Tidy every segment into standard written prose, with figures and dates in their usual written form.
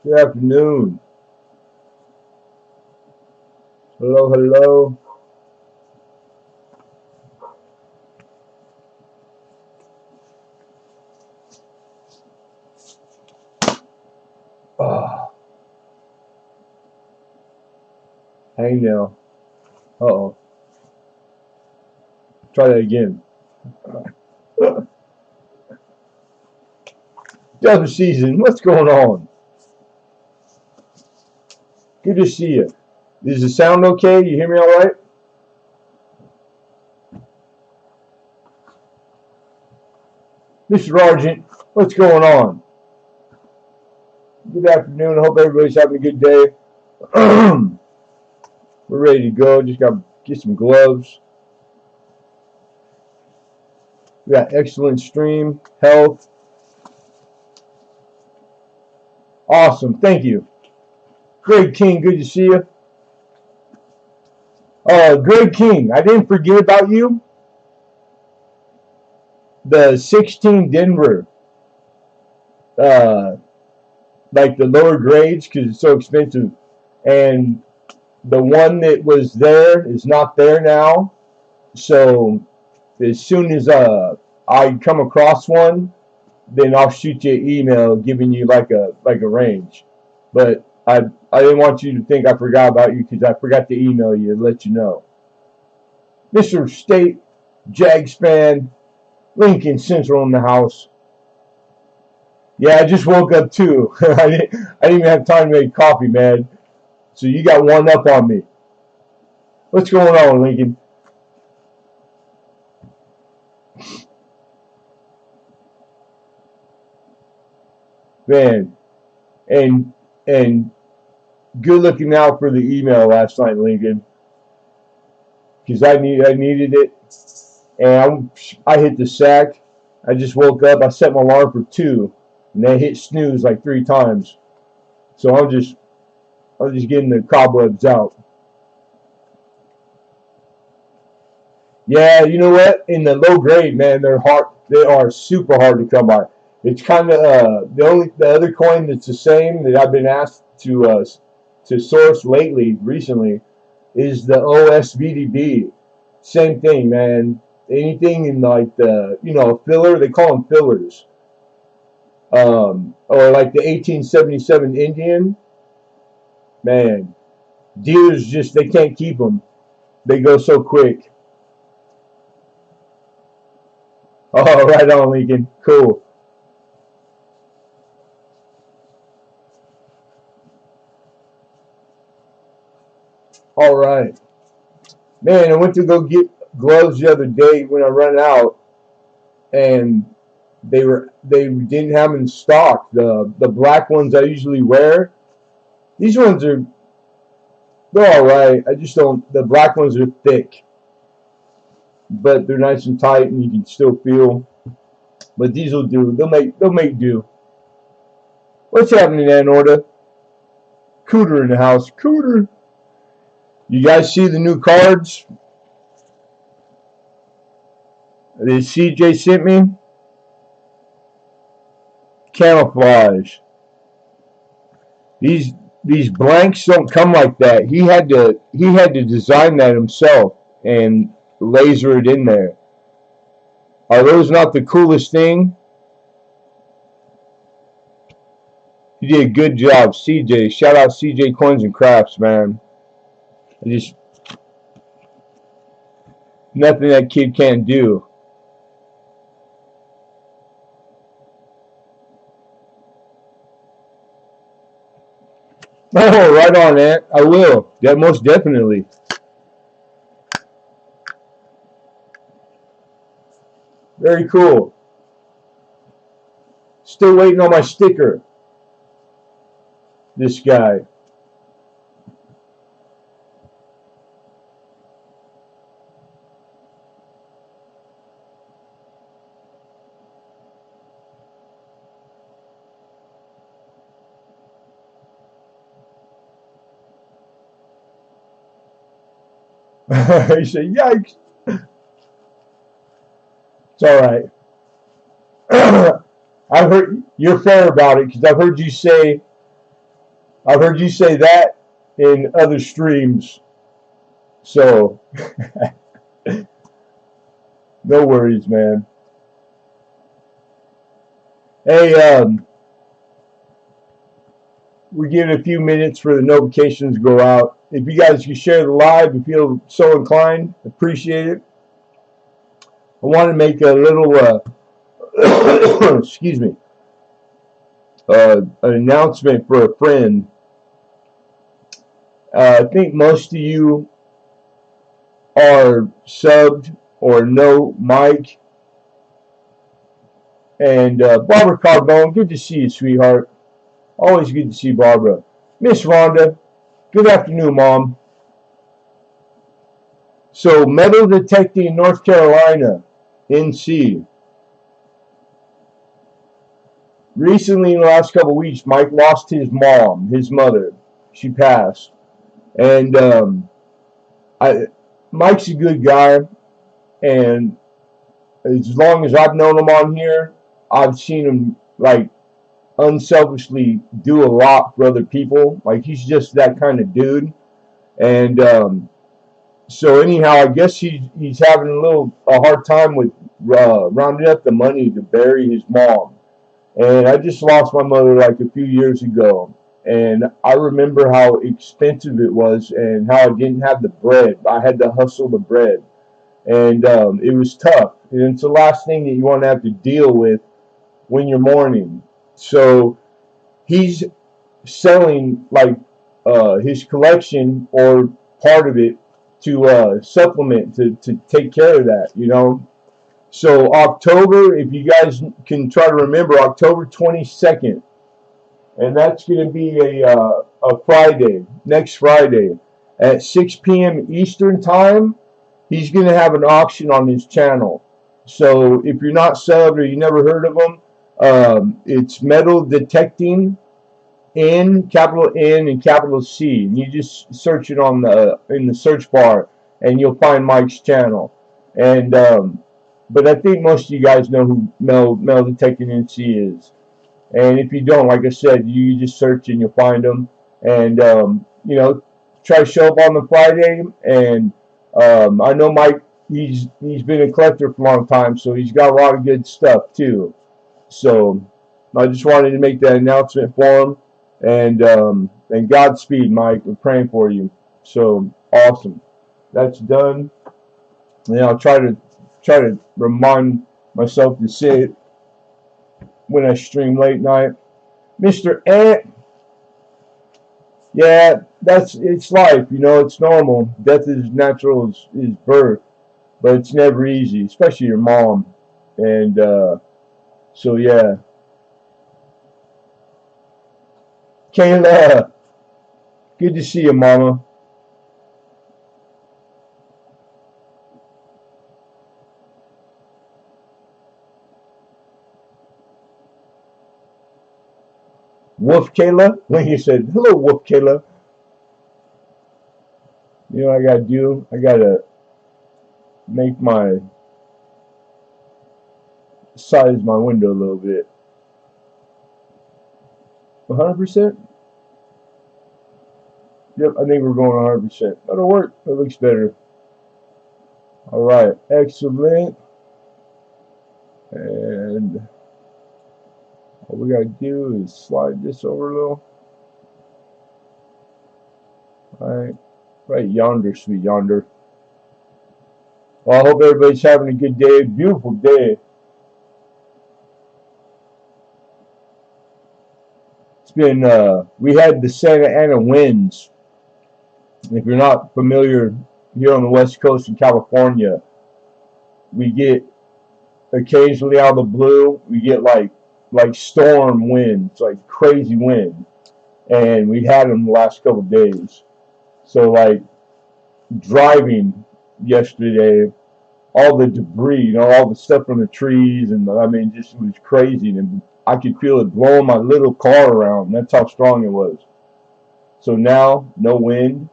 Good afternoon. Hello, hello. Ah, hang now. Uh-oh. Try that again. Dub season, what's going on? Good to see you. Is the sound okay? You hear me all right? Mr. Argent, what's going on? Good afternoon. I hope everybody's having a good day. We're ready to go. Just got to get some gloves. We got excellent stream, health. Awesome. Thank you. Greg King, good to see you. Greg King, I didn't forget about you. The 16 Denver, uh, like the lower grades because it's so expensive. And the one that was there is not there now. So as soon as I come across one, then I'll shoot you an email giving you like a range. But I didn't want you to think I forgot about you because I forgot to email you and let you know. Mr. State Jags fan, Lincoln Central in the house. Yeah, I just woke up too. I didn't even have time to make coffee, man. So you got one up on me. What's going on, Lincoln? Man, and good looking out for the email last night, Lincoln, because I needed it, and I hit the sack. I just woke up. I set my alarm for 2, and I hit snooze like 3 times. So I'm just getting the cobwebs out. Yeah, you know what? In the low grade, man, they're hard. They are super hard to come by. It's kind of the other coin that's the same that I've been asked to source recently is the OSVDB. Same thing, man. Anything in like the filler, they call them fillers, or like the 1877 Indian, man. Dealers just they can't keep them. They go so quick. Oh, right on, Lincoln. Cool. All right, man. I went to go get gloves the other day when I ran out, and they didn't have them in stock. The black ones I usually wear. These ones they're all right. I just don't. The black ones are thick, but they're nice and tight, and you can still feel. But these will do. They'll make do. What's happening, Anorta? Cooter in the house. Cooter. You guys see the new cards that CJ sent me? Camouflage. These blanks don't come like that. He had to design that himself and laser it in there. Are those not the coolest thing? You did a good job, CJ. Shout out CJ Coins and Crafts, man. Just nothing that kid can't do. Oh, right on, Ant. I will. Yeah, most definitely. Very cool. Still waiting on my sticker. This guy. He said, "Yikes!" It's all right. I've heard you're fair about it because I've heard you say I've heard you say that in other streams, so no worries, man. Hey, we're giving a few minutes for the notifications to go out. If you guys can share the live, if you feel so inclined, appreciate it. I want to make a little, excuse me, an announcement for a friend. I think most of you are subbed or know Mike and Barbara Carbone. Good to see you, sweetheart. Always good to see Barbara. Miss Rhonda, good afternoon, Mom. So, metal detecting in North Carolina, NC. Recently, in the last couple of weeks, Mike lost his mom, his mother. She passed. And Mike's a good guy. And as long as I've known him on here, I've seen him, like, unselfishly do a lot for other people. Like, he's just that kind of dude. And so anyhow, I guess he's having a hard time with rounding up the money to bury his mom. And I just lost my mother like a few years ago, and I remember how expensive it was and how I didn't have the bread. I had to hustle the bread, and it was tough. And it's the last thing that you want to have to deal with when you're mourning. So he's selling like his collection or part of it to supplement to take care of that, you know. So October, if you guys can try to remember, October 22nd, and that's going to be a Friday, next Friday, at 6 p.m. Eastern time. He's going to have an auction on his channel. So if you're not subbed or you never heard of him, it's Metal Detecting N, capital N and capital C, and you just search it on in the search bar, and you'll find Mike's channel. And but I think most of you guys know who Metal Detecting NC is. And if you don't, like I said, you just search and you'll find them. And you know, try to show up on the Friday. And I know Mike, he's been a collector for a long time, so he's got a lot of good stuff too. So I just wanted to make that announcement for him. And Godspeed, Mike. We're praying for you. So awesome. That's done. And I'll try to remind myself to say it when I stream late night. Mr. Ant, yeah, it's life, you know, it's normal. Death is natural as birth, but it's never easy, especially your mom. And so yeah. Kayla, good to see you, Mama. Wolf Kayla, when you said, hello, Wolf Kayla. You know what I gotta do? I gotta make size my window a little bit. 100%? Yep, I think we're going 100%. That'll work. That looks better. Alright, excellent. And all we gotta do is slide this over a little. Alright, right yonder, sweet yonder. Well, I hope everybody's having a good day. Beautiful day. It's been, we had the Santa Ana winds. If you're not familiar, here on the West Coast in California, we get occasionally out of the blue, we get like storm winds, like crazy wind. And we had them the last couple of days. So like driving yesterday, all the debris, you know, all the stuff from the trees, and I mean, just it was crazy. And I could feel it blowing my little car around. That's how strong it was. So now, no wind,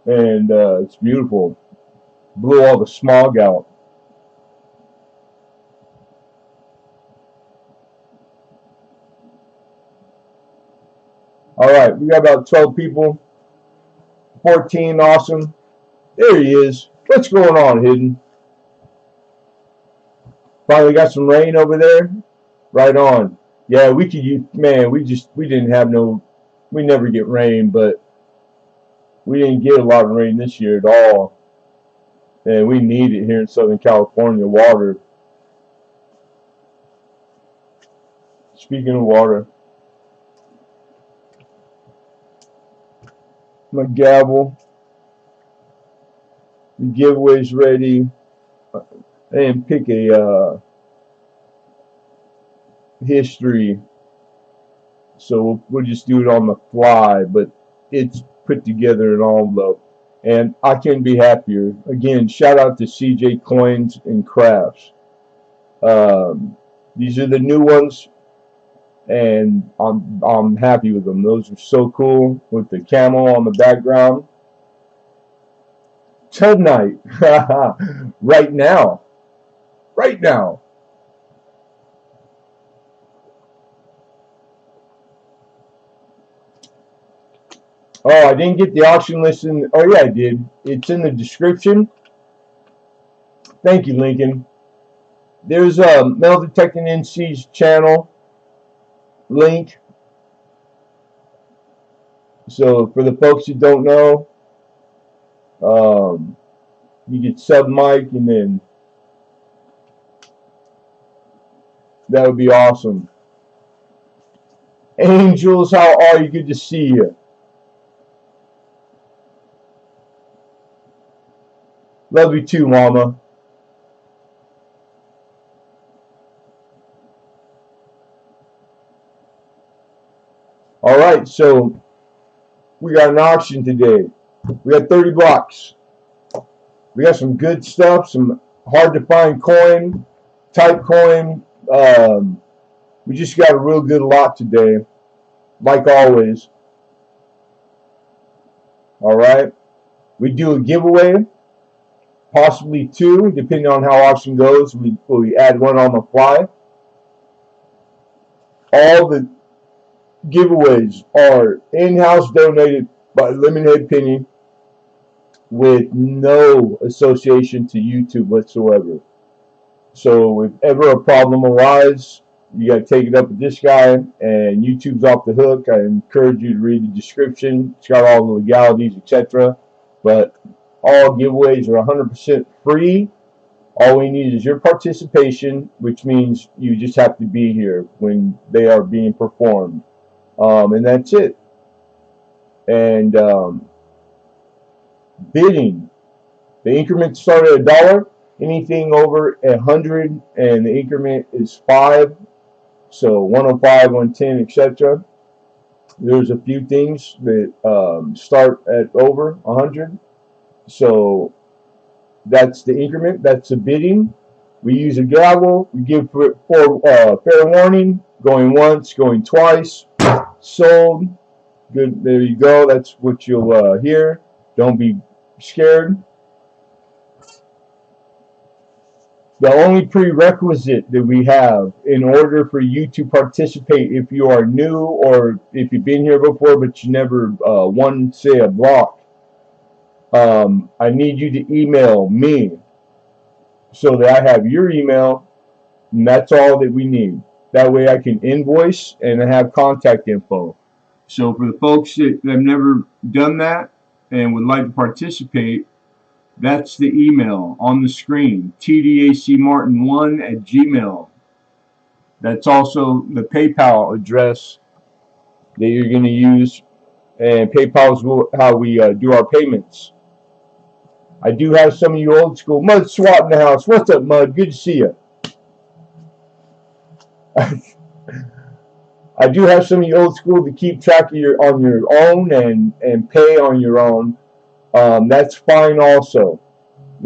and it's beautiful. Blew all the smog out. All right, we got about 12 people. 14, awesome. There he is. What's going on, Hidden? Finally got some rain over there. Right on. Yeah, we could use, man, we didn't have no, we never get rain, but we didn't get a lot of rain this year at all. And we need it here in Southern California, water. Speaking of water, my gavel, the giveaway's ready. I didn't pick a history, so we'll just do it on the fly, but it's put together in all envelope. And I couldn't be happier. Again, shout out to CJ Coins and Crafts. These are the new ones, and I'm happy with them. Those are so cool with the camo on the background. Tonight, right now. Oh, I didn't get the auction list in. Oh yeah, I did. It's in the description. Thank you, Lincoln. There's a Metal Detecting NC's channel link. So for the folks who don't know, you get sub mic, and then that would be awesome. Angels, how are you? Good to see you. Love you too, Mama. All right, so we got an auction today. We got 30 bucks. We got some good stuff, some hard to find coin, type coin. We just got a real good lot today, like always. All right, we do a giveaway, possibly two, depending on how auction goes. We add one on the fly. All the giveaways are in-house donated by Lemonhead Penny with no association to YouTube whatsoever. So if ever a problem arises, you got to take it up with this guy, and YouTube's off the hook. I encourage you to read the description. It's got all the legalities, etc. But all giveaways are 100% free. All we need is your participation, which means you just have to be here when they are being performed. And that's it. And bidding. The increments start at $1. Anything over 100, and the increment is 5. So 105, 110, etc. There's a few things that start at over 100. So that's the increment. That's the bidding. We use a gavel. We give fair warning. Going once, going twice. Sold. Good. There you go. That's what you'll hear. Don't be scared. The only prerequisite that we have in order for you to participate, if you are new or if you've been here before but you never won, say, a block, I need you to email me so that I have your email, and that's all that we need. That way I can invoice and I have contact info. So for the folks that have never done that and would like to participate, that's the email on the screen, tdacmartin1@gmail. That's also the PayPal address that you're going to use, and PayPal is how we do our payments. I do have some of you old school. Mud Swat in the house. What's up, Mud? Good to see you. I do have some of you old school to keep track of on your own and pay on your own. That's fine also.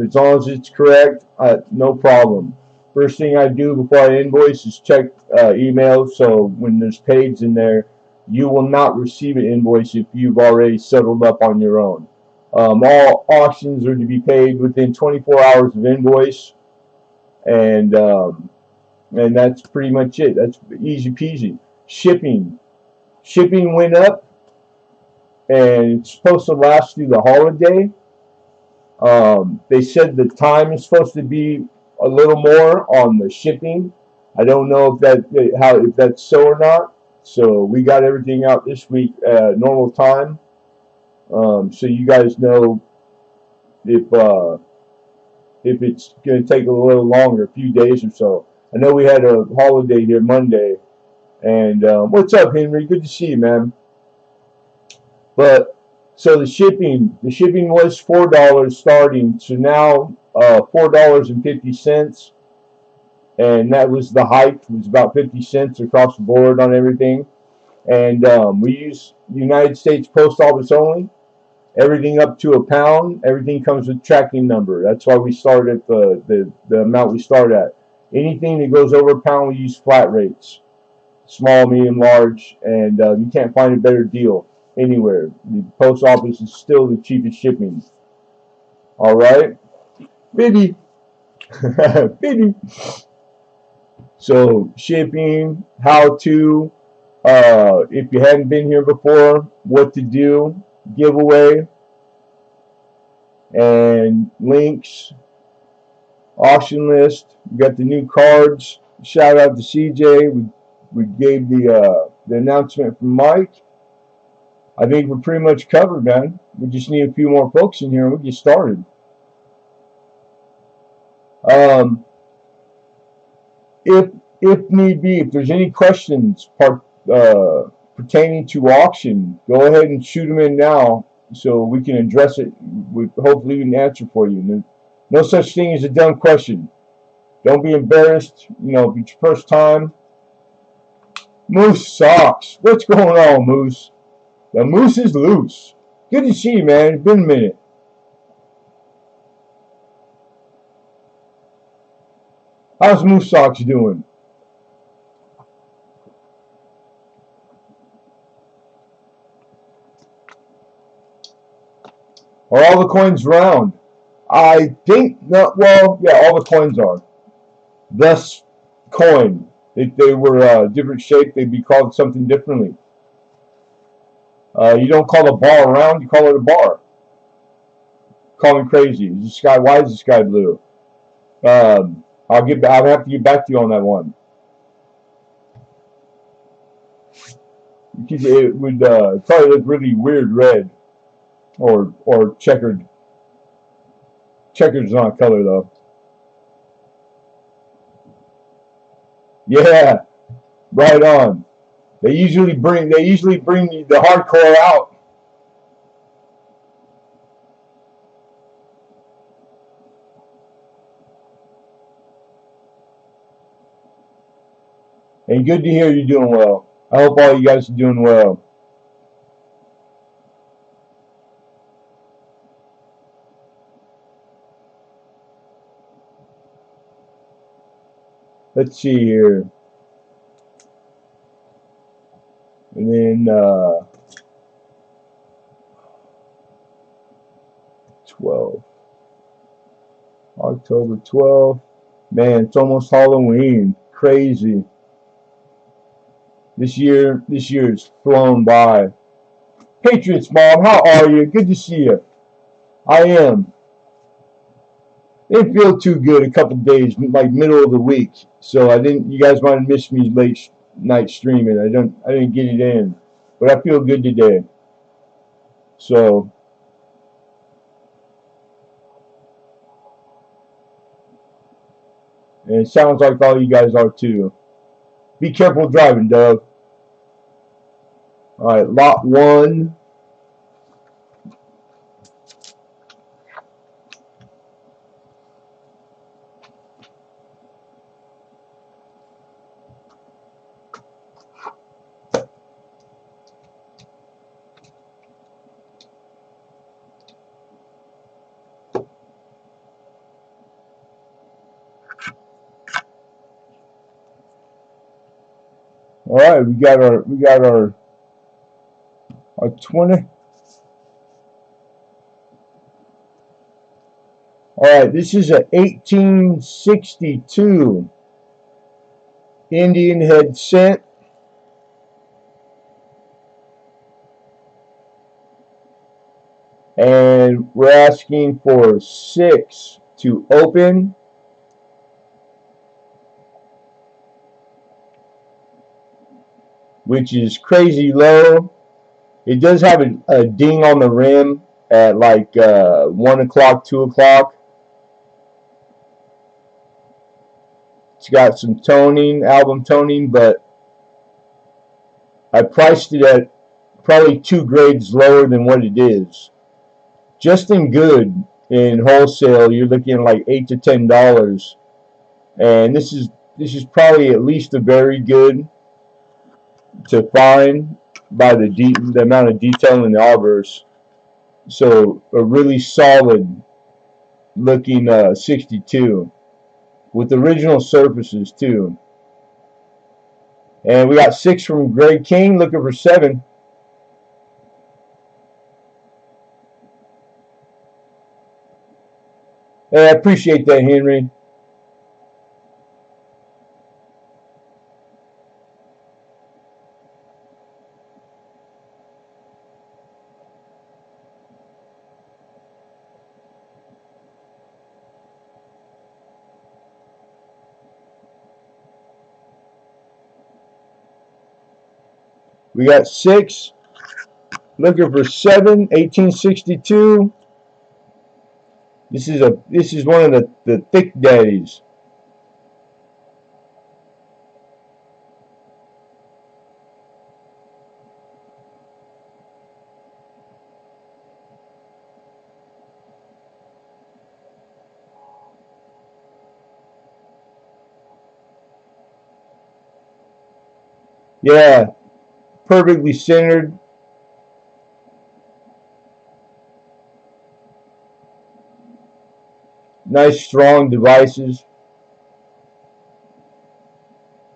As long as it's correct, no problem. First thing I do before I invoice is check emails, so when there's pays in there, you will not receive an invoice if you've already settled up on your own. All auctions are to be paid within 24 hours of invoice, and that's pretty much it. That's easy peasy. Shipping went up and it's supposed to last through the holiday. They said the time is supposed to be a little more on the shipping. I don't know if that's so or not. So we got everything out this week normal time. So you guys know if it's going to take a little longer, a few days or so. I know we had a holiday here Monday, and what's up, Henry? Good to see you, man. But so the shipping was $4 starting, so now $4.50, and that was the hike. It was about 50 cents across the board on everything. And we use United States Post Office only. Everything up to £1, everything comes with tracking number. That's why we start at the amount we start at. Anything that goes over £1, we use flat rates. Small, medium, large, and you can't find a better deal anywhere. The post office is still the cheapest shipping. All right, Biddy, Biddy. So shipping, how to, if you hadn't been here before, what to do, giveaway, and links, auction list. We got the new cards. Shout out to CJ. We gave the announcement from Mike. I think we're pretty much covered, man. We just need a few more folks in here and we get started. If need be, if there's any questions pertaining to auction, go ahead and shoot them in now so we can address it. Hopefully we can answer for you. No such thing as a dumb question. Don't be embarrassed. You know, if it's your first time. Moose socks. What's going on, Moose? The moose is loose. Good to see you, man. It's been a minute. How's Moose Socks doing? Are all the coins round? I think not. Well, yeah, all the coins are. Thus, coin. If they were different shape, they'd be called something differently. You don't call a bar round, you call it a bar. Call me crazy. Is the sky? Why is the sky blue? I'll have to get back to you on that one. It would probably look really weird red or checkered. Checkered's not a color though. Yeah, right on. They usually bring the hardcore out. And good to hear you're doing well. I hope all you guys are doing well. Let's see here. And then 12. October 12th. Man, it's almost Halloween. Crazy. This year has flown by. Patriots Mom, how are you? Good to see you. I am. Didn't feel too good a couple days, like middle of the week. So I didn't. You guys might have missed me late night streaming. I didn't get it in, but I feel good today. So. And it sounds like all you guys are too. Be careful driving, Doug. All right, lot 1. All right, we got our 20. All right, this is a 1862 Indian head cent. And we're asking for 6 to open. Which is crazy low. It does have a ding on the rim at like 1 o'clock, 2 o'clock. It's got some toning, album toning, but I priced it at probably 2 grades lower than what it is. Just in good, in wholesale, you're looking at like $8 to $10, and this is probably at least a very good to find by the amount of detail in the obverse. So a really solid looking 62 with original surfaces too. And we got 6 from Greg King, looking for 7. Hey, I appreciate that, Henry. We got 6, looking for 7, 1862. This is one of the thick daddies. Yeah, perfectly centered. Nice strong devices.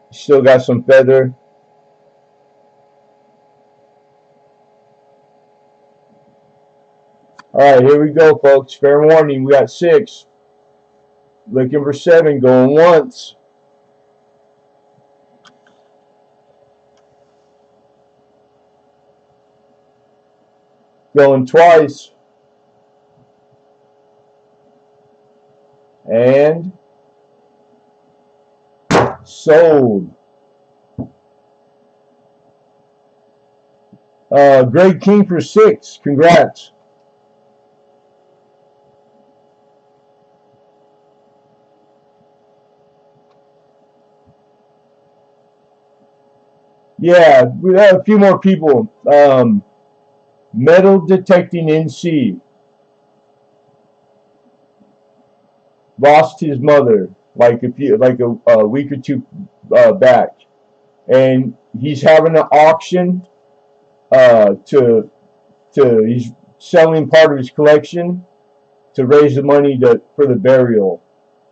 Still got some feather. Alright, here we go, folks. Fair warning, we got 6. Looking for 7, going once. Going twice. And sold. Greg King for 6. Congrats. Yeah, we have a few more people. Metal detecting NC. Lost his mother like a week or 2 back, and he's having an auction he's selling part of his collection to raise the money for the burial.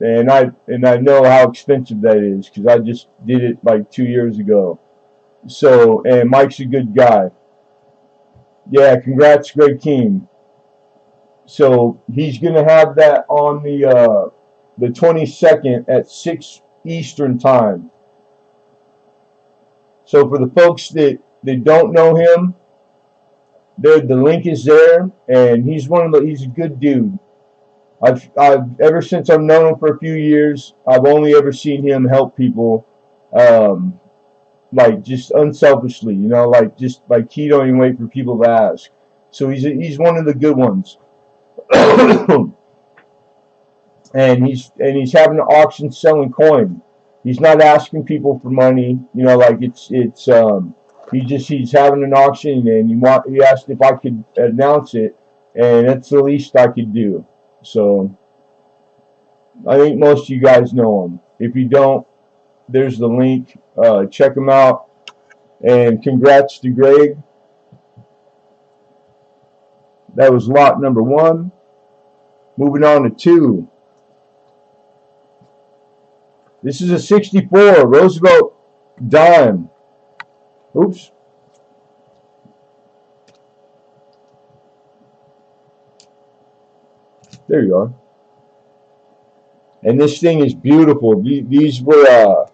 And I know how expensive that is because I just did it like 2 years ago. So, and Mike's a good guy. Yeah, congrats, Greg King. So he's gonna have that on the 22nd at 6 Eastern time. So for the folks that don't know him, the link is there, and he's a good dude. I've ever since I've known him for a few years, I've only ever seen him help people, like just unselfishly, like just like he don't even wait for people to ask. So he's one of the good ones. And he's having an auction selling coin. He's not asking people for money, like he's having an auction, and he asked if I could announce it, and that's the least I could do. So I think most of you guys know him. If you don't, there's the link. Check him out, and congrats to Greg. That was lot number 1. Moving on to 2. This is a 64 Roosevelt dime. Oops. There you are. And this thing is beautiful. These were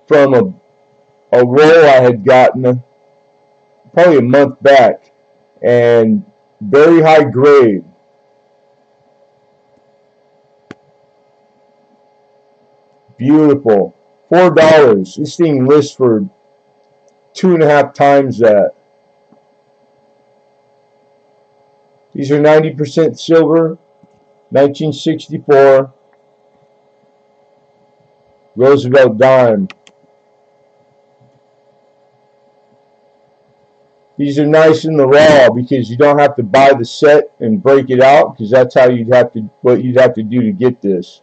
from a roll I had gotten probably a month back. And Very high grade. Beautiful. $4. This thing lists for 2.5 times that. These are 90% silver. 1964. Roosevelt dime. These are nice in the raw because you don't have to buy the set and break it out, because that's how what you'd have to do to get this.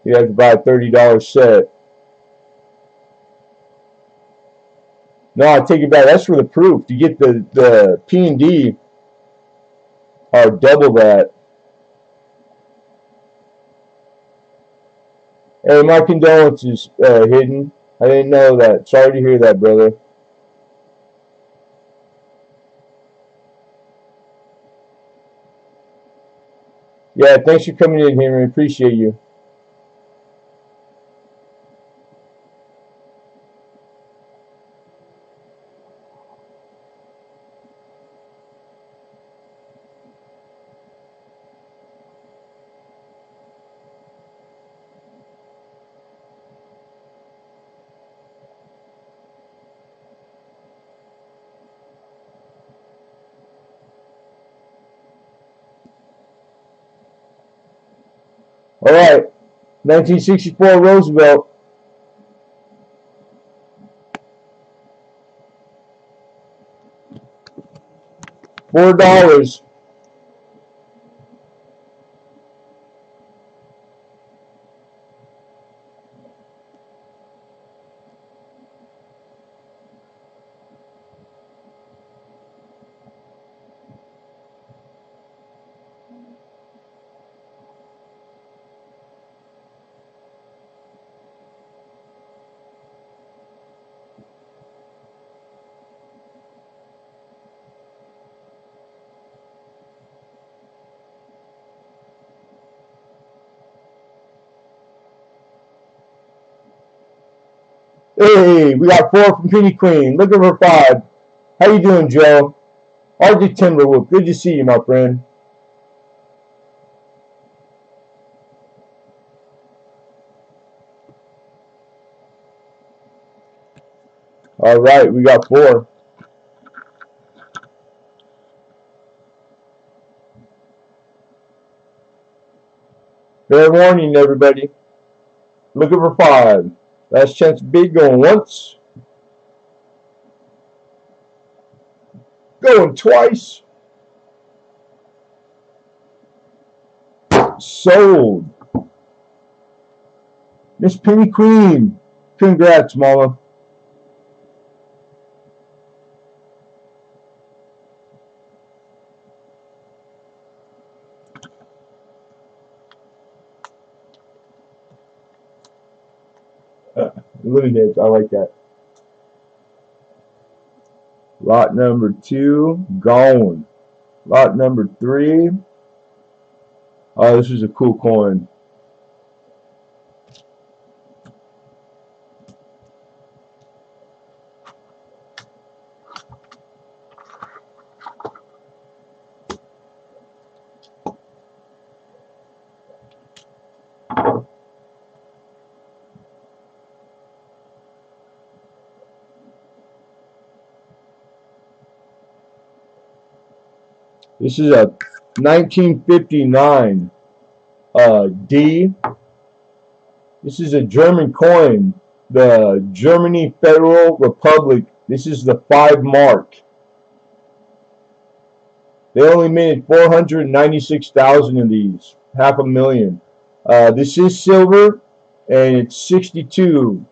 You have to buy a $30 set. No, I take it back. That's for the proof. To get the P&D are double that. Hey, my condolences, Hidden. I didn't know that. Sorry to hear that, brother. Yeah, thanks for coming in, Henry. Appreciate you. All right, 1964 Roosevelt. $4. Hey, we got 4 from Penny Queen. Looking for 5. How you doing, Joe? Arctic Timberwolf. Good to see you, my friend. All right, we got 4. Fair warning, everybody. Looking for 5. Last chance big, going once. Going twice. Sold. Miss Penny Queen. Congrats, mama. Lemonhead, I like that. Lot number 2, gone. Lot number 3. Oh, this is a cool coin. This is a 1959 D. This is a German coin. The Germany Federal Republic. This is the 5 mark. They only minted 496,000 of these. 500,000. This is silver, and it's 62%.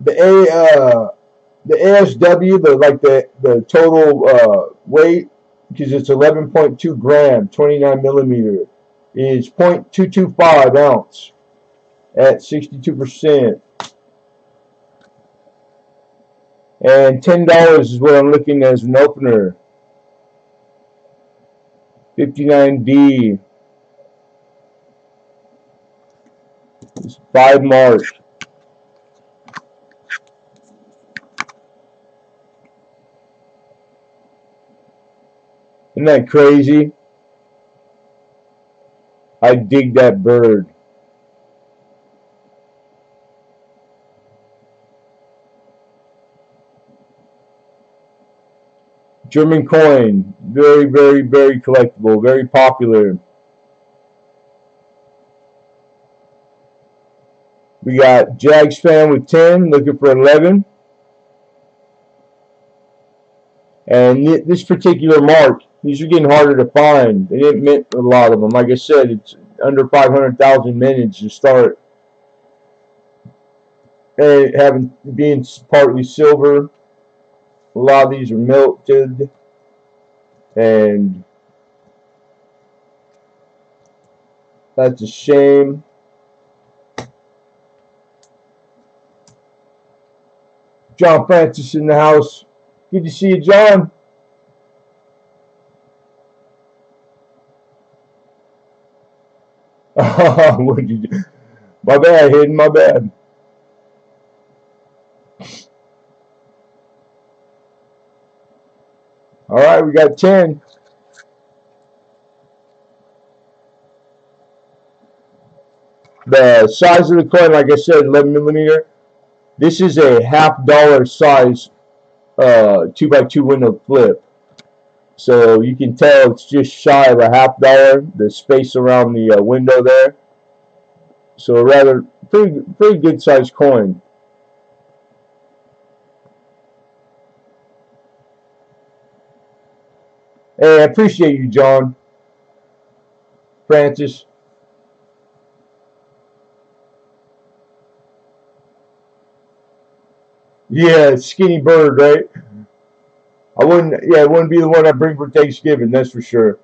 The ASW, the total weight, because it's 11.2 gram, 29 millimeter, is 0.225 ounce at 62%. And $10 is what I'm looking as an opener. 59D. 5 mark. Isn't that crazy? I dig that bird. German coin. Very, very, very collectible. Very popular. We got Jags fan with 10, looking for 11. And this particular mark, these are getting harder to find. They didn't mint a lot of them. Like I said, it's under 500,000 minutes to start. And being partly silver. A lot of these are melted. And that's a shame. John Francis in the house. Good to see you, John. What did you do? My bad, Hayden, my bad. All right, we got 10. The size of the coin, like I said, 11 millimeter. This is a $half size 2x2 window flip. So you can tell it's just shy of a $half. The space around the window there. So a rather pretty good sized coin. Hey, I appreciate you, John Francis. Yeah, skinny bird, right? I wouldn't. Yeah, it wouldn't be the one I bring for Thanksgiving. That's for sure.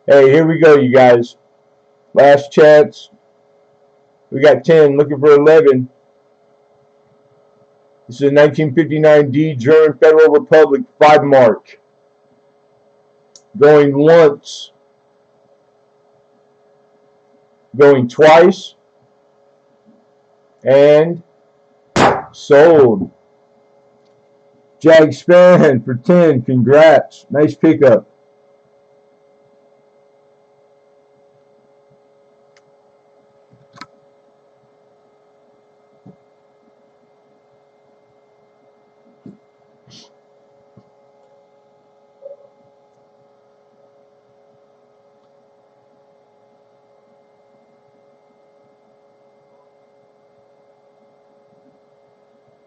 Hey, here we go, you guys. Last chance. We got 10. Looking for 11. This is a 1959 D German Federal Republic 5 mark. Going once. Going twice. And sold. Jags fan for 10. Congrats. Nice pickup.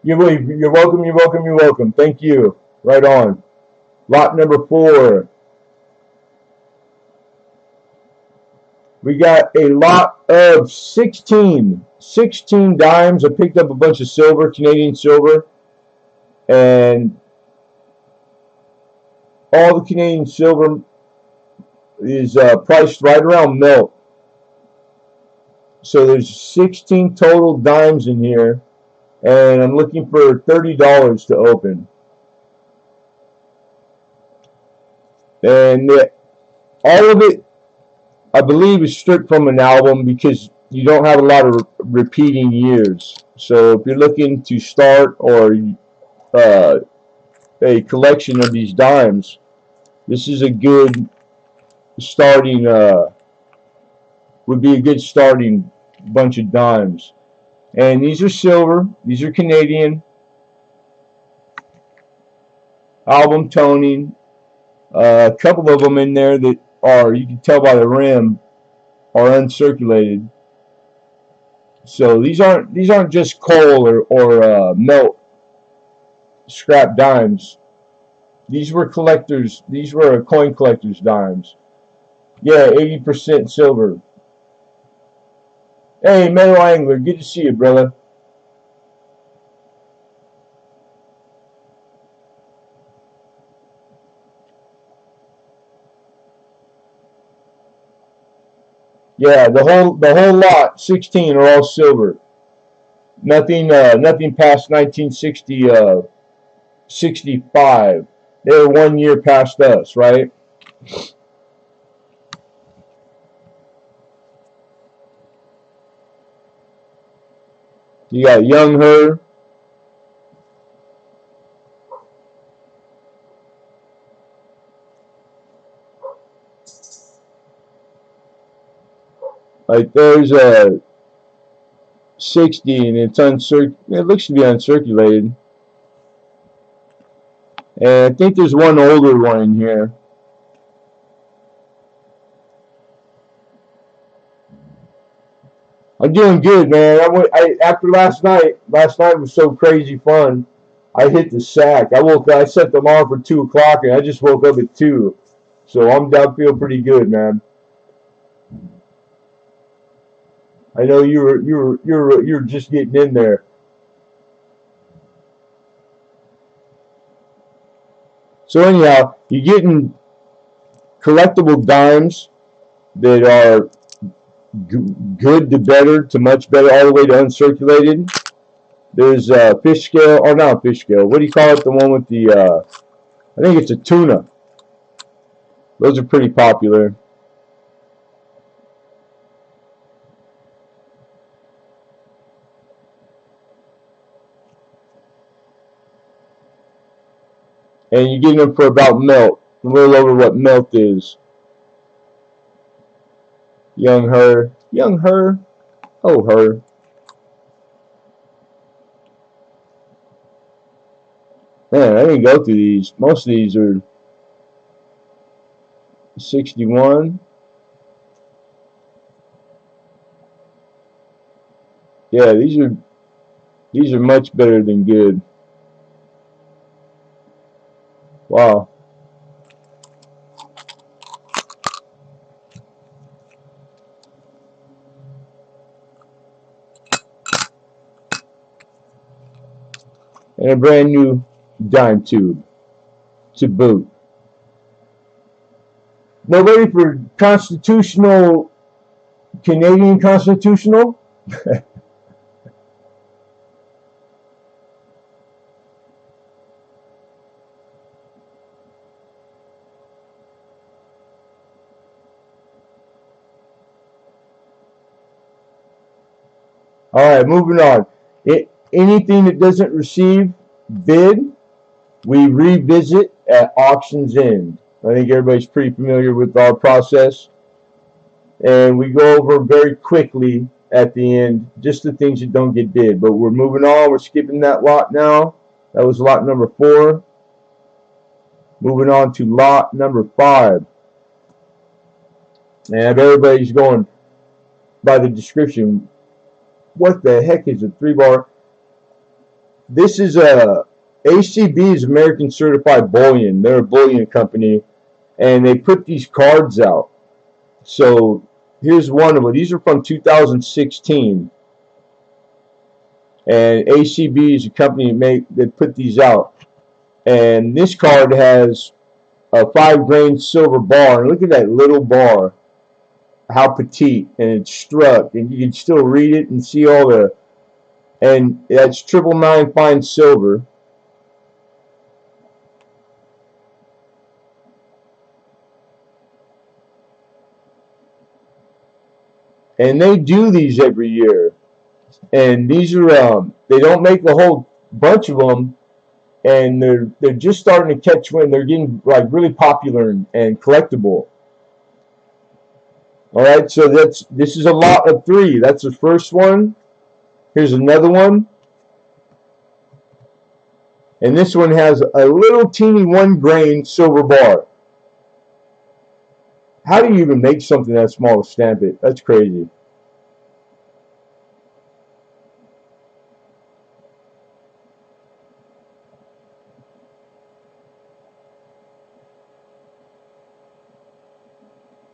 You're welcome, you're welcome, you're welcome. Thank you. Right on. Lot number 4. We got a lot of 16 dimes. I picked up a bunch of silver, Canadian silver. And all the Canadian silver is priced right around melt. So there's 16 total dimes in here. And I'm looking for $30 to open. And all of it, I believe, is stripped from an album because you don't have a lot of repeating years. So if you're looking to start or a collection of these dimes, this is a good starting, would be a good starting bunch of dimes. And these are silver. These are Canadian. Album toning. A couple of them in there that are, you can tell by the rim, are uncirculated. So these aren't just coal or melt scrap dimes. These were collectors. These were coin collectors' dimes. Yeah, 80% silver. Hey, Metal Angler, good to see you, brother. Yeah, the whole lot, 16 are all silver. Nothing past 1960 65. They were 1 year past us, right? You got young her. Like there's a 60 and it's it looks to be uncirculated. And I think there's one older one in here. I'm doing good, man. After last night. Last night was so crazy fun. I hit the sack. I set the alarm for 2 o'clock, and I just woke up at 2. So I feel pretty good, man. I know you're just getting in there. So anyhow, you're getting collectible dimes that are good to better to much better, all the way to uncirculated. There's fish scale, or not fish scale. What do you call it? The one with the I think it's a tuna. Those are pretty popular. And you're getting them for about melt, a little over what melt is. Young her, oh her. Man, I didn't go through these. Most of these are 61. Yeah, these are much better than good. Wow. And a brand new dime tube to boot. Nobody for constitutional, Canadian constitutional? Alright, moving on. Anything that doesn't receive bid, we revisit at auction's end. I think everybody's pretty familiar with our process. And we go over very quickly at the end just the things that don't get bid. But we're moving on. We're skipping that lot now. That was lot number 4. Moving on to lot number 5. And if everybody's going by the description, what the heck is a 3-bar? This is ACB is American Certified Bullion. They're a bullion company, and they put these cards out. So here's one of them. These are from 2016, and ACB is a company that put these out. And this card has a 5-grain silver bar. And look at that little bar, how petite, and it's struck, and you can still read it and see all the. And that's 999 fine silver. And they do these every year. And these are they don't make a whole bunch of them, and they're just starting to catch wind. They're getting like really popular and collectible. All right, so this is a lot of 3. That's the first one. Here's another one. And this one has a little teeny 1-grain silver bar. How do you even make something that small to stamp it? That's crazy.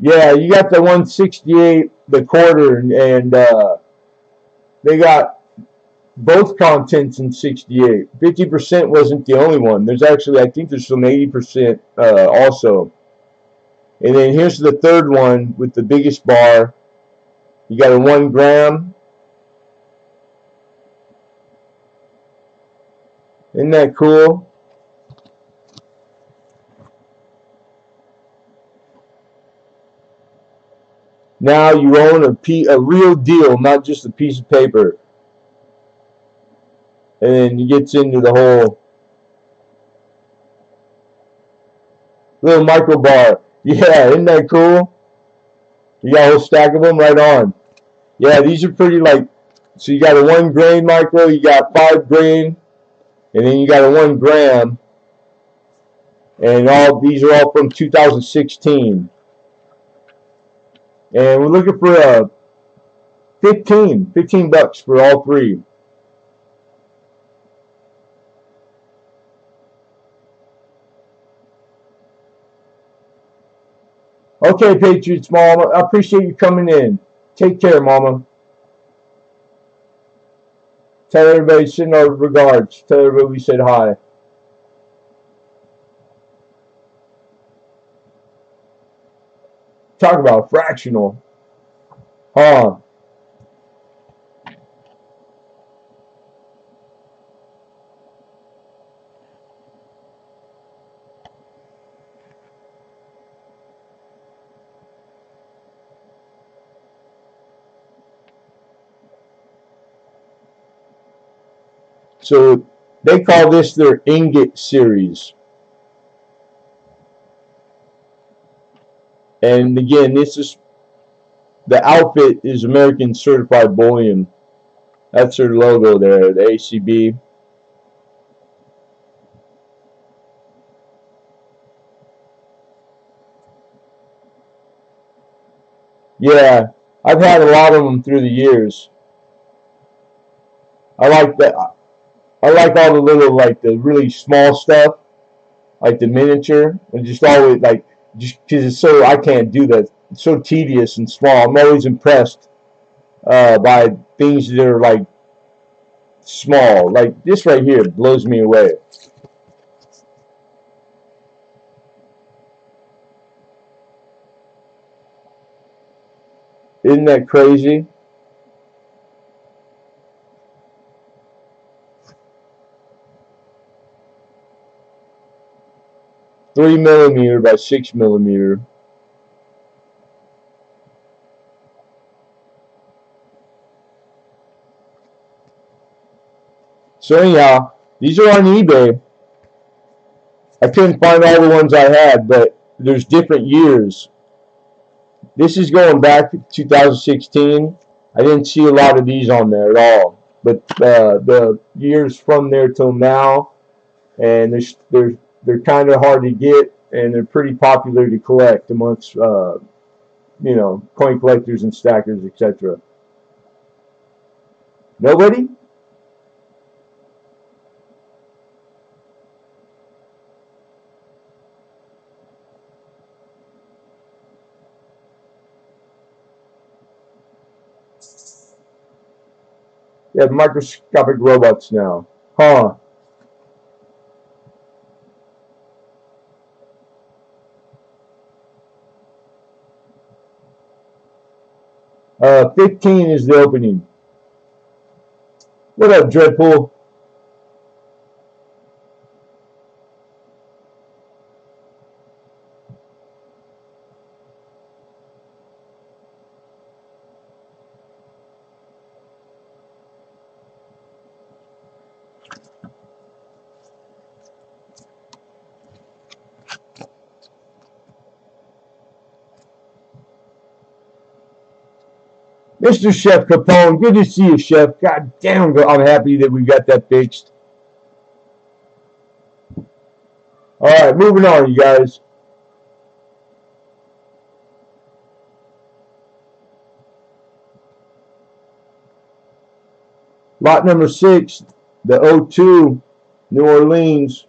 Yeah, you got the 168, the quarter, and they got both contents in 68. 50% wasn't the only one. There's actually, I think there's some 80% also. And then here's the third one with the biggest bar. You got a 1 gram. Isn't that cool? Now you own a real deal, not just a piece of paper. And then he gets into the whole little micro bar. Yeah, isn't that cool? You got a whole stack of them right on. Yeah, these are pretty like, so you got a 1 grain micro, you got 5 grain, and then you got a 1 gram. And all these are all from 2016. And we're looking for 15 bucks for all 3. Okay, Patriots, Mama. I appreciate you coming in. Take care, Mama. Tell everybody send our regards. Tell everybody we said hi. Talk about fractional. Huh. So they call this their ingot series. And again, this is the outfit is American Certified Bullion. That's their logo there, the ACB. Yeah, I've had a lot of them through the years. I like that. I like all the little, like the really small stuff, like the miniature, and just always like, just because it's so, I can't do that. It's so tedious and small. I'm always impressed by things that are like small. Like this right here blows me away. Isn't that crazy? $3mm by 6mm. So anyhow, these are on eBay. I couldn't find all the ones I had, but there's different years. This is going back to 2016. I didn't see a lot of these on there at all. But the years from there till now, and they're kind of hard to get, and they're pretty popular to collect amongst coin collectors and stackers, etc. Nobody? They have microscopic robots now. Huh. 15 is the opening. What up, Dreadpool? Mr. Chef Capone, good to see you, Chef. God damn, I'm happy that we got that fixed. All right, moving on, you guys. Lot number 6, the O2, New Orleans.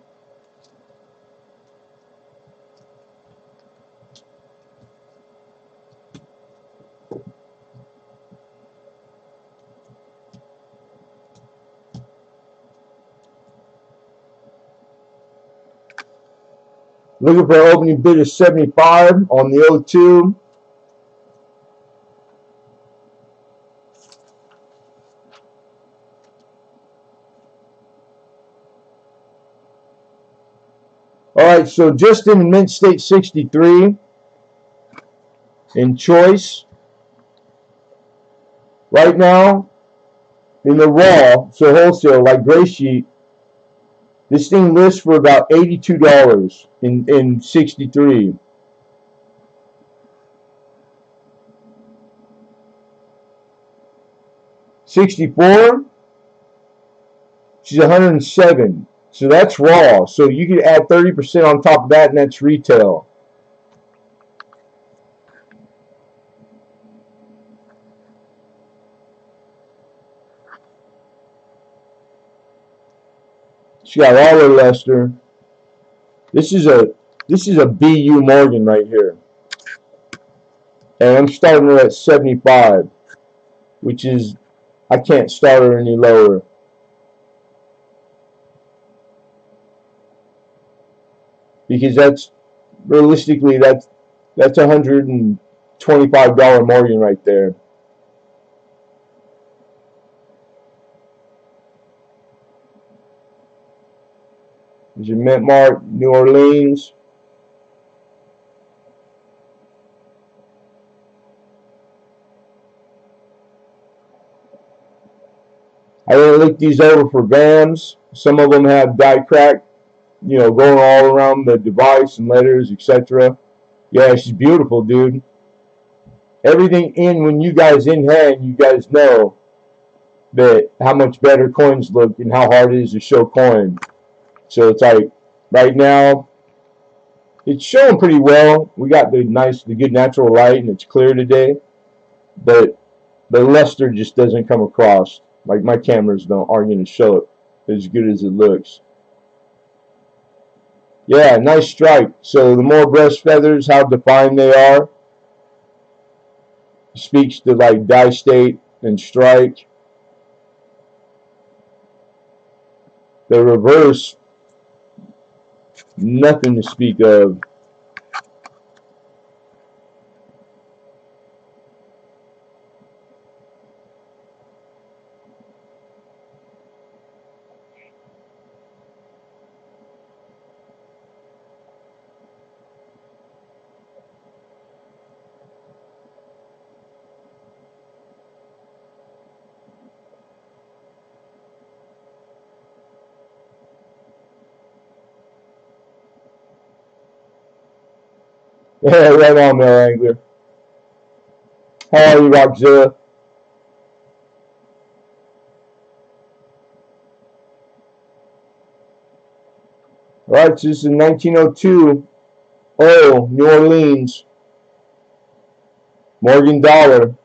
Looking for an opening bid of 75 on the O2. All right, so just in Mint State 63 in choice right now in the raw, so wholesale, like gray sheet, this thing lists for about $82 in 63. $64, she's 107. So that's raw. So you could add 30% on top of that, and that's retail. She got all her luster. This is a BU Morgan right here, and I'm starting her at 75, which is, I can't start her any lower. Because that's realistically that's $125 Morgan right there. There's your Mint Mark, New Orleans. I didn't look these over for grams. Some of them have die crack, going all around the device and letters, etc. Yeah, she's beautiful, dude. Everything in, when you guys in hand, you guys know that how much better coins look and how hard it is to show coin. So it's like right now it's showing pretty well. We got the good natural light, and it's clear today, but the luster just doesn't come across. Like my cameras aren't going to show it as good as it looks. Yeah, nice strike. So the more breast feathers, how defined they are, speaks to like die state and strike. The reverse, nothing to speak of. Yeah, right on, Mel Angler. How are you, Rockzilla? Alright, so this is 1902. Oh, New Orleans. Morgan Dollar.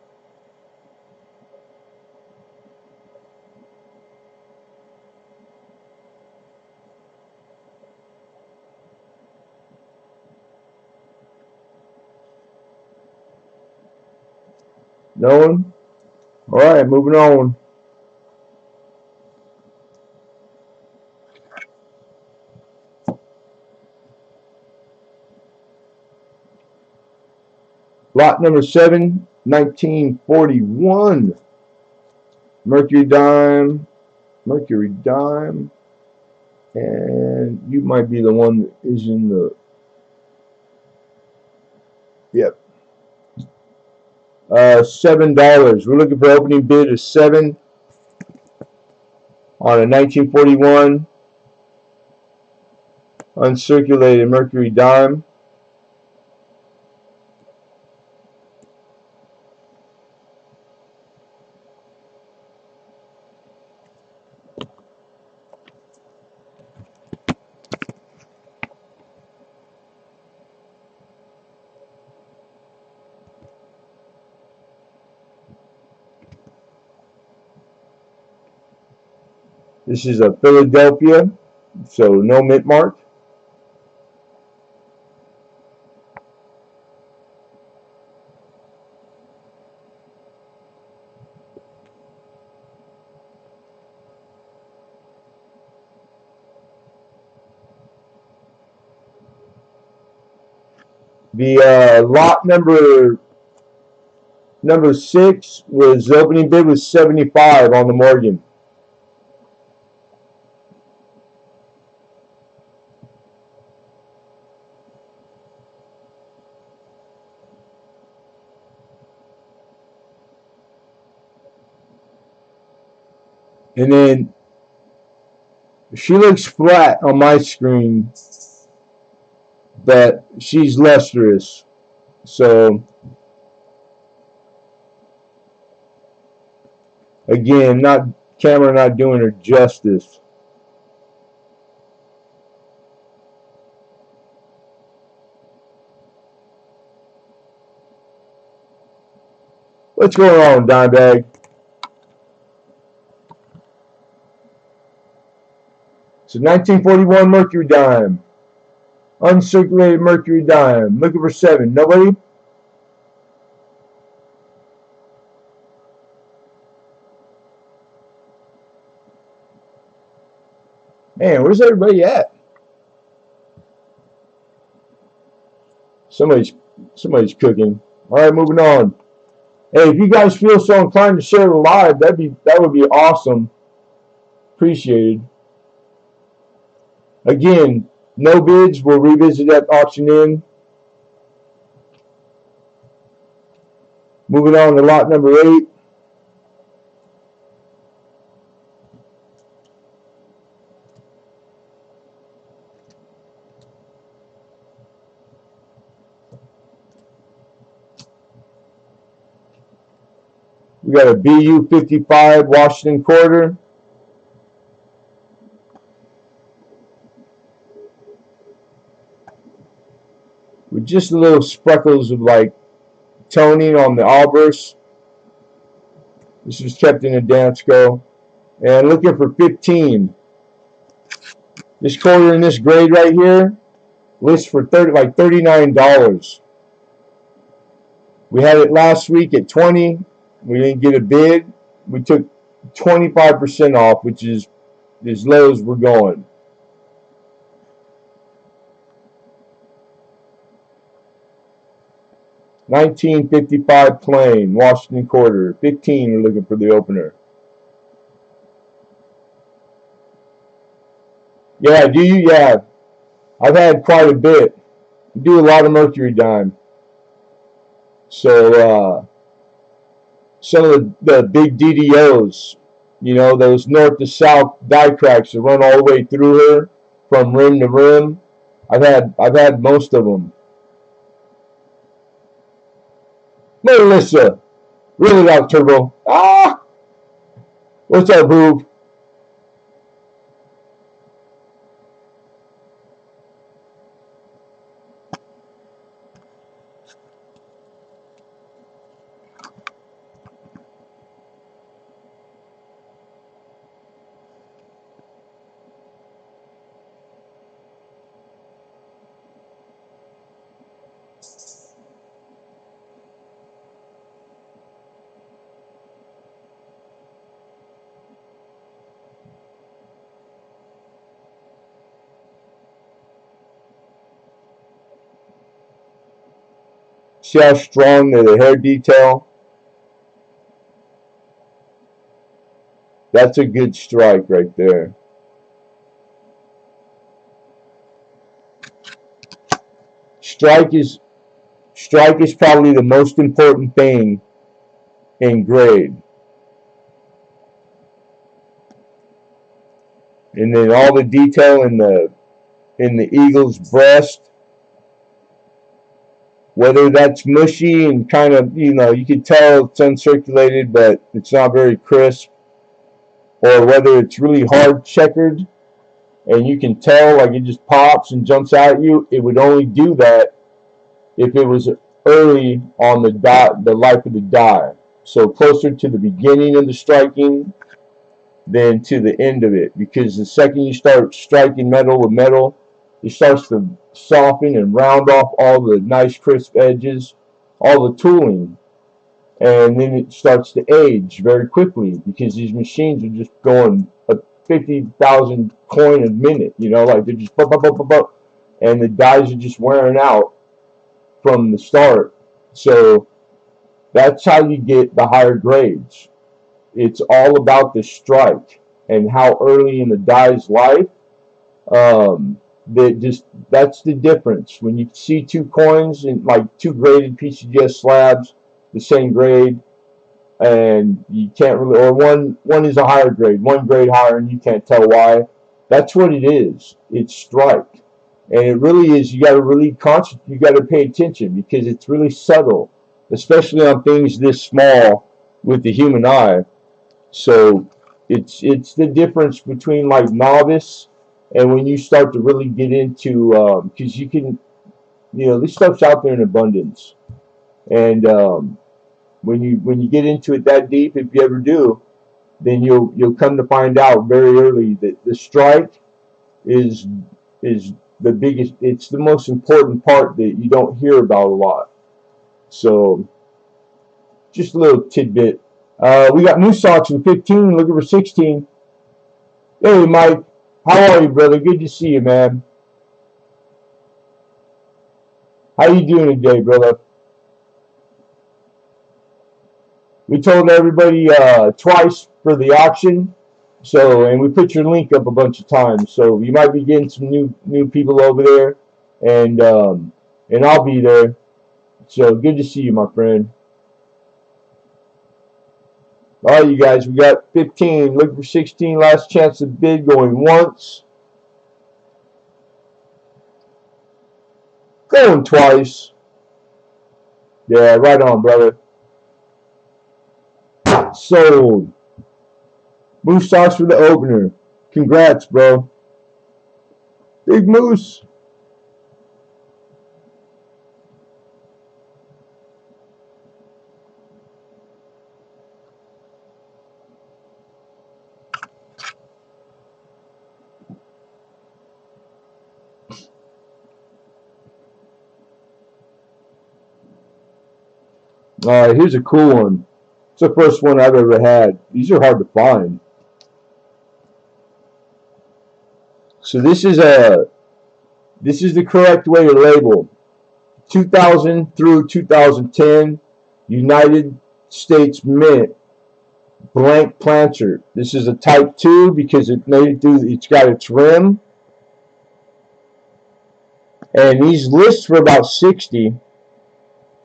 No one? Alright, moving on. Lot number 7, 1941. Mercury dime. Mercury dime. And you might be the one that is in the... Yep. $7. We're looking for opening bid of 7 on a 1941 uncirculated Mercury dime. This is a Philadelphia, so no mint mark. The lot number 6 was the opening bid was 75 on the Morgan. And then she looks flat on my screen, but she's lustrous. So again, camera not doing her justice. What's going on, Dimebag? So 1941 Mercury dime. Uncirculated Mercury dime. Looking for 7. Nobody? Man, where's everybody at? Somebody's cooking. All right, moving on. Hey, if you guys feel so inclined to share the live, that would be awesome. Appreciated. Again, no bids. We'll revisit that auction in. Moving on to lot number 8. We got a BU-55 Washington quarter. With just a little speckles of like toning on the obverse. This was kept in a Dansko. And looking for 15. This quarter in this grade right here lists for $39. We had it last week at 20. We didn't get a bid. We took 25% off, which is as low as we're going. $19.55 plain, Washington quarter. 15 we're looking for the opener. Yeah, do you? Yeah. I've had quite a bit. I do a lot of Mercury dime. So, some of the big DDOs, you know, those north to south die cracks that run all the way through her from rim to rim. I've had most of them. Melissa, really loud turbo. Ah, what's up, boob? See how strong the hair detail? That's a good strike right there. Strike is probably the most important thing in grade. And then all the detail in the eagle's breast, whether that's mushy and kind of, you know, you can tell it's uncirculated, but it's not very crisp, or whether it's really hard checkered and you can tell like it just pops and jumps out at you, it would only do that if it was early on the life of the die. So closer to the beginning of the striking than to the end of it, because the second you start striking metal with metal, it starts to soften and round off all the nice crisp edges, all the tooling, and then it starts to age very quickly because these machines are just going a 50,000 coin a minute, you know, like they're just bop, bop, bop, bop, bop, and the dies are just wearing out from the start. So that's how you get the higher grades. It's all about the strike and how early in the die's life. That's the difference. When you see two coins and like two graded PCGS slabs, the same grade, and you can't really, or one is a higher grade, one grade higher, and you can't tell why. That's what it is. It's strike, and it really is. You got to really you got to pay attention because it's really subtle, especially on things this small with the human eye. So it's the difference between like novice and when you start to really get into because you can, this stuff's out there in abundance, and when you get into it that deep, if you ever do, then you'll come to find out very early that the strike is is the biggest. It's the most important part that you don't hear about a lot. So just a little tidbit. We got Moose Socks in 15, looking for 16. Hey Mike, how are you, brother? Good to see you, man. How you doing today, brother? We told everybody twice for the auction, so, and we put your link up a bunch of times, so you might be getting some new people over there, and I'll be there. So good to see you, my friend. All right, you guys, we got 15, looking for 16, last chance to bid, going once, going twice. Yeah, right on, brother. Sold. Moose Socks for the opener. Congrats, bro. Big Moose. All right, here's a cool one. It's the first one I've ever had. These are hard to find. So this is the correct way to label. 2000 through 2010, United States Mint blank planter. This is a type 2 because it's got its rim. And these list for about 60.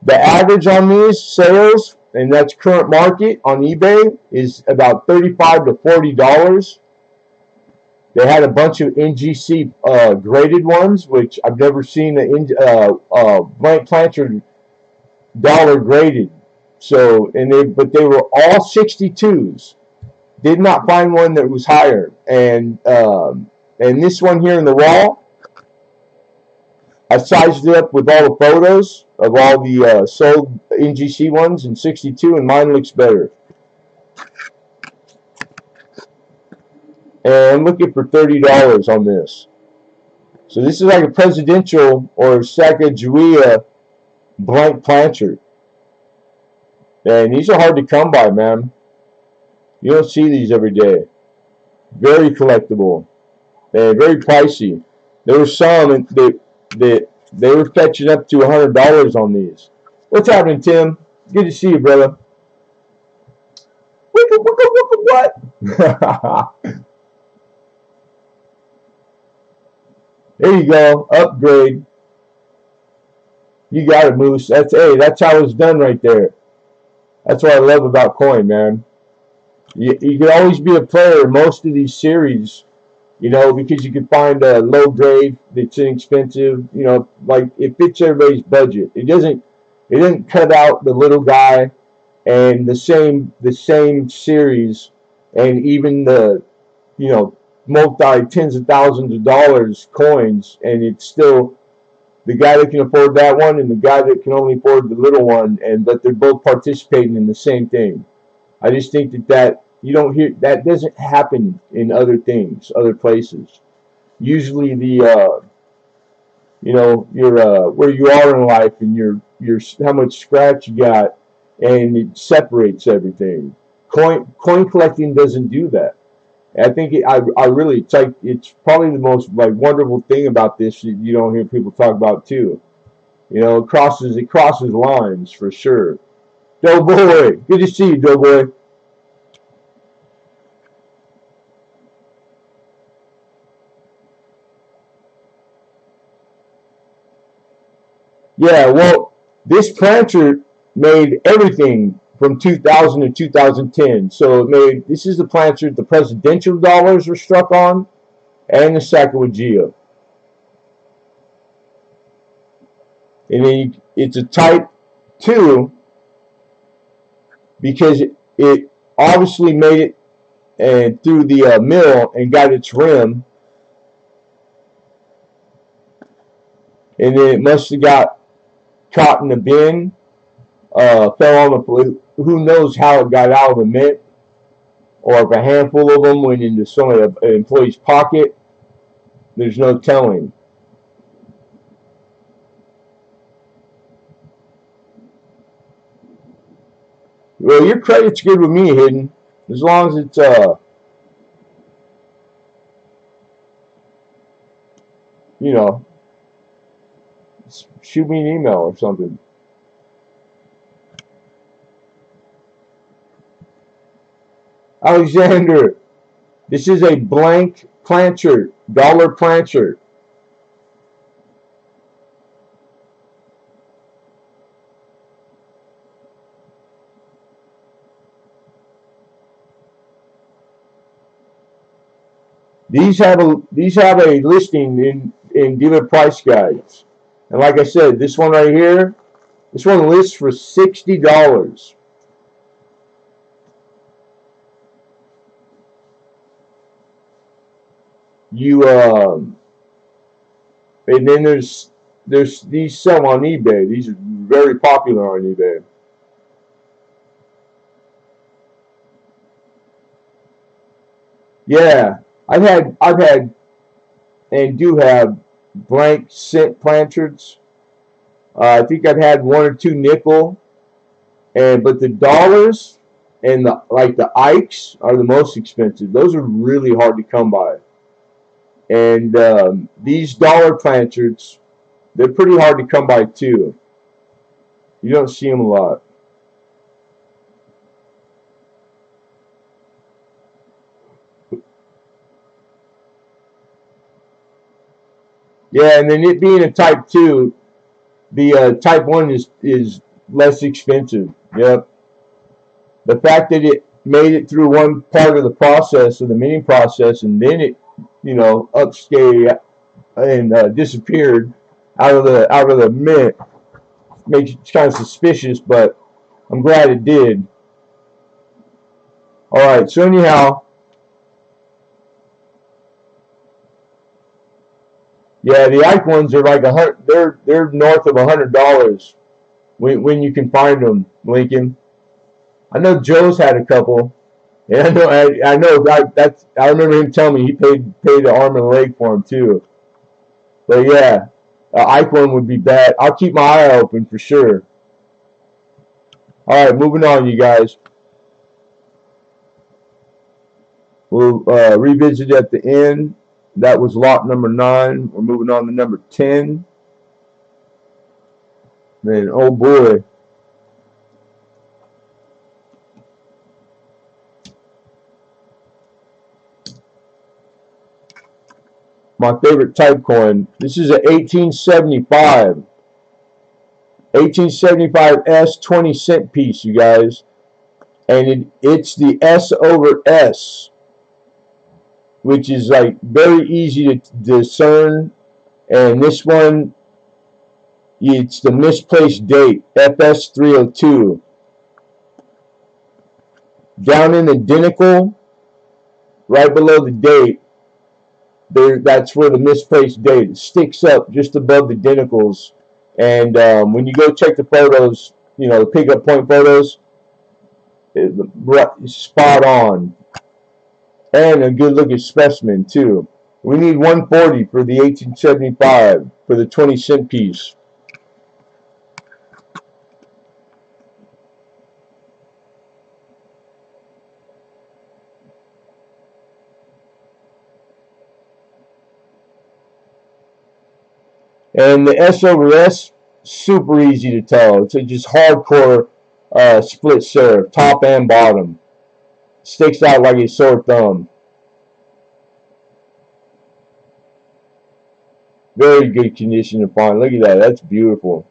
The average on these sales, and that's current market on eBay, is about $35 to $40. They had a bunch of NGC graded ones, which I've never seen a blank planter dollar graded. So, but they were all 62s. Did not find one that was higher. And this one here in the wall, I sized it up with all the photos of all the sold NGC ones in 62, and mine looks better. And I'm looking for $30 on this. So this is like a presidential or Sacagawea blank planter. And these are hard to come by, man. You don't see these every day. Very collectible. And very pricey. There were some that they were fetching up to $100 on these. What's happening, Tim? Good to see you, brother. What? There you go. Upgrade. You got it, Moose. That's how it's done right there. That's what I love about coin, man. You can always be a player in most of these series, because you can find a low grade that's inexpensive. Like it fits everybody's budget. It doesn't cut out the little guy, and the same series, and even the multi tens of thousands of dollars coins, and it's still the guy that can afford that one and the guy that can only afford the little one, but they're both participating in the same thing. I just think that you don't hear that doesn't happen in other things, other places. Usually the your where you are in life and your how much scratch you got, and it separates everything. Coin collecting doesn't do that. I think it's probably the most wonderful thing about this that you don't hear people talk about too. It crosses lines for sure. Doughboy, good to see you, Doughboy. Yeah, well, this planter made everything from 2000 to 2010. So this is the planchette the presidential dollars were struck on, and the Sacagawea. And then it's a type 2 because it obviously made it and through the mill and got its rim, and then it must have got caught in the bin, fell on the. Who knows how it got out of the mint, or if a handful of them went into some of the employee's pocket. There's no telling. Well, your credit's good with me, Hidden, as long as it's you know, shoot me an email or something. Alexander, this is a blank planchette, dollar planchette. These have a listing in dealer price guides, and like I said, this one right here, this one lists for $60. And then there's these sell on eBay. These are very popular on eBay. Yeah, I've had and do have blank cent planchards. I think I've had 1 or 2 nickel, but the dollars and the Ikes are the most expensive. Those are really hard to come by. And these dollar planchards, they're pretty hard to come by too. You don't see them a lot. Yeah, and then it being a type 2, the type 1 is less expensive. Yep. The fact that it made it through one part of the process, of the minting process, and then it, upscale and disappeared out of the mint, makes it kind of suspicious, but I'm glad it did. All right, so anyhow, yeah, the Ike ones are like they're north of $100 when you can find them, Lincoln. I know Joe's had a couple, and I know I remember him telling me he paid the arm and leg for them too. But yeah, Ike one would be bad. I'll keep my eye open for sure. All right, moving on, you guys. We'll revisit at the end. That was lot number 9. We're moving on to number 10. Man, oh boy. My favorite type coin. This is an 1875. 1875 20 cent piece, you guys. And it's the S over S, which is like very easy to discern. And this one, it's the misplaced date, FS 302. Down in the denicle, right below the date, that's where the misplaced date sticks up just above the denticles. And when you go check the photos, the pickup point photos, spot on. And a good looking specimen too. We need 140 for the 1875 for the 20 cent piece. And the S over S, super easy to tell. It's just hardcore split serif, top and bottom. Sticks out like a sore thumb. Very good condition to find. Look at that. That's beautiful.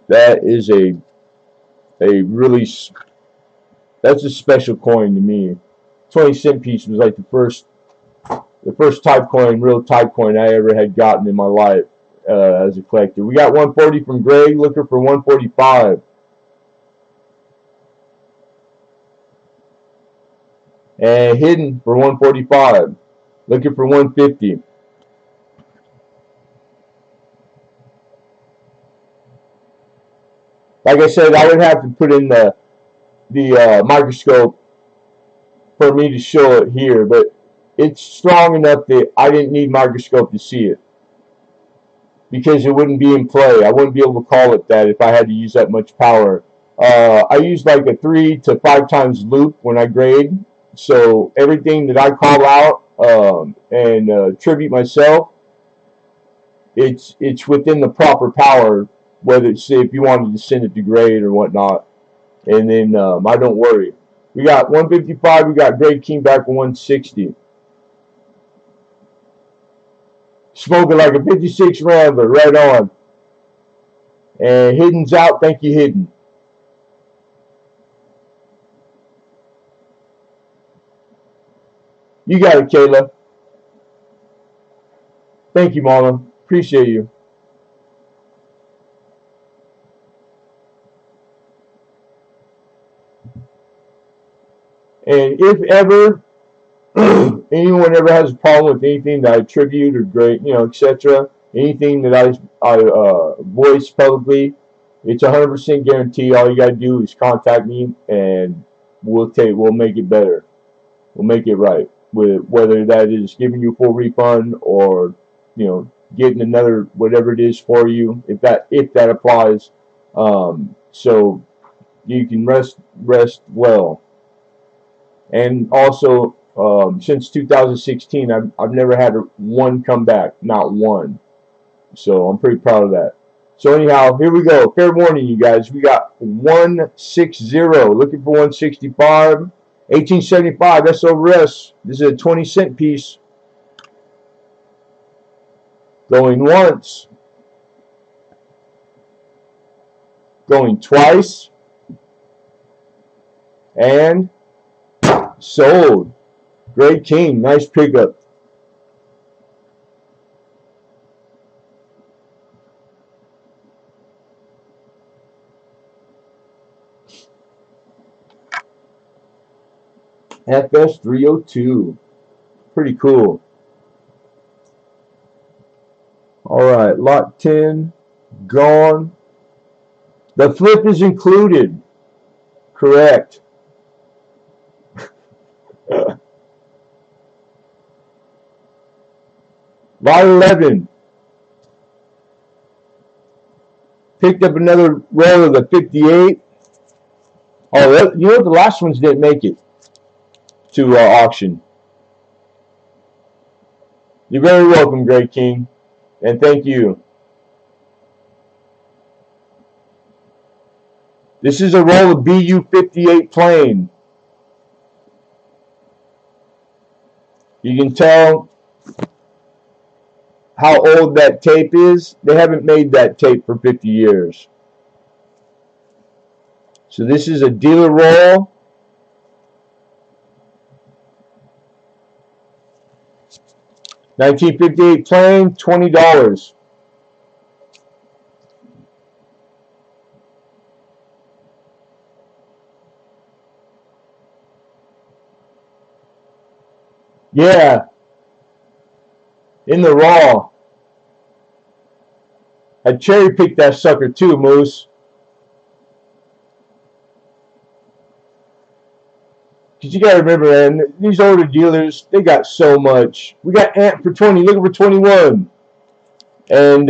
That is a a really, that's a special coin to me. 20-cent piece was like the first type coin, real type coin I ever had gotten in my life as a collector. We got 140 from Greg, looking for 145. And hidden for 145. Looking for 150. Like I said, I would have to put in the microscope for me to show it here, but it's strong enough that I didn't need microscope to see it, because it wouldn't be in play. I wouldn't be able to call it that if I had to use that much power. I use like a 3 to 5 times loop when I grade, so everything that I call out and attribute myself, it's within the proper power, whether it's, say, if you wanted to send it to grade or whatnot, and then I don't worry. We got 155. We got Greg King back at 160. Smoking like a 56 Rambler, right on. And Hidden's out. Thank you, Hidden. You got it, Kayla. Thank you, Marlon. Appreciate you. And if ever anyone ever has a problem with anything that I attribute or grade, etc., anything that I voice publicly, it's 100% guarantee. All you gotta do is contact me, and we'll make it better. We'll make it right. With whether that is giving you a full refund or getting another whatever it is for you, if that applies. So you can rest well. And also, since 2016, I've never had one come back, not one. So I'm pretty proud of that. So anyhow, here we go. Fair warning, you guys. We got 160, looking for 165. 1875 SORS. This is a 20-cent piece. Going once. Going twice. And sold. Greg King, nice pickup. FS 302. Pretty cool. Alright, lot 10 gone. The flip is included. Correct. Lot 11. Picked up another roll of the 58. Oh, you know what? The last ones didn't make it to auction. You're very welcome, Greg King. And thank you. This is a roll of BU-58 plane. You can tell how old that tape is. They haven't made that tape for 50 years. So this is a dealer roll. $1958 plane, $20. Yeah. In the raw. I cherry picked that sucker too, Moose. Because you gotta remember, man, these older dealers, they got so much. We got Ant for 20, looking for 21. And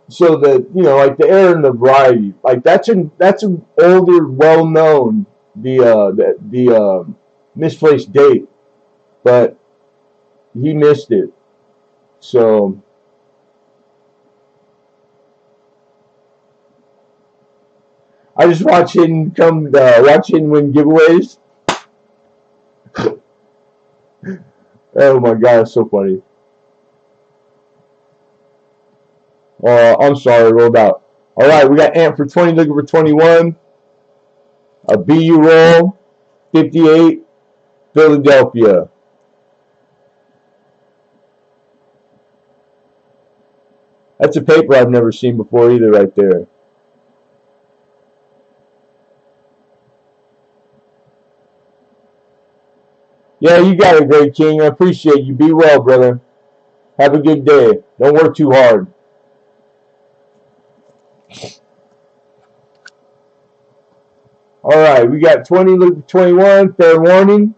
so the like the air and the variety, like that's an older, well known, the misplaced date, but he missed it. So I just watch him win giveaways. Oh my god, it's so funny. I'm sorry, rolled out. All right, we got Ant for 20, looking for 21. A BU roll, 58, Philadelphia. That's a paper I've never seen before either right there. Yeah, you got it, Great King. I appreciate you. Be well, brother. Have a good day. Don't work too hard. All right, we got 20, look for 21, fair warning.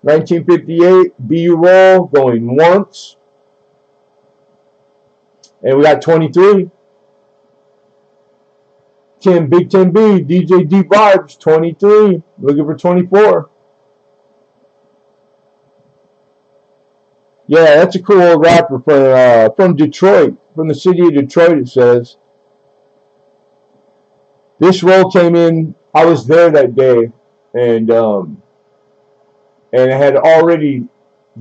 1958, BU roll, going once. And we got 23. 10, Big 10B, DJ D Vibes, 23, looking for 24. Yeah, that's a cool old rapper from Detroit, from the city of Detroit, it says. This roll came in, I was there that day, and I had already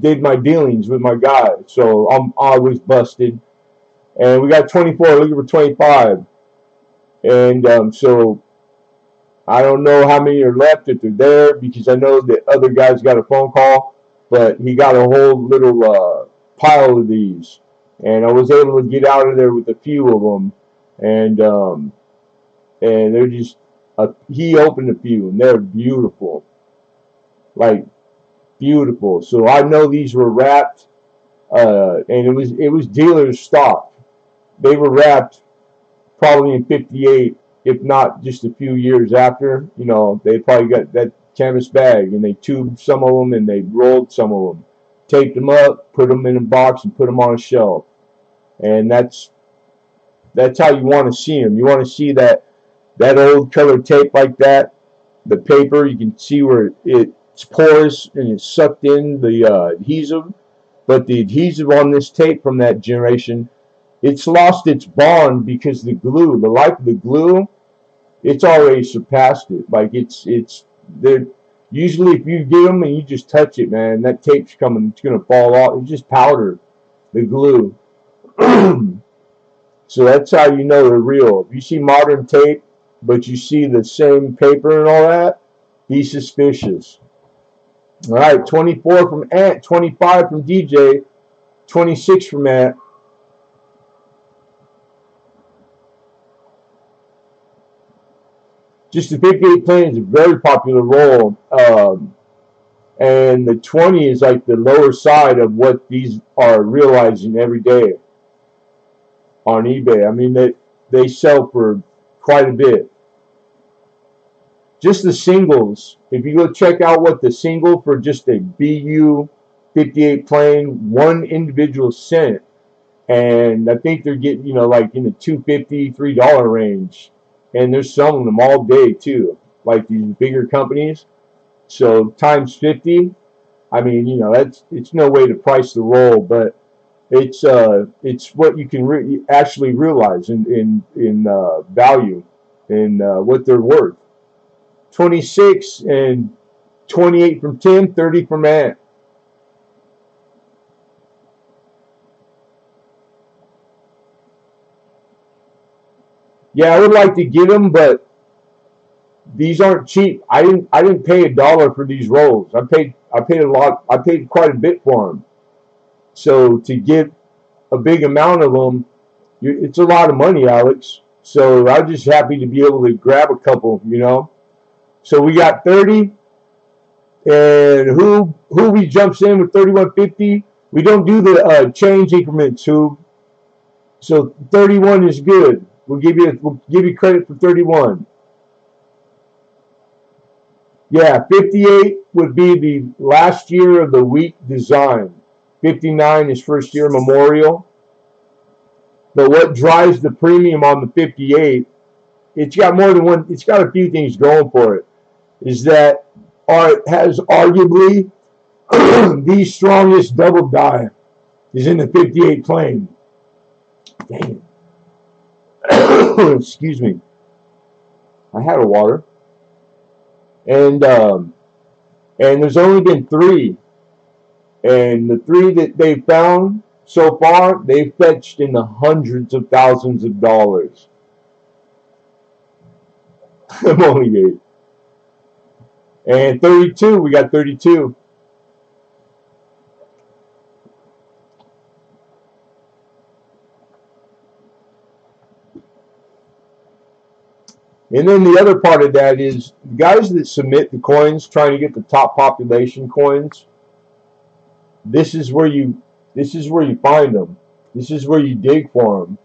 did my dealings with my guy, so I was busted. And we got 24, looking for 25. And so I don't know how many are left if they're there, because I know the other guy's got a phone call, but he got a whole little pile of these, and I was able to get out of there with a few of them, and they're just he opened a few, and they're beautiful, like beautiful. So I know these were wrapped, and it was dealer's stock. They were wrapped probably in 58, if not just a few years after. You know, they probably got that canvas bag, and they tubed some of them, and they rolled some of them, taped them up, put them in a box, and put them on a shelf. And that's how you want to see them. You want to see that old colored tape like that. The paper, you can see where it's porous and it's sucked in the adhesive. But the adhesive on this tape from that generation, it's lost its bond because the glue, the life of the glue, it's already surpassed it. Like it's there. Usually, if you get them and you just touch it, man, that tape's coming. It's gonna fall off. It's just powder, the glue. So that's how you know they're real. If you see modern tape, but you see the same paper and all that, be suspicious. All right, 24 from Ant, 25 from DJ, 26 from Ant. Just the 58 plane is a very popular roll, and the 20 is like the lower side of what these are realizing every day on eBay. I mean, they sell for quite a bit. Just the singles, if you go check out what the single for just a BU 58 plane, one individual cent, and I think they're getting, you know, like in the $2.50, $3 range. And they're selling them all day too, like these bigger companies. So times 50, I mean, you know, it's no way to price the roll, but it's what you can actually realize in value, in what they're worth. 26 and 28 from Tim, 30 from Ant. Yeah, I would like to get them, but these aren't cheap. I didn't pay $1 for these rolls. I paid a lot. I paid quite a bit for them. So to get a big amount of them, it's a lot of money, Alex. So I'm just happy to be able to grab a couple, you know. So we got 30, and who we jumps in with 31.50. We don't do the change increments, who. So 31 is good. We'll give you credit for 31. Yeah, 58 would be the last year of the week design. 59 is first year memorial. But what drives the premium on the 58, it's got more than one, it's got a few things going for it, is that it has arguably the strongest double die is in the 58 plane. Dang it. Excuse me. I had a water. And there's only been 3. And the 3 that they've found so far, they've fetched in the hundreds of thousands of dollars. Lemonhead. And 32, we got 32. And then the other part of that is guys that submit the coins, trying to get the top population coins. This is where you find them. This is where you dig for them.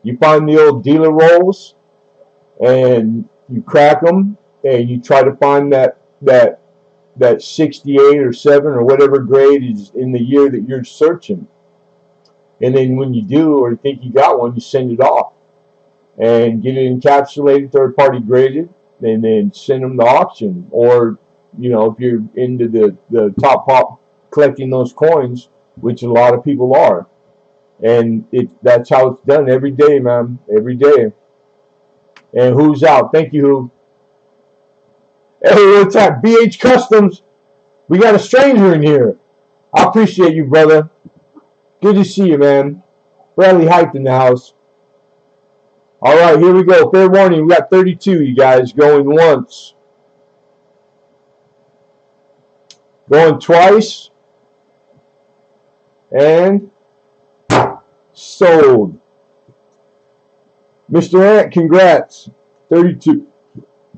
You find the old dealer rolls, and you crack them, and you try to find that 68 or 7 or whatever grade is in the year that you're searching. And then when you do, or you think you got one, you send it off and get it encapsulated, third-party graded, and then send them to auction. Or, you know, if you're into the top pop collecting those coins, which a lot of people are, and that's how it's done every day, man, every day. And who's out? Thank you, who. Hey, what's up, BH Customs? We got a stranger in here. I appreciate you, brother. Good to see you, man. Bradley Hype in the house. All right, here we go. Fair warning, we got 32, you guys. Going once. Going twice. And sold. Mr. Ant, congrats. 32.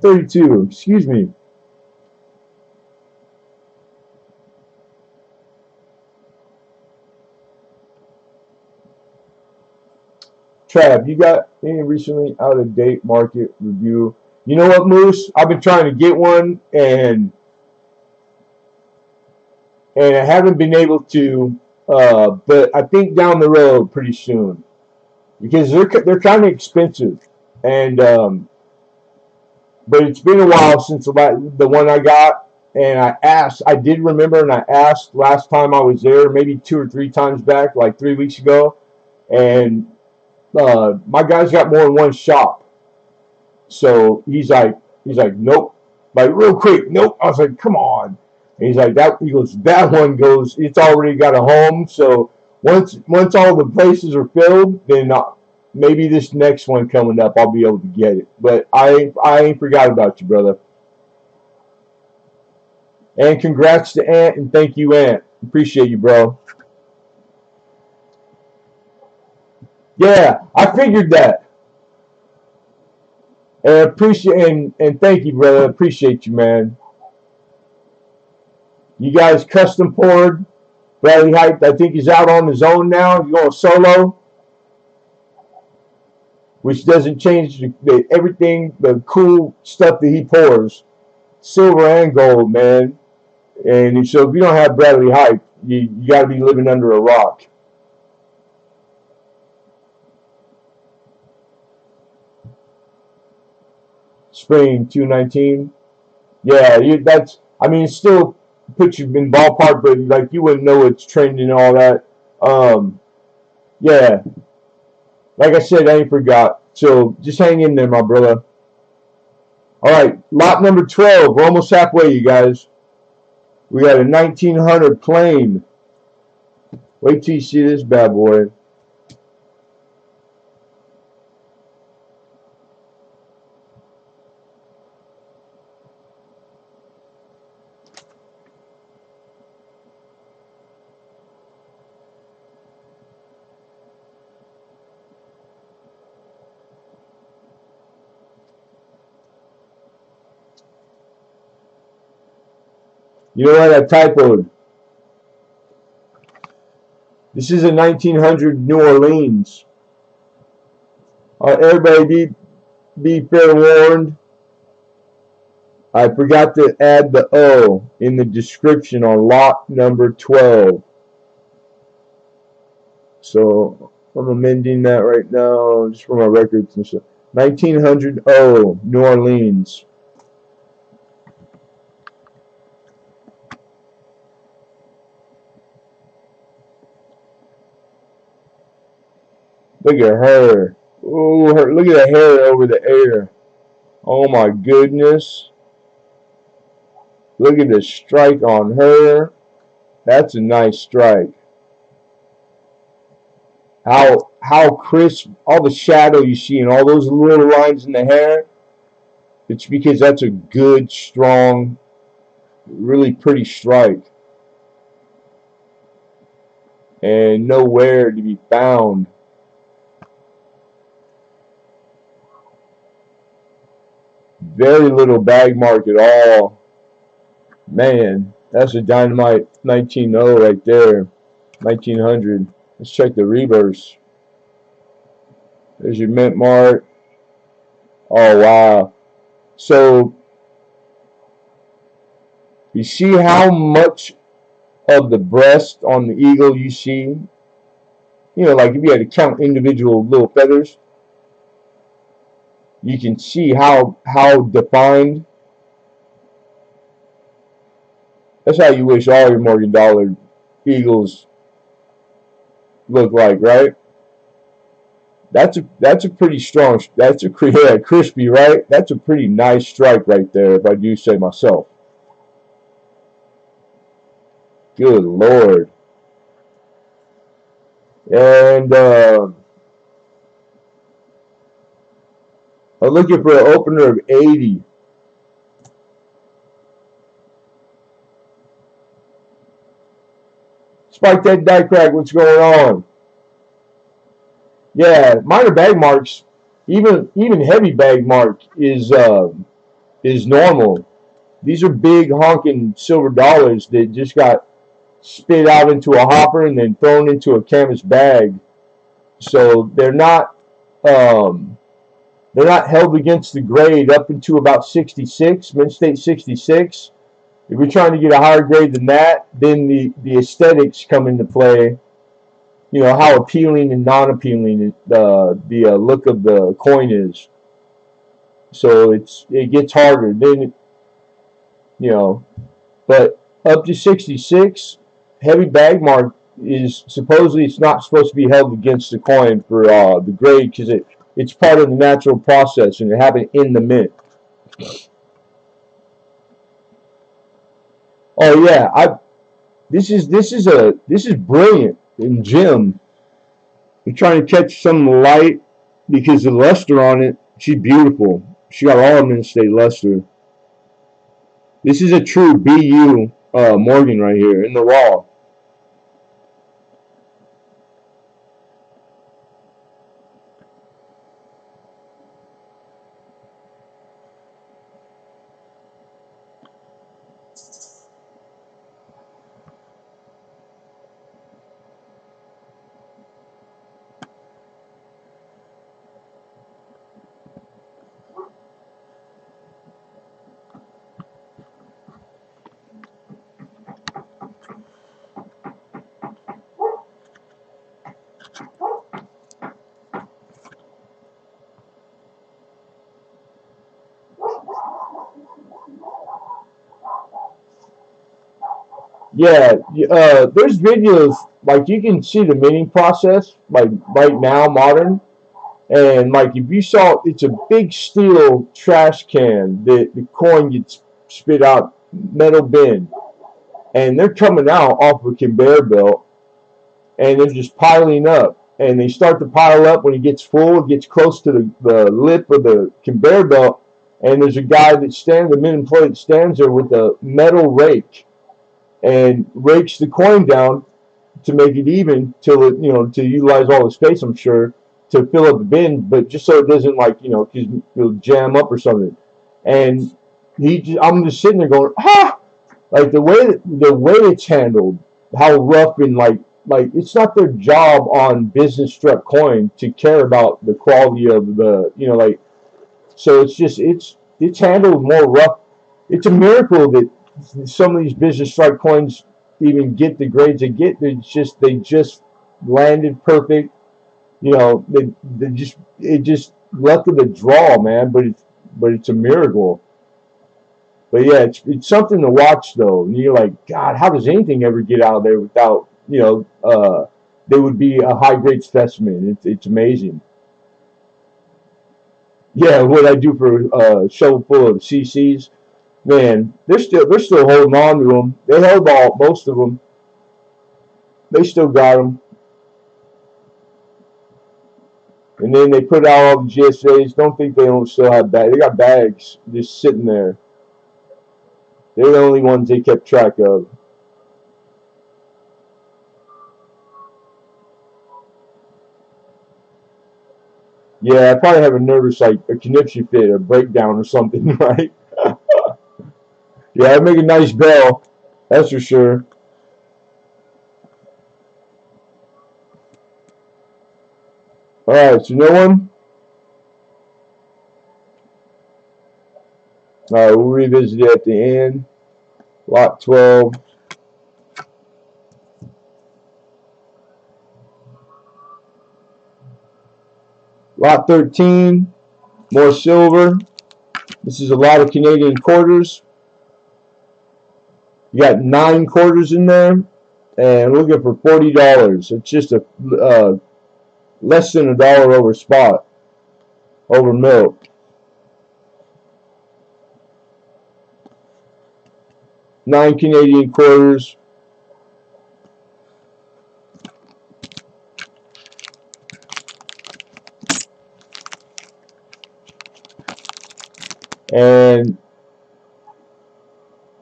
32, excuse me. Trav, you got any recently out of date market review? You know what, Moose? I've been trying to get one, and I haven't been able to. But I think down the road pretty soon, because they're kind of expensive, and but it's been a while since the one I got, and I did remember, and I asked last time I was there, maybe 2 or 3 times back, like 3 weeks ago, and my guy's got more than one shop, so he's like, nope, like real quick, nope. I was like, come on. And he's like, he goes, that one goes, it's already got a home, so once all the places are filled, then maybe this next one coming up, I'll be able to get it. But I ain't forgot about you, brother. And congrats to Ant, and thank you, Ant. Appreciate you, bro. Yeah, I figured that. And and thank you, brother. Appreciate you, man. You guys custom poured. Bradley Hype, I think he's out on his own now. He's going solo, which doesn't change everything, the cool stuff that he pours. Silver and gold, man. And so if you don't have Bradley Hype, you got to be living under a rock. Spring 219. Yeah, I mean, it still puts you in ballpark, but like you wouldn't know it's trending and all that. Yeah. Like I said, I ain't forgot. So just hang in there, my brother. All right, lot number 12. We're almost halfway, you guys. We got a 1900 plain. Wait till you see this bad boy. You know what? I typoed. This is a 1900 New Orleans. Everybody be fair warned. I forgot to add the O in the description on lot number 12. So I'm amending that right now just for my records and stuff. 1900 O, New Orleans. Look at her. Oh, look at the hair over the air. Oh my goodness. Look at the strike on her. That's a nice strike. How crisp, all the shadow you see and all those little lines in the hair. It's because that's a good, strong, really pretty strike. And nowhere to be found. Very little bag mark at all. Man, that's a dynamite 19.0 right there. 1900. Let's check the reverse. There's your mint mark. Oh, wow. So, you see how much of the breast on the eagle you see? You know, like if you had to count individual little feathers, you can see how defined. That's how you wish all your Morgan Dollar eagles look like, right? That's a pretty strong. That's a yeah, crispy, right? That's a pretty nice strike right there, if I do say myself. Good Lord. And I'm looking for an opener of 80. Spike that die crack. What's going on? Yeah, minor bag marks, even heavy bag mark is normal. These are big honking silver dollars that just got spit out into a hopper and then thrown into a canvas bag. So they're not held against the grade up into about 66, Mint State 66. If you're trying to get a higher grade than that, then the aesthetics come into play. You know, how appealing and non-appealing the look of the coin is. So it gets harder. Then, you know, but up to 66, heavy bag mark is supposedly it's not supposed to be held against the coin for the grade because it's part of the natural process and it happened in the mint. Oh yeah, this is brilliant. And Jim, I'm trying to catch some light because the luster on it, she's beautiful. She got all Mint State luster. This is a true BU Morgan right here in the raw. Yeah, there's videos like you can see the minting process like right now, modern, and like if you saw, it's a big steel trash can that the coin gets spit out, metal bin, and they're coming out off a conveyor belt, and they're just piling up, and they start to pile up when it gets full, it gets close to the lip of the conveyor belt, and there's a guy that stands, the mint employee that stands there with a metal rake and rakes the coin down to make it even till it, you know, to utilize all the space, I'm sure, to fill up the bin, but just so it doesn't, like, you know, because it'll jam up or something. And I'm just sitting there going, ah, like the way it's handled, how rough and like it's not their job on business struck coin to care about the quality of the, you know, like, so it's just it's handled more rough. It's a miracle that some of these business strike coins even get the grades they get. They just landed perfect. You know, they just luck of the draw, man. But it's a miracle. But yeah, it's something to watch though. And you're like, God, how does anything ever get out of there without, you know, there would be a high grade specimen. It's amazing. Yeah, what I do for a shovel full of CCs, man, they're still holding on to them. They held most of them. They still got them. And then they put out all the GSAs. Don't think they don't still have bags. They got bags just sitting there. They're the only ones they kept track of. Yeah, I probably have a nervous, like, a conniption fit, a breakdown or something, right? Yeah, I'd make a nice bell. That's for sure. Alright, so no one? Alright, we'll revisit it at the end. Lot 12. Lot 13. More silver. This is a lot of Canadian quarters. You got 9 quarters in there. And we're looking for $40. It's just a less than $1 over spot. Over milk. 9 Canadian quarters. And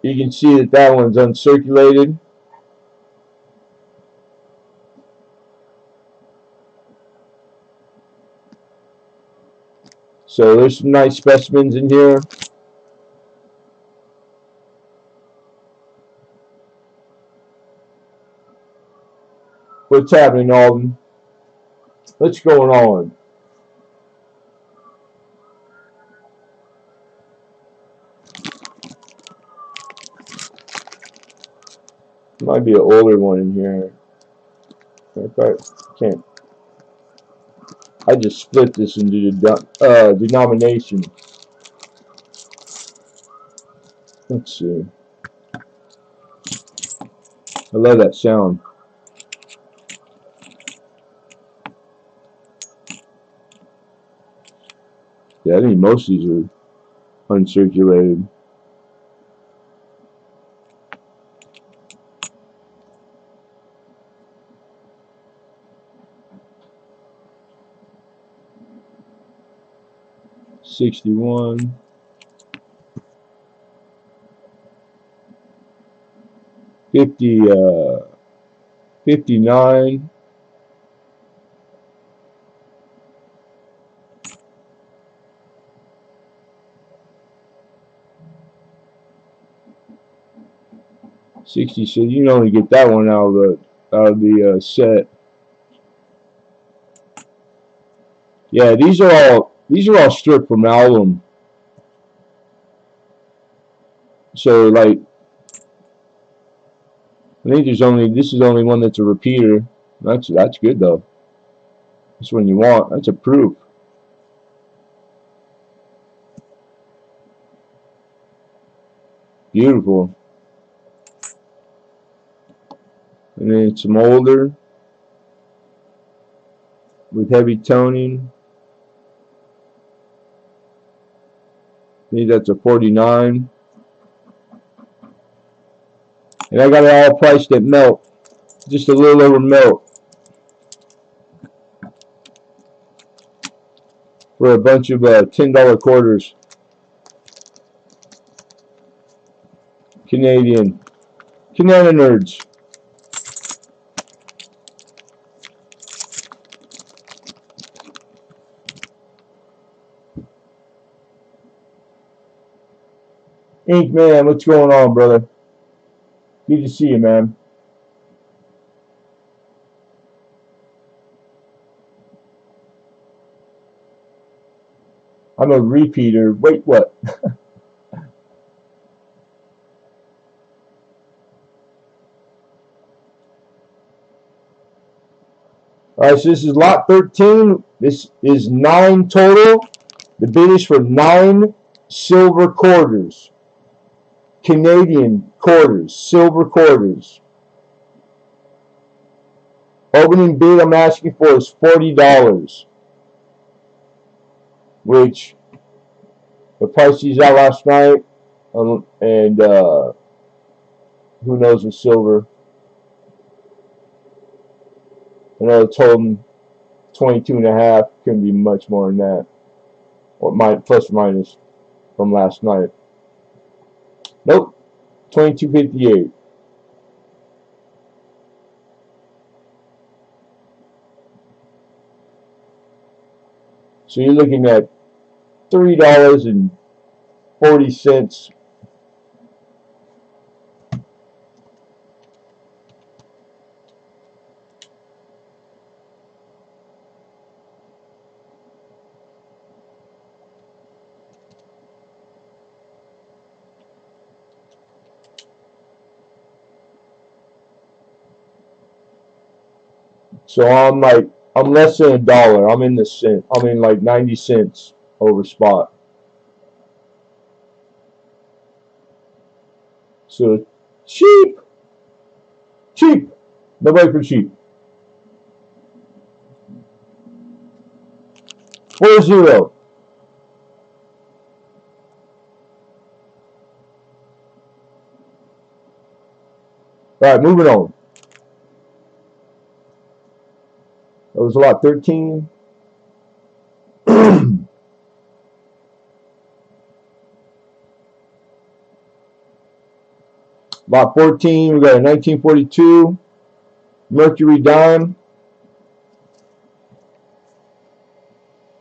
you can see that that one's uncirculated. So there's some nice specimens in here. What's happening, Alden? What's going on? Might be an older one in here. If I can't. I just split this into the denomination. Let's see. I love that sound. Yeah, I think most of these are uncirculated. $61. 59. $60. So you can only get that one out of the set. Yeah, these are all stripped from alum. So like, I think this is only one that's a repeater. That's good though. That's one you want. That's a proof. Beautiful. And then some older with heavy toning. I think that's a 49. And I got it all priced at melt. Just a little over melt. For a bunch of $10 quarters. Canadian. Canada nerds. Ink Man, what's going on, brother? Good to see you, man. I'm a repeater. Wait, what? Alright, so this is lot 13. This is 9 total. The bid is for 9 silver quarters. Canadian quarters. Silver quarters. Opening bid I'm asking for is $40. Which, the price these out last night. And who knows with silver. I know I told them 22.5. Couldn't be much more than that, or plus or minus from last night. Nope, 22.58. So you're looking at $3.40. So I'm less than $1. I'm in the cent. I'm in like 90 cents over spot. So cheap, cheap. Nobody for cheap. 4-0. All right, moving on. That was a lot. 13. Lot 14. We got a 1942 Mercury dime.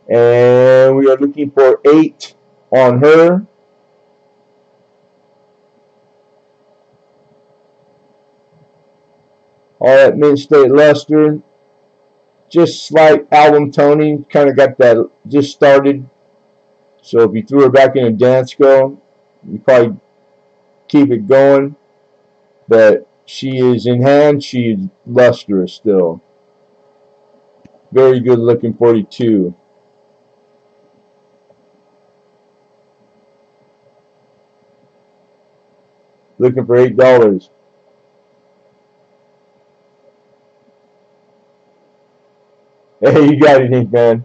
And we are looking for 8 on her. All that Mint State luster. Just slight album toning. Kind of got that just started. So if you threw her back in a Dansko, you probably keep it going. But she is in hand. She is lustrous still. Very good looking 42. Looking for $8. Hey, you got it, Ink Man.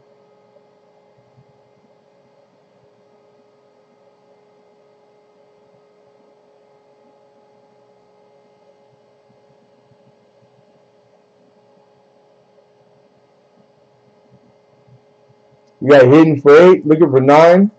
We got hidden for 8. Looking for 9.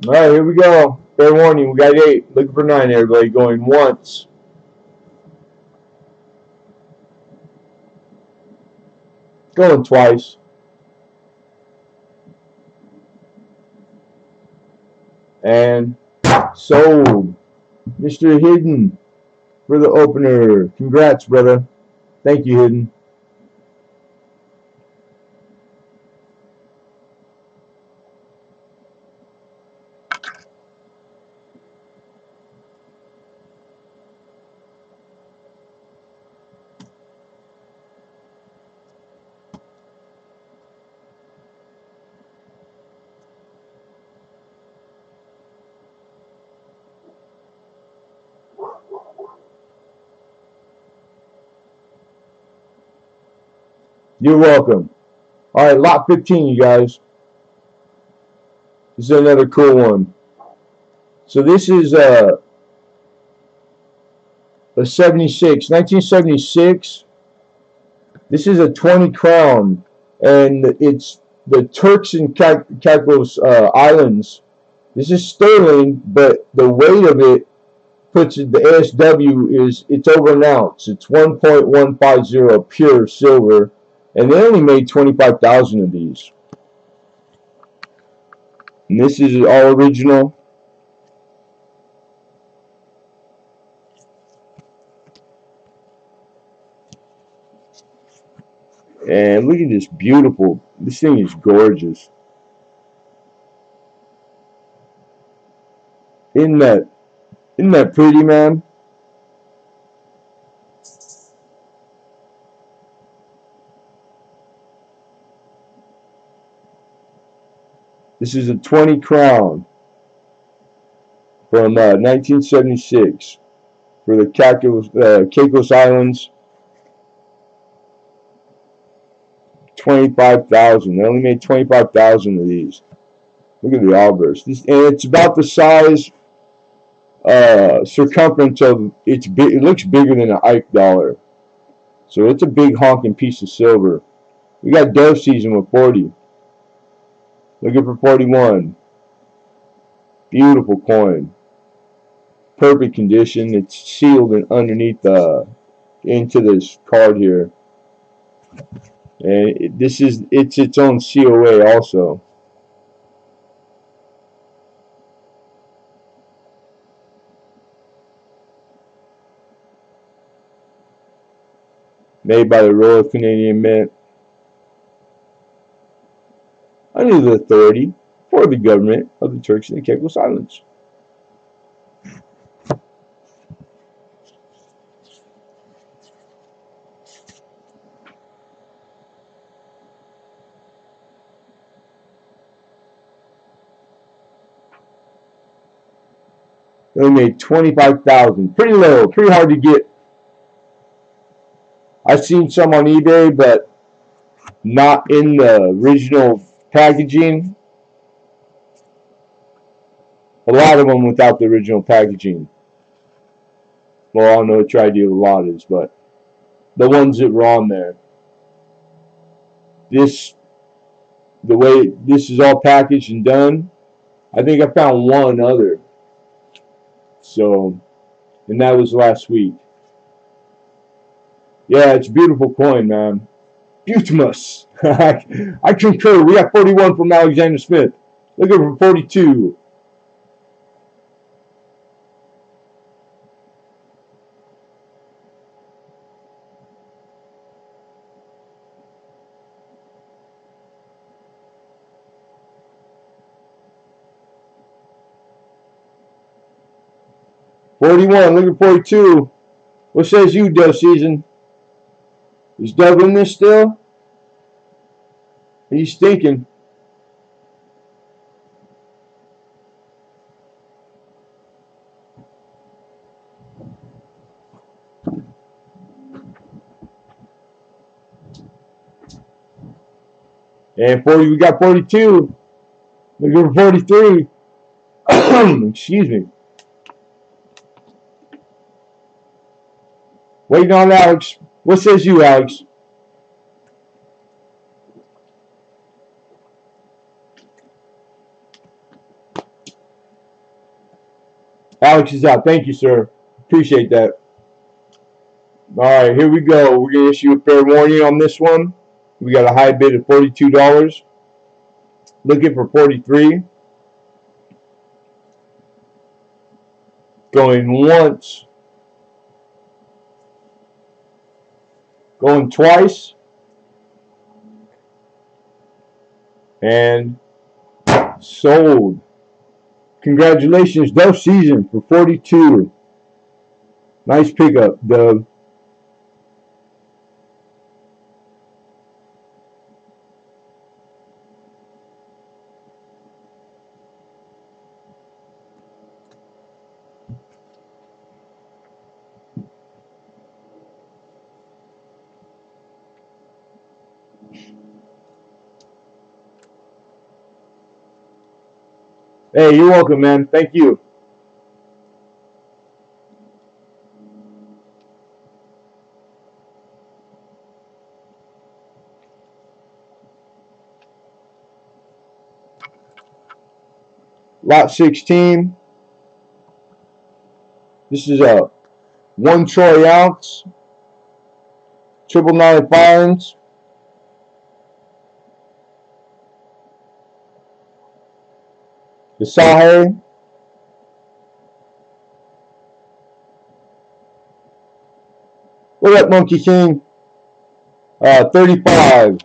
All right, here we go. Fair warning, we got 8. Looking for 9, everybody. Going once. Going twice. And sold. Mr. Hidden for the opener. Congrats, brother. Thank you, Hidden. You're welcome. All right, lot 15, you guys. This is another cool one. So this is a 76, 1976. This is a 20 crown, and it's the Turks and Caicos Islands. This is sterling, but the weight of it puts it, the ASW is, it's over an ounce. It's 1.150 pure silver, and they only made 25,000 of these. And this is all original. And look at this beautiful, this thing is gorgeous. Isn't that Isn't that pretty, man? This is a 20 crown from 1976 for the Caicos Islands. 25,000. They only made 25,000 of these. Look at the obverse. And it's about the size, circumference of it's big. It looks bigger than an Ike dollar, so it's a big honking piece of silver. We got dove season with 40. Looking for 41. Beautiful coin. Perfect condition. It's sealed and underneath into this card here, and it's its own COA also. Made by the Royal Canadian Mint under the authority for the government of the Turks and the Caicos Islands. They made 25,000. Pretty low, pretty hard to get. I've seen some on eBay, but not in the original packaging. A lot of them without the original packaging. Well, I don't know what your idea of a lot is, but the ones that were on there. The way this is all packaged and done, I think I found one other. So, and that was last week. Yeah, it's a beautiful coin, man. Beautimus. I concur. We got 41 from Alexander Smith. Looking for 42. Looking for 42. What says you, Dove Season? Is Dove in this still? He's stinking. And 40, we got 42. Looking for 43. Excuse me. Waiting on Alex. What says you, Alex? Alex is out. Thank you, sir. Appreciate that. All right, here we go. We're going to issue a fair warning on this one. We got a high bid of $42. Looking for 43. Going once. Going twice. And sold. Congratulations, Dove Season for 42. Nice pickup, Dove. Hey, you're welcome, man. Thank you. Lot 16. This is a 1 troy ounce. 999 fines. The Sahe. What up, Monkey King? 35.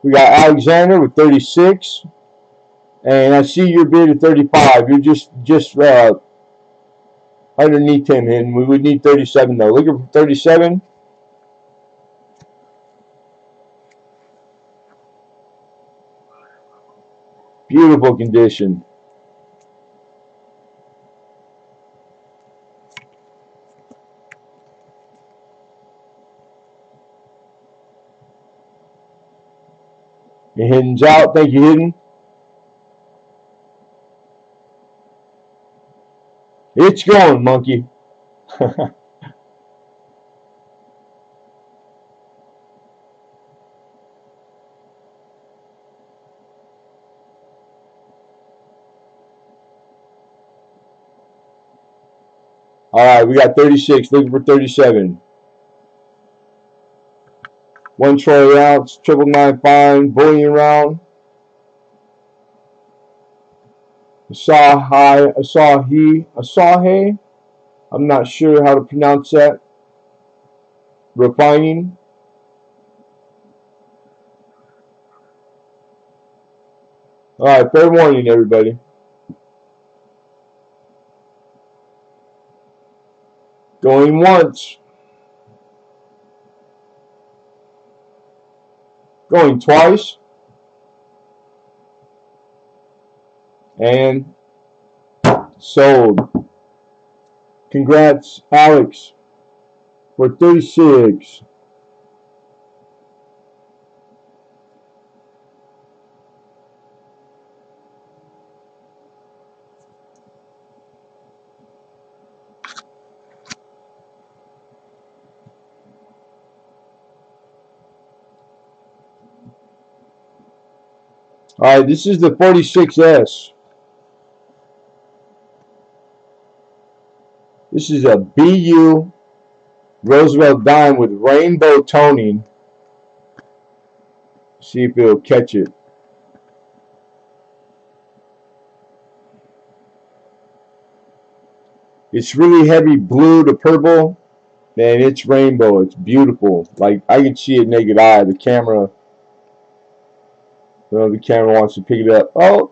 We got Alexander with 36. And I see your bid at 35. You're just underneath him, and we would need 37 though. Looking for 37. Beautiful condition. Your Hidden's out. Thank you, Hidden. It's going, monkey. All right, we got 36. Looking for 37. 1 trolley ounce, 999 fine, bullion round. Asahi. I'm not sure how to pronounce that. Refining. All right, fair warning, everybody. Going once. Going twice. And sold. Congrats, Alex, for 36. All right, this is the 46S. This is a BU Roosevelt dime with rainbow toning. See if it'll catch it. It's really heavy blue to purple, and it's rainbow. It's beautiful. Like, I can see it naked eye. The camera, the camera wants to pick it up. Oh.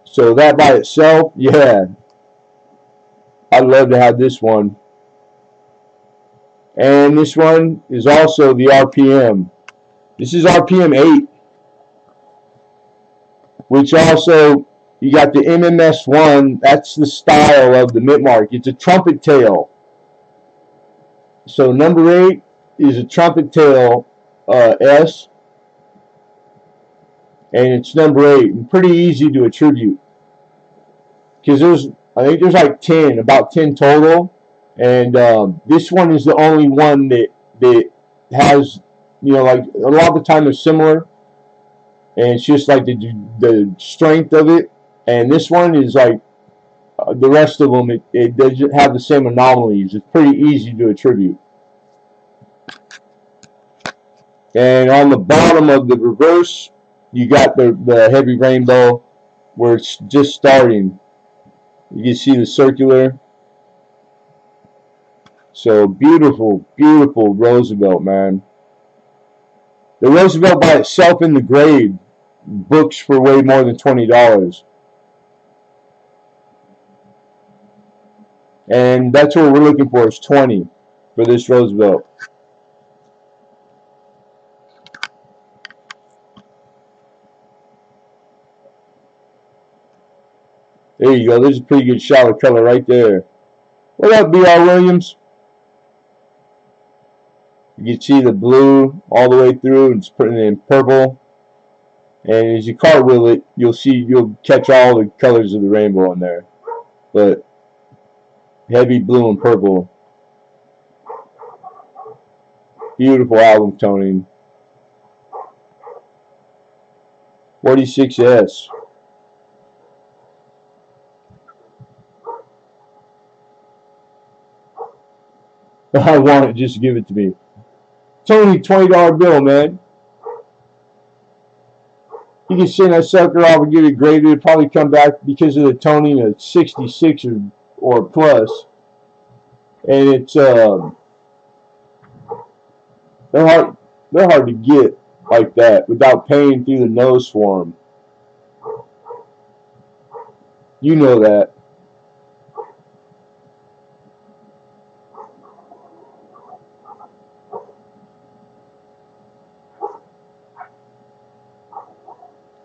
So that by itself, yeah. I'd love to have this one. And this one is also the RPM. This is RPM 8. Which also, you got the MMS1. That's the style of the Mitmark. It's a trumpet tail. So number 8 is a trumpet tail S. And it's number 8. And pretty easy to attribute. Because I think there's like 10, about 10 total. And this one is the only one that has, like a lot of the time they're similar. And it's just like the strength of it. And this one is like the rest of them, it doesn't have the same anomalies. It's pretty easy to attribute. And on the bottom of the reverse, you got the heavy rainbow where it's just starting. You can see the circular. So beautiful, beautiful Roosevelt, man. The Roosevelt by itself in the grade books for way more than $20. And that's what we're looking for, is 20 for this Roosevelt. There you go. There's a pretty good shot of color right there. What up, B.R. Williams? You can see the blue all the way through, and it's putting it in purple. And as you cartwheel it, you'll catch all the colors of the rainbow in there. But heavy blue and purple. Beautiful album toning. 46S. I want it, just give it to me. Tony, $20 bill, man. You can send that sucker off and get it graded. It'll probably come back because of the toning of 66 or plus. and it's they're hard to get like that without paying through the nose for them. You know that.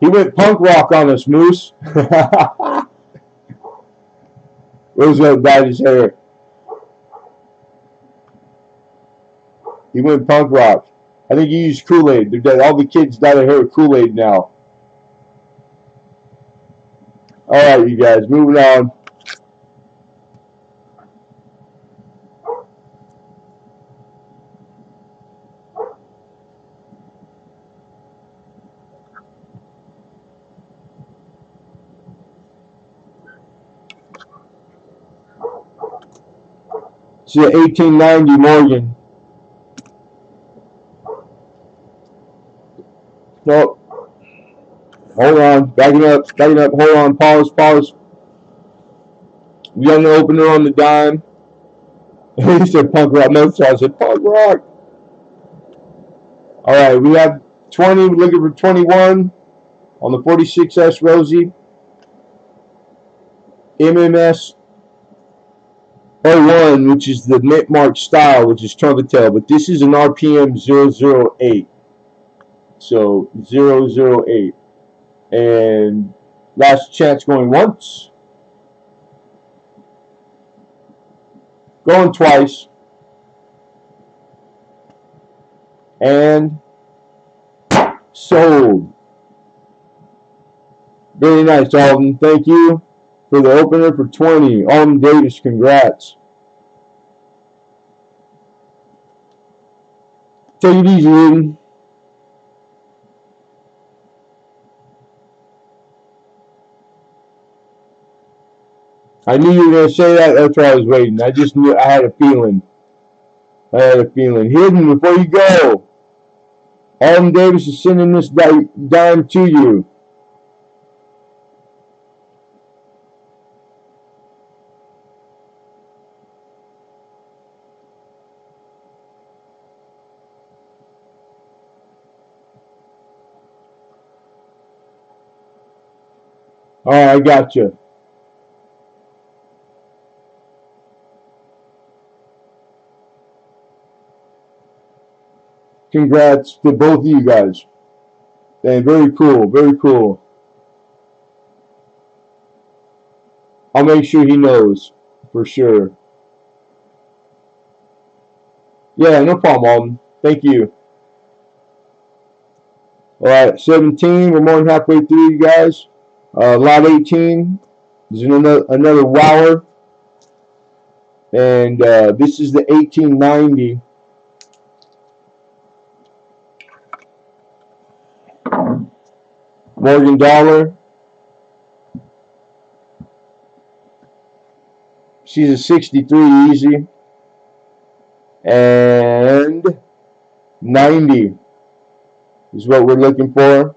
He went punk rock on us, Moose. Roosevelt dyed his hair. He went punk rock. I think he used Kool-Aid. All the kids dye their hair with Kool-Aid now. All right, you guys, moving on. See, 1890 Morgan. Nope. Hold on. Backing up. Hold on. Pause. We got an opener on the dime. He said punk rock. No, so I said punk rock. All right, we have 20. We're looking for 21 on the 46S Rosie. MMS 01, which is the mint mark style, which is trunk tail, but this is an RPM 008. So 008. And last chance going once. Going twice. And sold. Very nice, Alden. Thank you for the opener for 20. Alden Davis, congrats. Take it easy, Aiden. I knew you were going to say that. That's why I was waiting. I just knew. I had a feeling. Hidden, before you go, Alden Davis is sending this dime to you. All right, I got you. Congrats to both of you guys. And very cool, very cool. I'll make sure he knows for sure. Yeah, no problem, Alden. Thank you. All right, 17. We're more than halfway through, you guys. Lot 18 is another wower. And this is the 1890. Morgan Dollar. She's a 63 easy. And 90 is what we're looking for.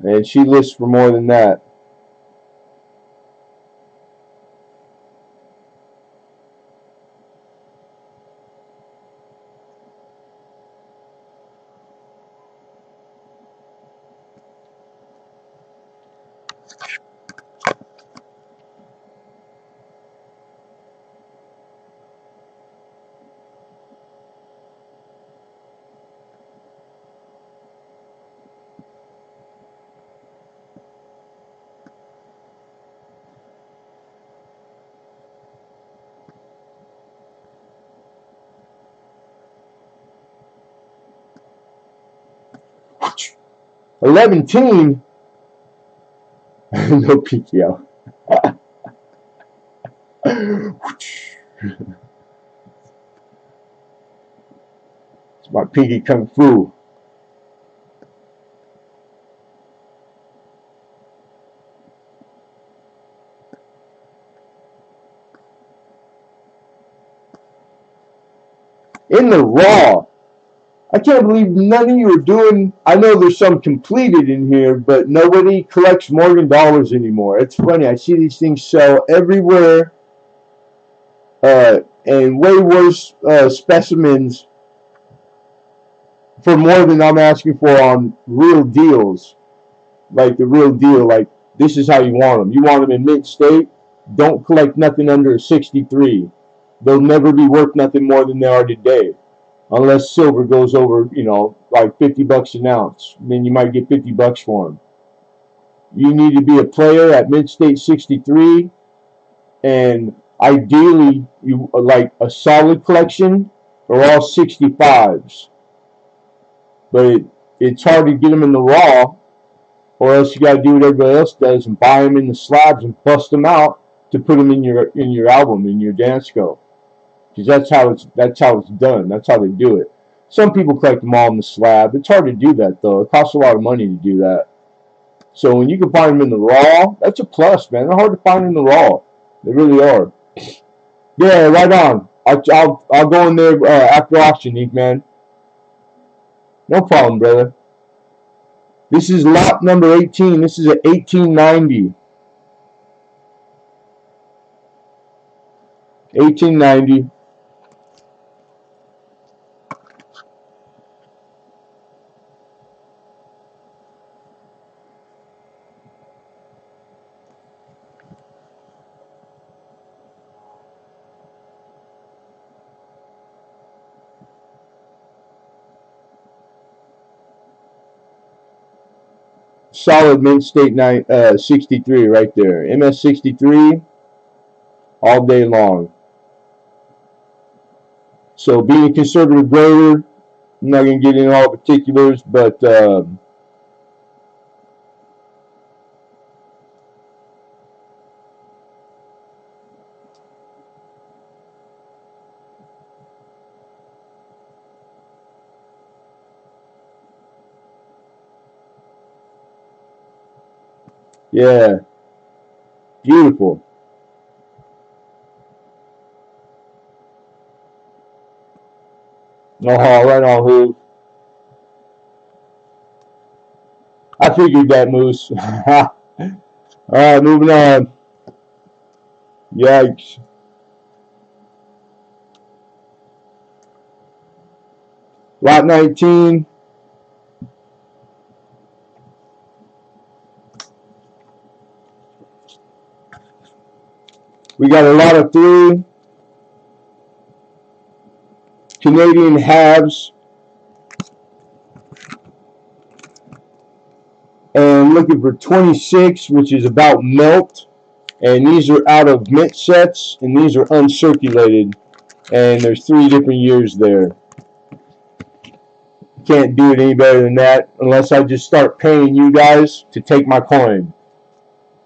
And she lists for more than that. $11. No PKO. It's my piggy kung fu. In the raw. I can't believe none of you are doing. I know there's some completed in here, but nobody collects Morgan dollars anymore. It's funny. I see these things sell everywhere. and way worse specimens for more than I'm asking for on real deals. Like the real deal, like this is how you want them. You want them in mint state. Don't collect nothing under a 63. They'll never be worth nothing more than they are today, unless silver goes over, you know, like $50 an ounce. Then you might get $50 for them. You need to be a player at mint state 63, and ideally, you like a solid collection or all 65s. But it's hard to get them in the raw, or else you got to do what everybody else does and buy them in the slabs and bust them out to put them in your album, in your dance go. Because that's how it's done. That's how they do it. Some people collect them all in the slab. It's hard to do that though. It costs a lot of money to do that. So when you can find them in the raw, that's a plus, man. They're hard to find in the raw. They really are. Yeah, right on. I'll go in there after auction, Ink Man. No problem, brother. This is lot number 18. This is a 1890. 1890. Solid mint state 63 right there. MS 63 all day long. So being a conservative grader, I'm not going to get into all particulars, but yeah, beautiful. Oh, right on, who? I figured that, Moose. All right, moving on. Yikes. Lot 19. We got a lot of 3 Canadian halves. And looking for 26, which is about melt. And these are out of mint sets, and these are uncirculated. And there's 3 different years there. Can't do it any better than that unless I just start paying you guys to take my coin,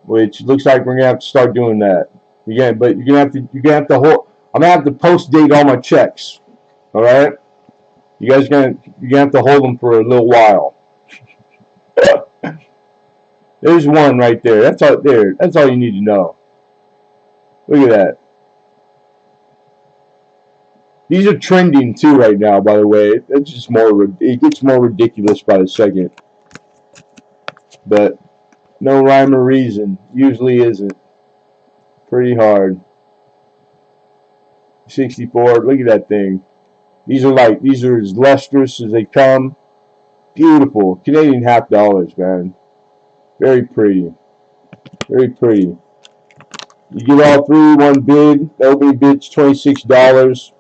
which looks like we're gonna have to start doing that. Yeah, but you're gonna have to hold. I'm gonna have to post date all my checks. All right, you're gonna have to hold them for a little while. There's one right there. That's all there. That's all you need to know. Look at that. These are trending too right now, by the way. It's just more. It gets more ridiculous by the second. But no rhyme or reason. Usually isn't. Pretty hard. 64. Look at that thing. These are as lustrous as they come. Beautiful. Canadian half dollars, man. Very pretty. Very pretty. You get all 3 one bid. The opening bid's $26.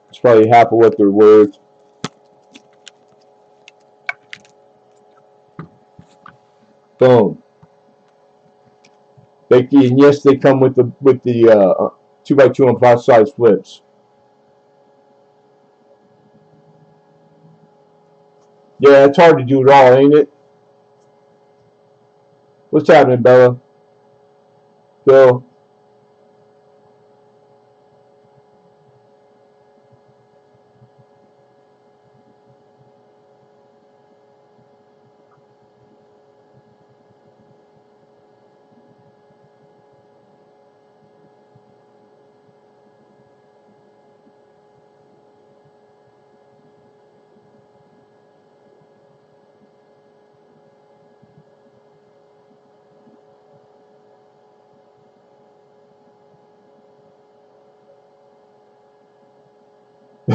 It's probably half of what they're worth. Boom. And yes, they come with the 2x2 on 5 size flips. Yeah, it's hard to do it all, ain't it? What's happening, Bella? Bill?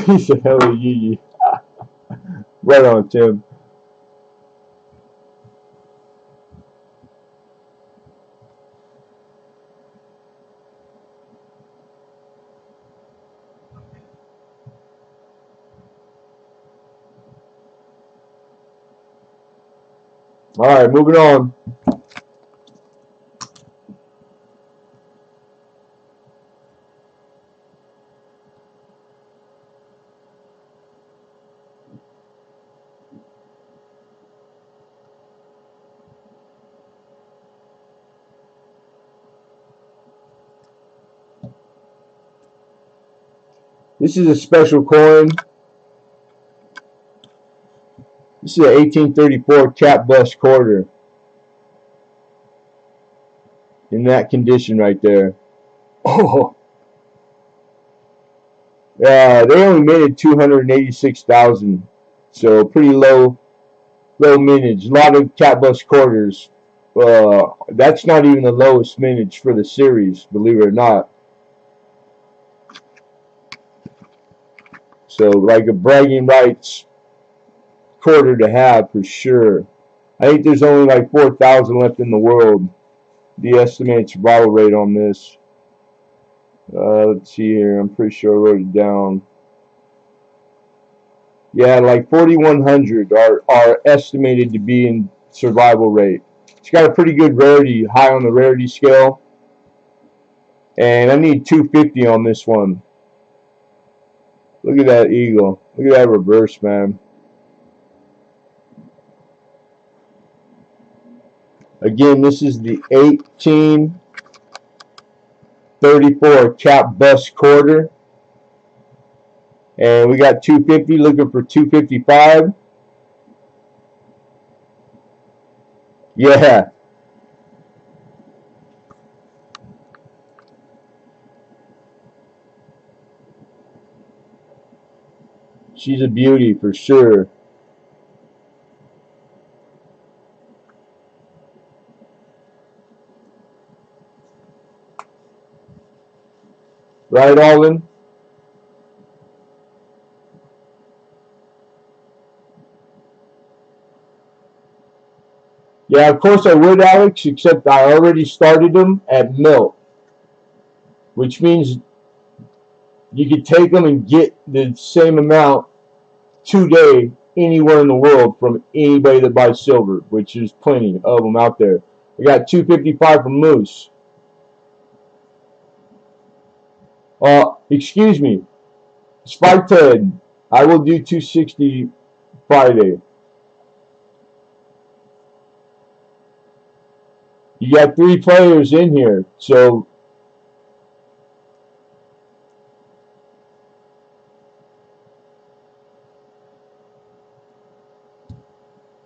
He said, "Hell Yee." Right on, Tim. All right, moving on. This is a special coin. This is an 1834 cap bust quarter. In that condition right there. Oh. They only minted 286,000. So pretty low mintage. A lot of cap bust quarters. That's not even the lowest mintage for the series, believe it or not. So like a bragging rights quarter to have for sure. I think there's only like 4,000 left in the world. The estimated survival rate on this. Let's see here. I'm pretty sure I wrote it down. Yeah, like 4,100 are estimated to be in survival rate. It's got a pretty good rarity, high on the rarity scale. And I need 250 on this one. Look at that eagle. Look at that reverse, man. Again, this is the 1834 cap bust quarter. And we got 250 looking for 255. Yeah. She's a beauty for sure. Right, Alden? Yeah, of course I would, Alex, except I already started them at milk, which means you could take them and get the same amount today anywhere in the world from anybody that buys silver, which is plenty of them out there. I got 255 from Moose. Excuse me, Spike Ted. I will do 260 Friday. You got 3 players in here, so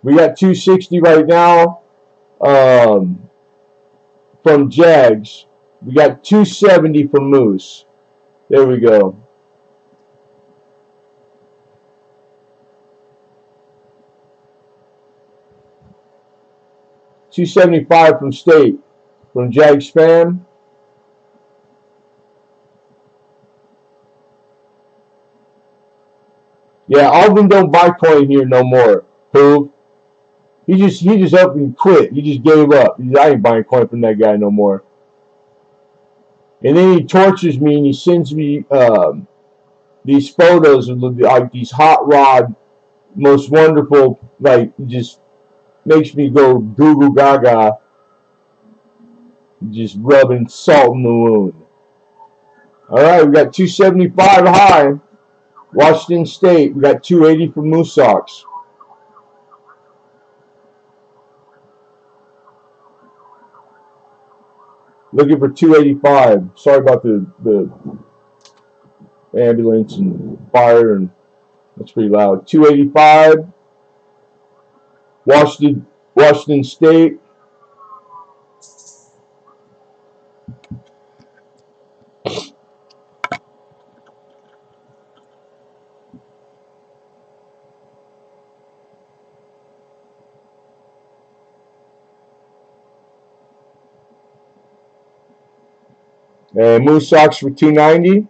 we got 260 right now from Jags. We got 270 from Moose. There we go. $275 from State, from Jag Spam. Yeah, Alvin don't buy coin here no more. Who? He just up and quit. He just gave up. I ain't buying coin from that guy no more. And then he tortures me and he sends me these photos of like these hot rod, most wonderful, like just makes me go goo goo gaga, just rubbing salt in the wound. All right, we got 275 high. Washington State, we got 280 for Moose Sox. Looking for 285. Sorry about the ambulance and fire, and that's pretty loud. 285. Washington State. And Moose Sox for 290.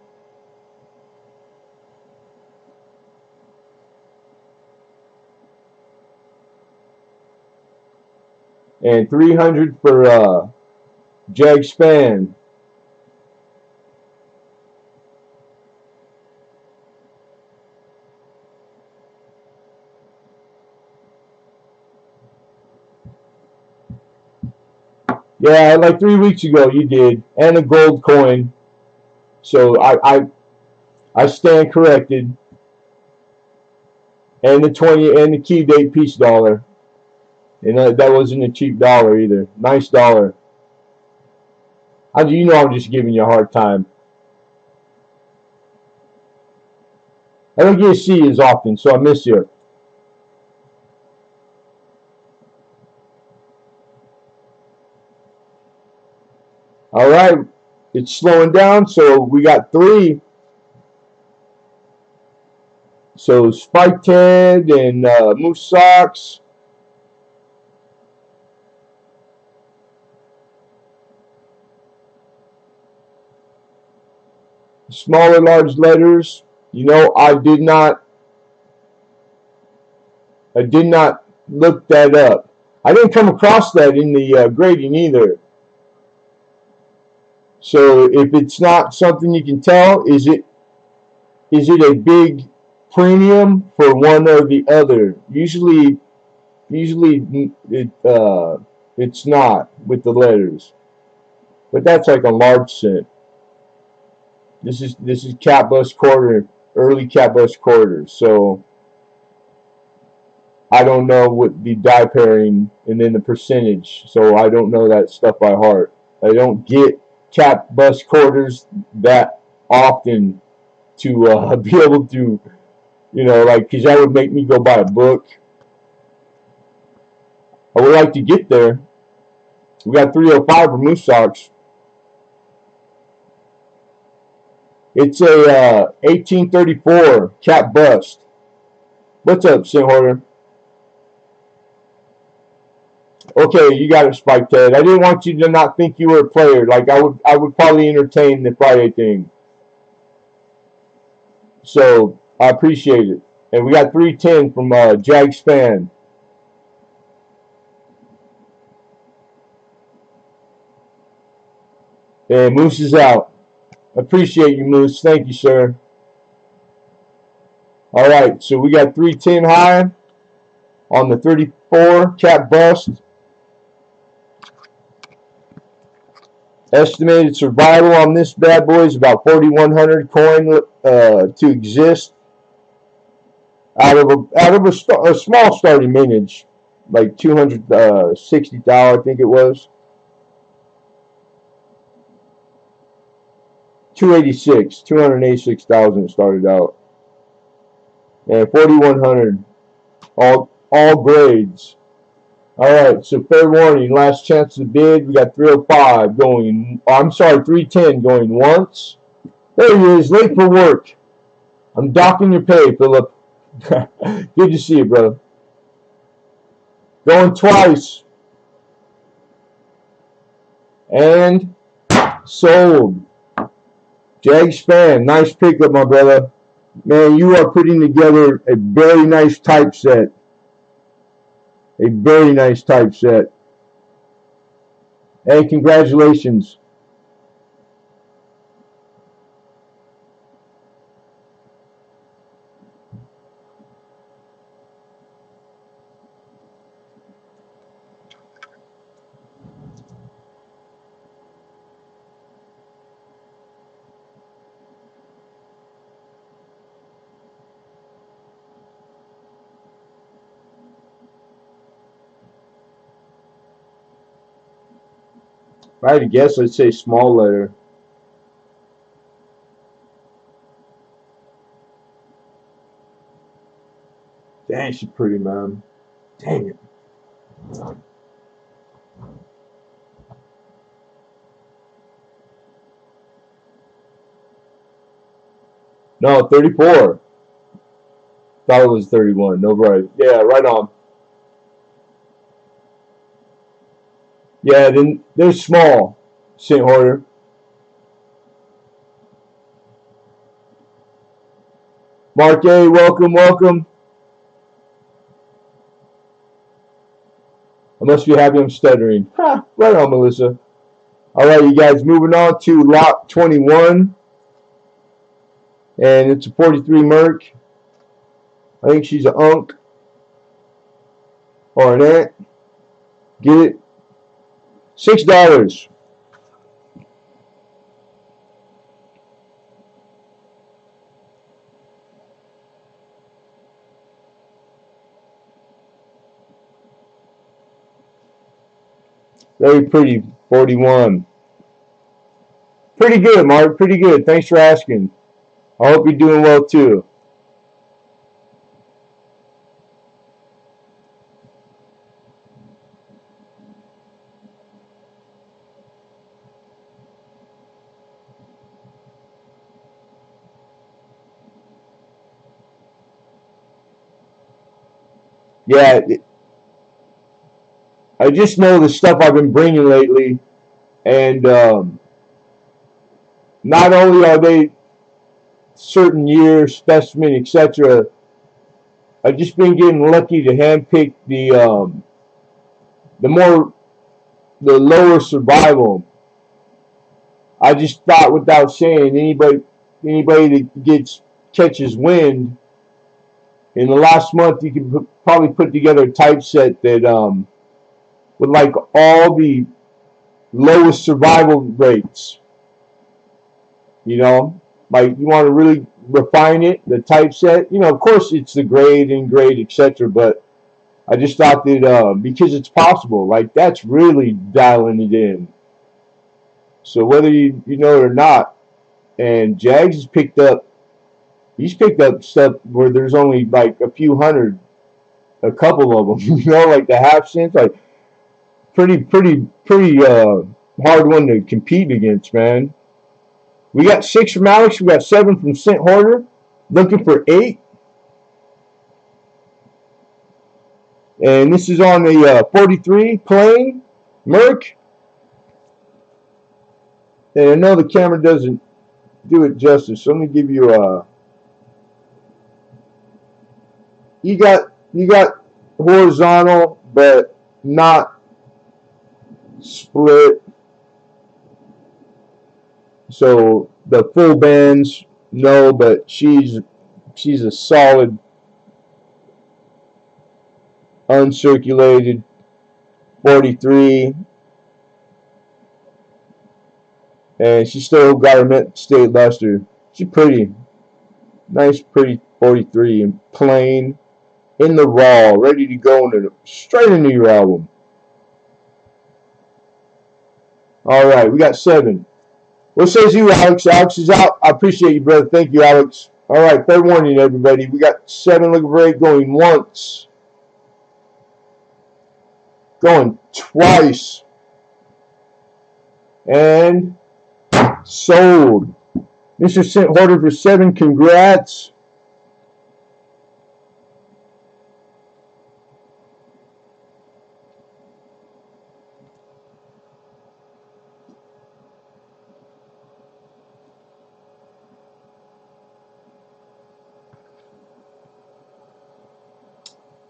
And 300 for Jag Span. Yeah, like 3 weeks ago you did. And a gold coin. So I stand corrected. And the 20 and the key date peace dollar. And that wasn't a cheap dollar either. Nice dollar. How do you know I'm just giving you a hard time? I don't get to see you as often, so I miss you. All right, it's slowing down, so we got 3. So Spiked Head and Moose Socks. Smaller, large letters. You know, I did not look that up. I didn't come across that in the grading either. So if it's not something you can tell, is it a big premium for one or the other? Usually it's not with the letters, but that's like a large cent. This is cat bus quarter, early cat bus quarter. So I don't know what the die pairing and then the percentage. So I don't know that stuff by heart. I don't get cat bus quarters that often to be able to, like, because that would make me go buy a book. I would like to get there. We got 305 for Moose Socks. It's a 1834 cat bust. What's up, Sin Hoarder? Okay, you got it, Spike Ted. I didn't want you to not think you were a player. Like I would probably entertain the Friday thing. So I appreciate it. And we got 310 from Jag Span. And Moose is out. Appreciate you, Moose. Thank you, sir. All right, so we got 310 high on the 34 cat bust. Estimated survival on this bad boy is about 4,100 coin to exist out of a small starting mintage, like 260,000, I think it was. 286,000 started out, and 4,100 all grades. All right, so fair warning, last chance to bid. We got 305 going. I'm sorry, 310 going once. There he is, late for work. I'm docking your pay, Philip. Good to see you, brother. Going twice. And sold. Jag Span, nice pickup, my brother. Man, you are putting together a very nice typeset. A very nice typeset. And congratulations. If I had to guess, I'd say small letter. Dang, she's pretty, man. Dang it. No, 34. Thought it was 31. No, right. Yeah, right on. Yeah, then they're small, St. Hoarder. Mark A, welcome, welcome. I must be happy I'm stuttering. Ha, right on, Melissa. All right, you guys, moving on to lot 21. And it's a 43 Merc. I think she's an unk or an ant. Get it? $6. Very pretty, 41. Pretty good, Mark. Pretty good. Thanks for asking. I hope you're doing well too. Yeah, I just know the stuff I've been bringing lately, and not only are they certain year specimen, etc. I've just been getting lucky to handpick the lower survival. I just thought, without saying, anybody that catches wind in the last month, you could probably put together a typeset that with like all the lowest survival rates. You know, like you want to really refine it, the typeset. You know, of course it's the grade and grade, etc. But I just thought that because it's possible, like that's really dialing it in. So whether you know it or not, and Jags has picked up, he's picked up stuff where there's only like a few hundred, a couple of them. You know, like the half cents, like pretty hard one to compete against, man. We got 6 from Alex. We got 7 from Scent Hoarder. Looking for 8. And this is on the 43 plain Merc. And I know the camera doesn't do it justice, so let me give you a. You got horizontal, but not split. So the full bands, no, but she's a solid uncirculated 43, and she still got her mint state luster. She's pretty, nice, pretty 43 and plain in the raw, ready to go straight into your album. All right, we got 7. What says you, Alex? Alex is out. I appreciate you, brother. Thank you, Alex. All right, fair warning, everybody. We got 7 looking for 8 going once. Going twice. And sold. Mr. Scent Hoarder for 7. Congrats.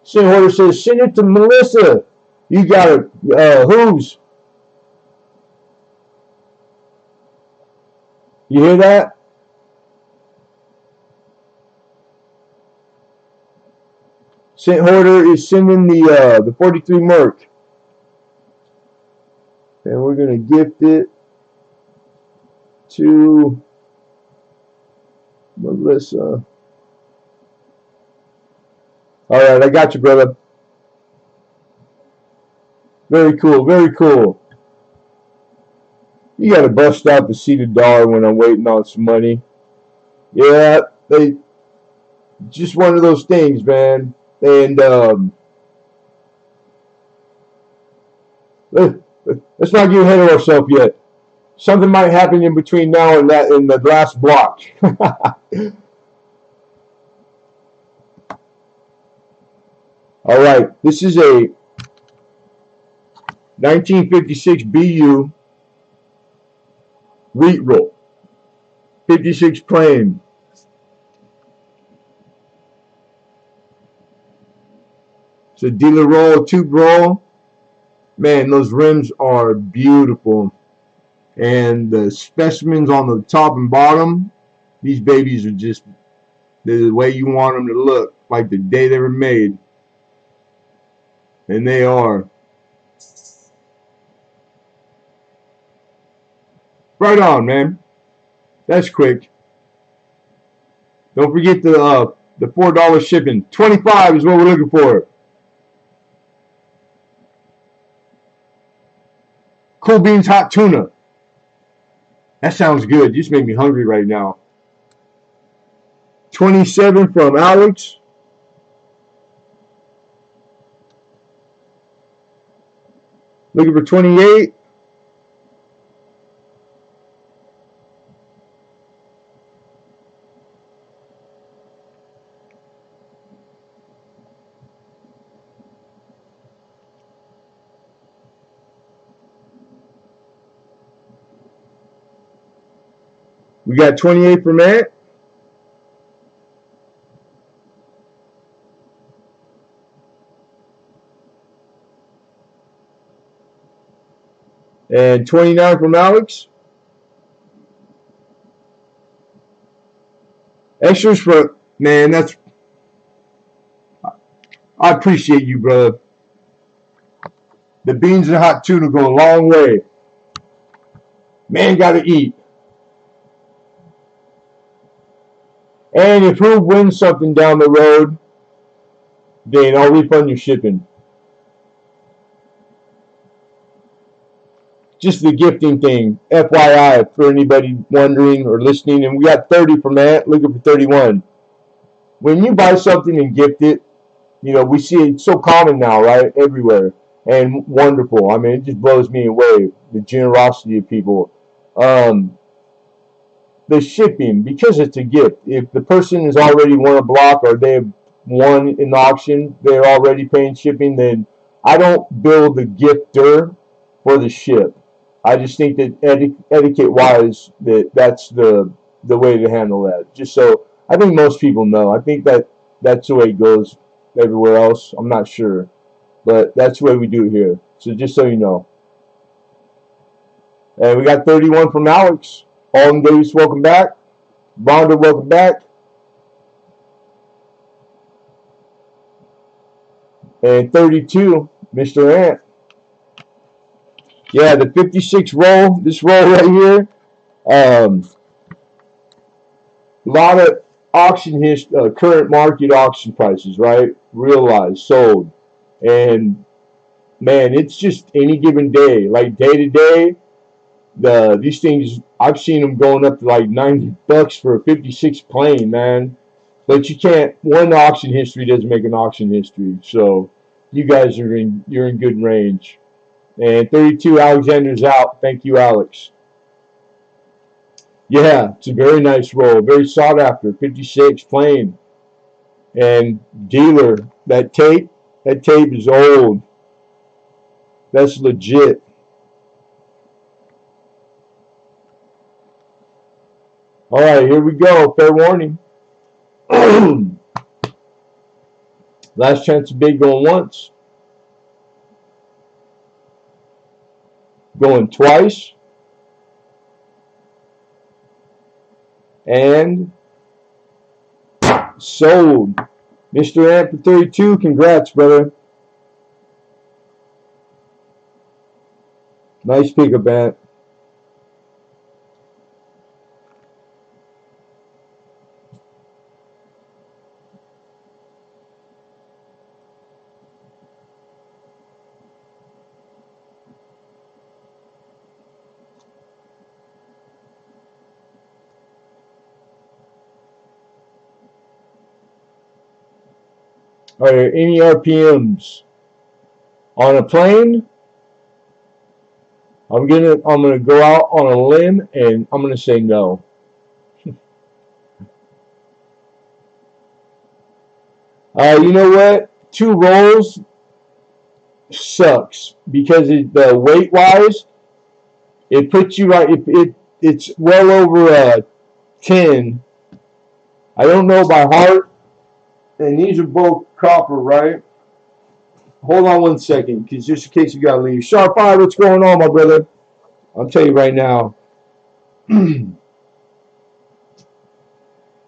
Scent Hoarder says, send it to Melissa. You got it. Hooves. You hear that? Scent Hoarder is sending the 43 Merc. And we're going to gift it to Melissa. All right, I got you, brother. Very cool, very cool. You got to bust out the seated dollar when I'm waiting on some money. Yeah, they just one of those things, man. And let's not get ahead of ourselves yet. Something might happen in between now and that in the last block. All right, this is a 1956 BU wheat roll, 56 plain. It's a dealer roll, a tube roll. Man, those rims are beautiful. And the specimens on the top and bottom, these babies are just the way you want them to look, like the day they were made. And they are. Right on, man. That's quick. Don't forget the $4 shipping. 25 is what we're looking for. Cool Beans hot tuna. That sounds good. You just made me hungry right now. 27 from Alex. Looking for 28. We got 28 for Matt. And 29 from Alex. Extras for, man, that's, I appreciate you, brother. The beans and hot tuna go a long way. Man, gotta eat. And if who wins something down the road, then I'll refund your shipping. Just the gifting thing, FYI, for anybody wondering or listening. And we got 30 from Matt, looking for 31. When you buy something and gift it, you know, we see it so common now, right? Everywhere. And wonderful. I mean, it just blows me away, the generosity of people. The shipping, because it's a gift. If the person has already won a block or they have won an auction, they're already paying shipping, then I don't bill the gifter for the ship. I just think that etiquette-wise, that's the way to handle that. Just so I think most people know. I think that's the way it goes everywhere else. I'm not sure, but that's the way we do it here. So just so you know. And we got 31 from Alex. Alden Davis, welcome back. Vonda, welcome back. And 32, Mr. Ant. Yeah, the 56 roll, this roll right here. A lot of auction history, current market auction prices, right? Realized, sold. And man, it's just any given day, like day to day. These things, I've seen them going up to like $90 for a 56 plane, man. But you can't. One auction history doesn't make an auction history. So you guys you're in good range. And 32, Alexander's out. Thank you, Alex. Yeah, it's a very nice roll, very sought after. 56 plane. And dealer, that tape is old. That's legit. All right, here we go. Fair warning. Last chance to bid going once. Going twice. And sold. Mr. Ant for 32. Congrats, brother. Nice pickup, Ant. Are there any RPMs on a plane? I'm gonna go out on a limb and I'm gonna say no. You know what? 2 rolls sucks because the weight wise, it puts you right. It's well over 10. I don't know by heart. And these are both copper, right? hold on one second, because just in case you got to leave. Sharp Eye, what's going on, my brother? I'll tell you right now. I mean,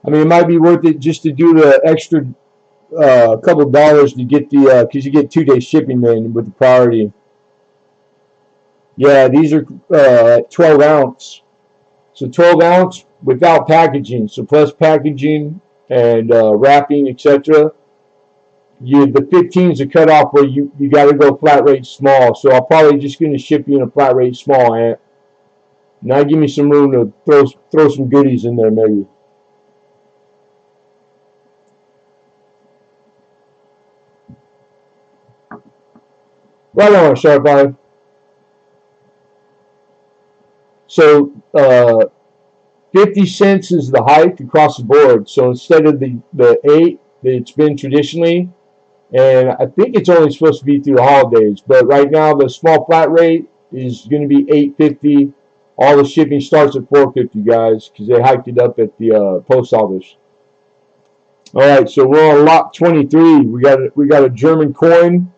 it might be worth it just to do the extra couple dollars to get the, because you get 2-day shipping then with the priority. Yeah, these are 12 ounce. So 12 ounce without packaging. So plus packaging and wrapping, etc. The 15s are cut off where you got to go flat rate small. So I'm probably just going to ship you in a flat rate small, Ant. Now give me some room to throw some goodies in there, maybe. Right on, Sharp Eye. So 50 cents is the hike across the board. So instead of the 8 that it's been traditionally, and I think it's only supposed to be through the holidays, but right now the small flat rate is going to be $8.50. All the shipping starts at $4.50, guys, because they hiked it up at the post office. All right, so we're on lot 23. We got a German coin,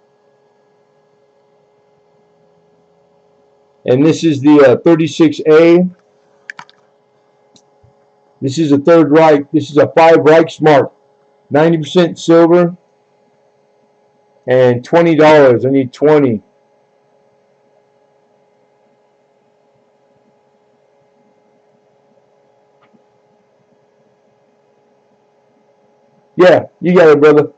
and this is the 36A. This is a Third Reich. This is a 5 Reichsmark, 90% silver, and $20. I need 20. Yeah, you got it, brother.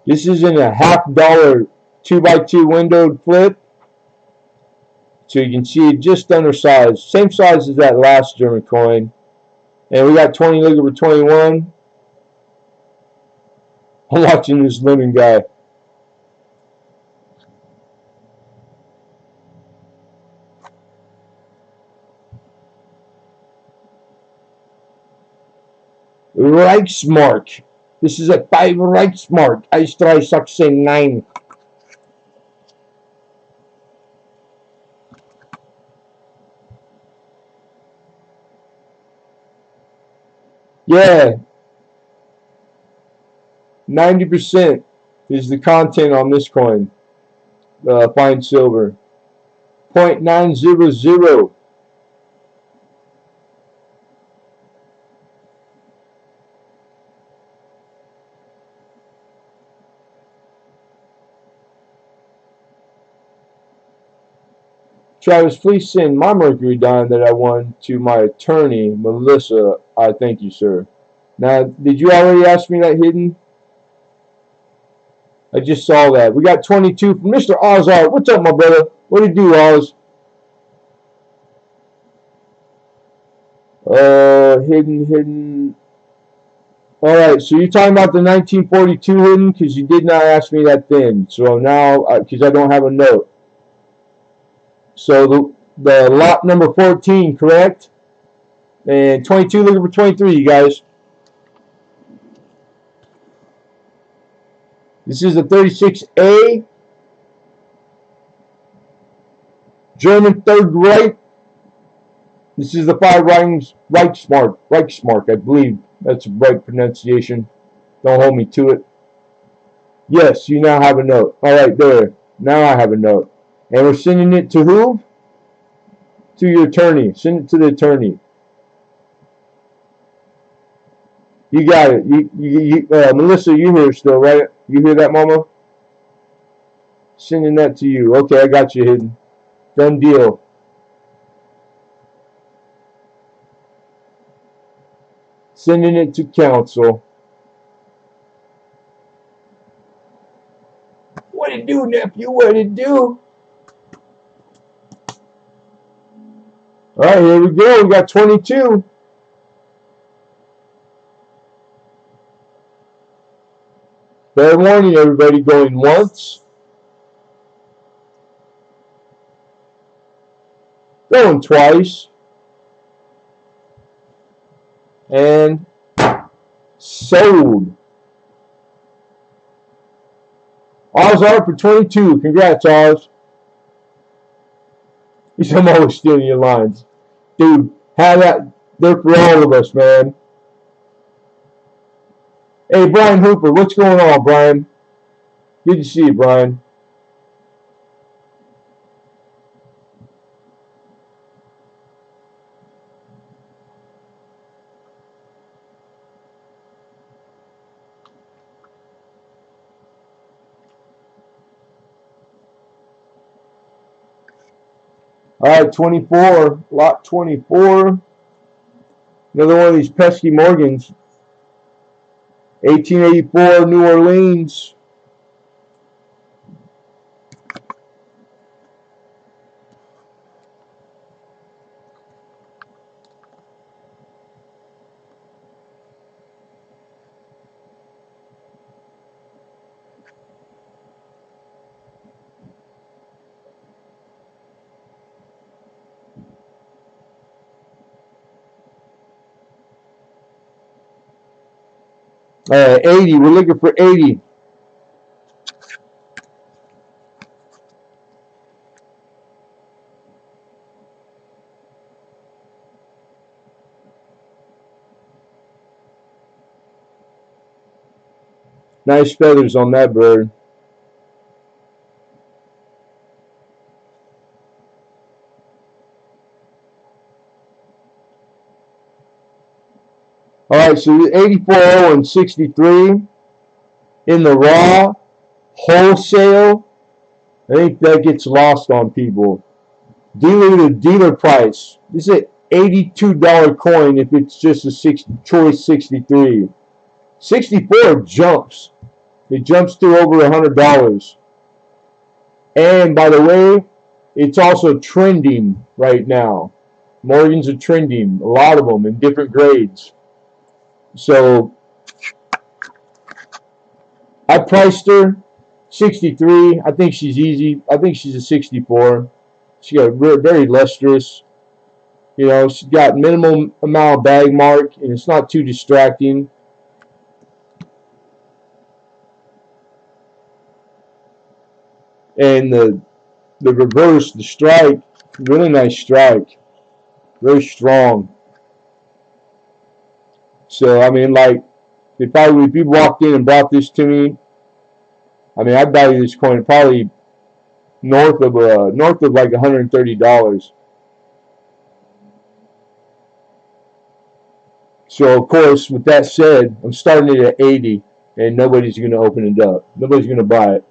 This is in a $1/2 2x2 windowed flip. So you can see it just undersized. Same size as that last German coin. And we got 20 looking for 21. I'm watching this Lemon guy. Reichsmark. This is a 5 Reichsmark. 1369. Yeah. 90% is the content on this coin. Fine silver. 0.900. Travis, please send my Mercury dime that I won to my attorney, Melissa. I thank you, sir. Now, did you already ask me that, Hidden? I just saw that. We got 22 from Mr. Ozart. What's up, my brother? What do you do, Oz? Hidden. All right, so you're talking about the 1942 Hidden, because you did not ask me that then. So now, because I don't have a note. So the lot number 14, correct? And 22 looking for 23, you guys. This is the 36A. German Third Reich. This is the 5 Reichsmark, I believe. That's the right pronunciation. Don't hold me to it. Yes, you now have a note. All right, there. Now I have a note. And we're sending it to who? To your attorney. Send it to the attorney. You got it. Melissa, you here still, right? You hear that, Mama? Sending that to you. Okay, I got you, Hidden. Done deal. Sending it to counsel. What it do, nephew? What it do? All right, here we go. We got 22. Fair warning, everybody, going once. Going twice. And sold. Oz Art for 22. Congrats, Oz. I'm always stealing your lines. Dude, have that. They're for all of us, man. Hey, Brian Hooper, what's going on, Brian? Good to see you, Brian. All right, 24, lot 24. Another one of these pesky Morgans. 1884, New Orleans. All right, 80. We're looking for 80. Nice feathers on that bird. All right, so 84 and 63 in the raw wholesale. I think that gets lost on people. Dealer to dealer price. This is an $82 coin if it's just a choice 63. 64 jumps. It jumps to over $100. And by the way, it's also trending right now. Morgans are trending, a lot of them in different grades. So I priced her 63. I think she's easy. I think she's a 64. She got very lustrous. You know, she's got minimum amount of bag mark, and it's not too distracting. And the reverse, the strike, really nice strike. Very strong. So, I mean, like, if you walked in and brought this to me, I mean, I'd value this coin probably north of like $130. So, of course, with that said, I'm starting it at 80, and nobody's going to open it up. Nobody's going to buy it.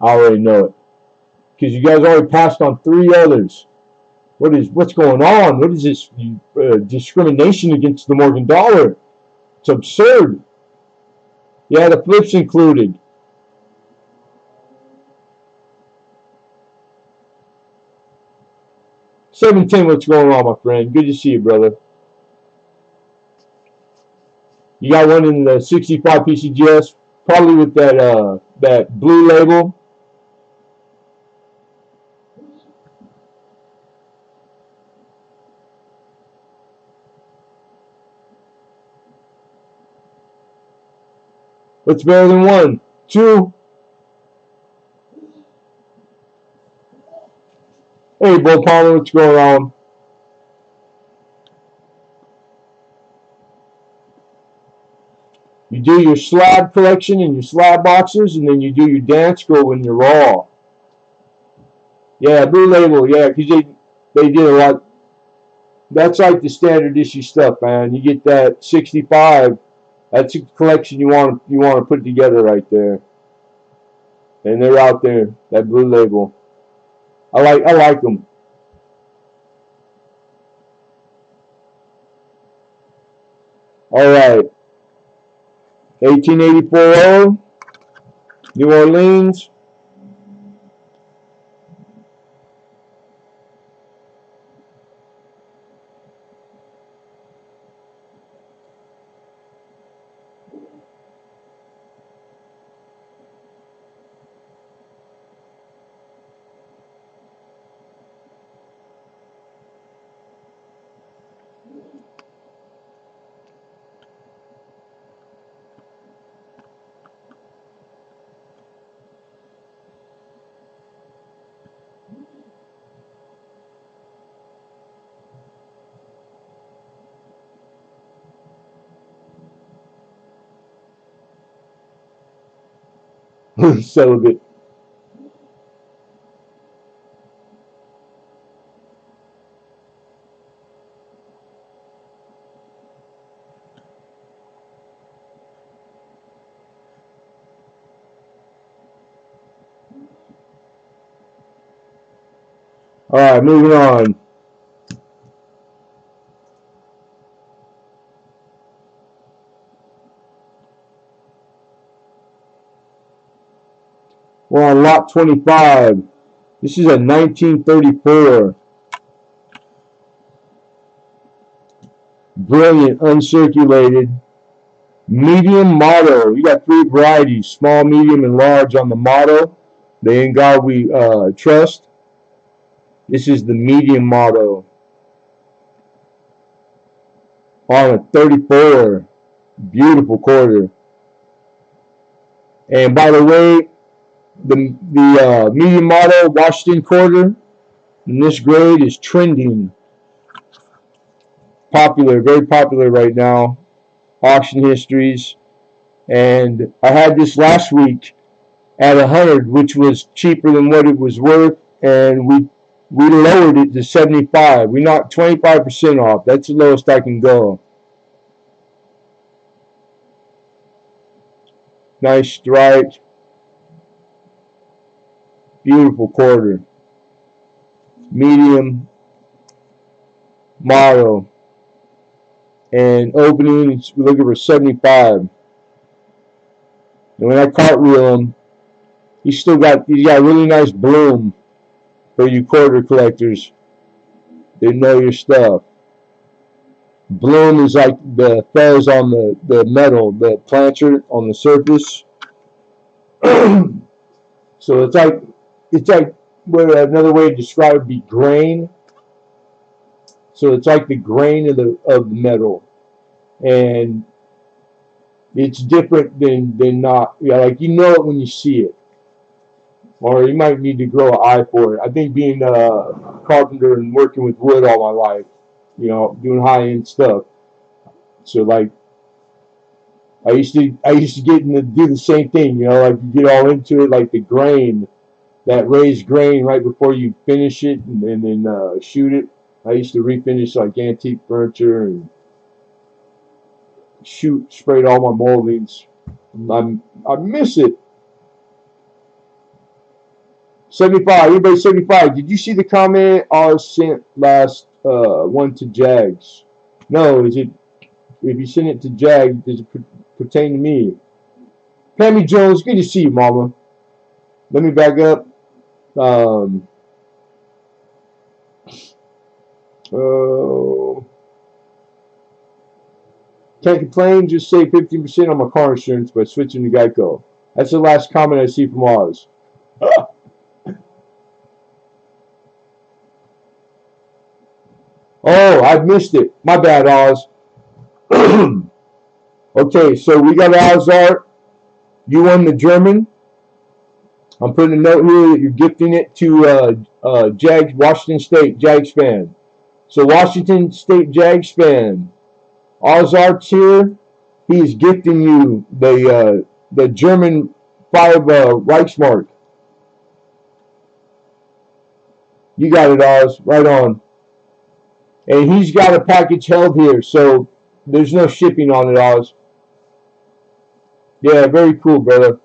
I already know it. Because you guys already passed on 3 others. What's going on? What is this discrimination against the Morgan dollar? It's absurd. Yeah, the flips included. $710, what's going on, my friend? Good to see you, brother. You got one in the 65 PCGS, probably with that blue label. What's better than 1? 2. Hey, Bull Palmer, what's going on? You do your slab collection and your slab boxes, and then you do your dance girl when you're raw. Yeah, blue label, yeah, because they did a lot. That's like the standard issue stuff, man. You get that 65. That's a collection you want to put together right there. And they're out there, that blue label. I like them. All right. 1884 New Orleans. Celibate. All right, moving on. We're on lot 25. This is a 1934. Brilliant, uncirculated. Medium motto. You got three varieties, small, medium, and large on the motto. The In God We Trust. This is the medium motto. On a 34. Beautiful quarter. And by the way, the medium motto Washington quarter in this grade is trending. Popular, very popular right now. Auction histories. And I had this last week at 100, which was cheaper than what it was worth, and we lowered it to 75. We knocked 25% off. That's the lowest I can go. Nice strike. Beautiful quarter. Medium model. And opening, we're looking for 75. And when I cartwheel him, he's got really nice bloom for you quarter collectors. They know your stuff. Bloom is like the fuzz on the metal, the plancher on the surface. So it's like what another way to describe it would be grain. So it's like the grain of the metal, and it's different than not. Yeah, like you know it when you see it, or you might need to grow an eye for it. I think being a carpenter and working with wood all my life, you know, doing high end stuff. So like I used to get in to do the same thing, you know, like you get all into it, like the grain, that raised grain right before you finish it and then shoot it. I used to refinish like antique furniture and sprayed all my moldings. I miss it. 75. Everybody 75. Did you see the comment I sent last one to Jags? No, is it? If you send it to Jags, does it pertain to me? Pammy Jones, good to see you, Mama. Let me back up. Can't complain, just save 15% on my car insurance by switching to Geico. That's the last comment I see from Oz. Oh, I missed it. My bad, Oz. Okay, so we got Oz art. You won the German. I'm putting a note here that you're gifting it to Jags, Washington State Jags fan. So Washington State Jags fan, Ozart's here. He is gifting you the German 5 Reichsmark. You got it, Oz. Right on. And he's got a package held here, so there's no shipping on it, Oz. Yeah, very cool, brother.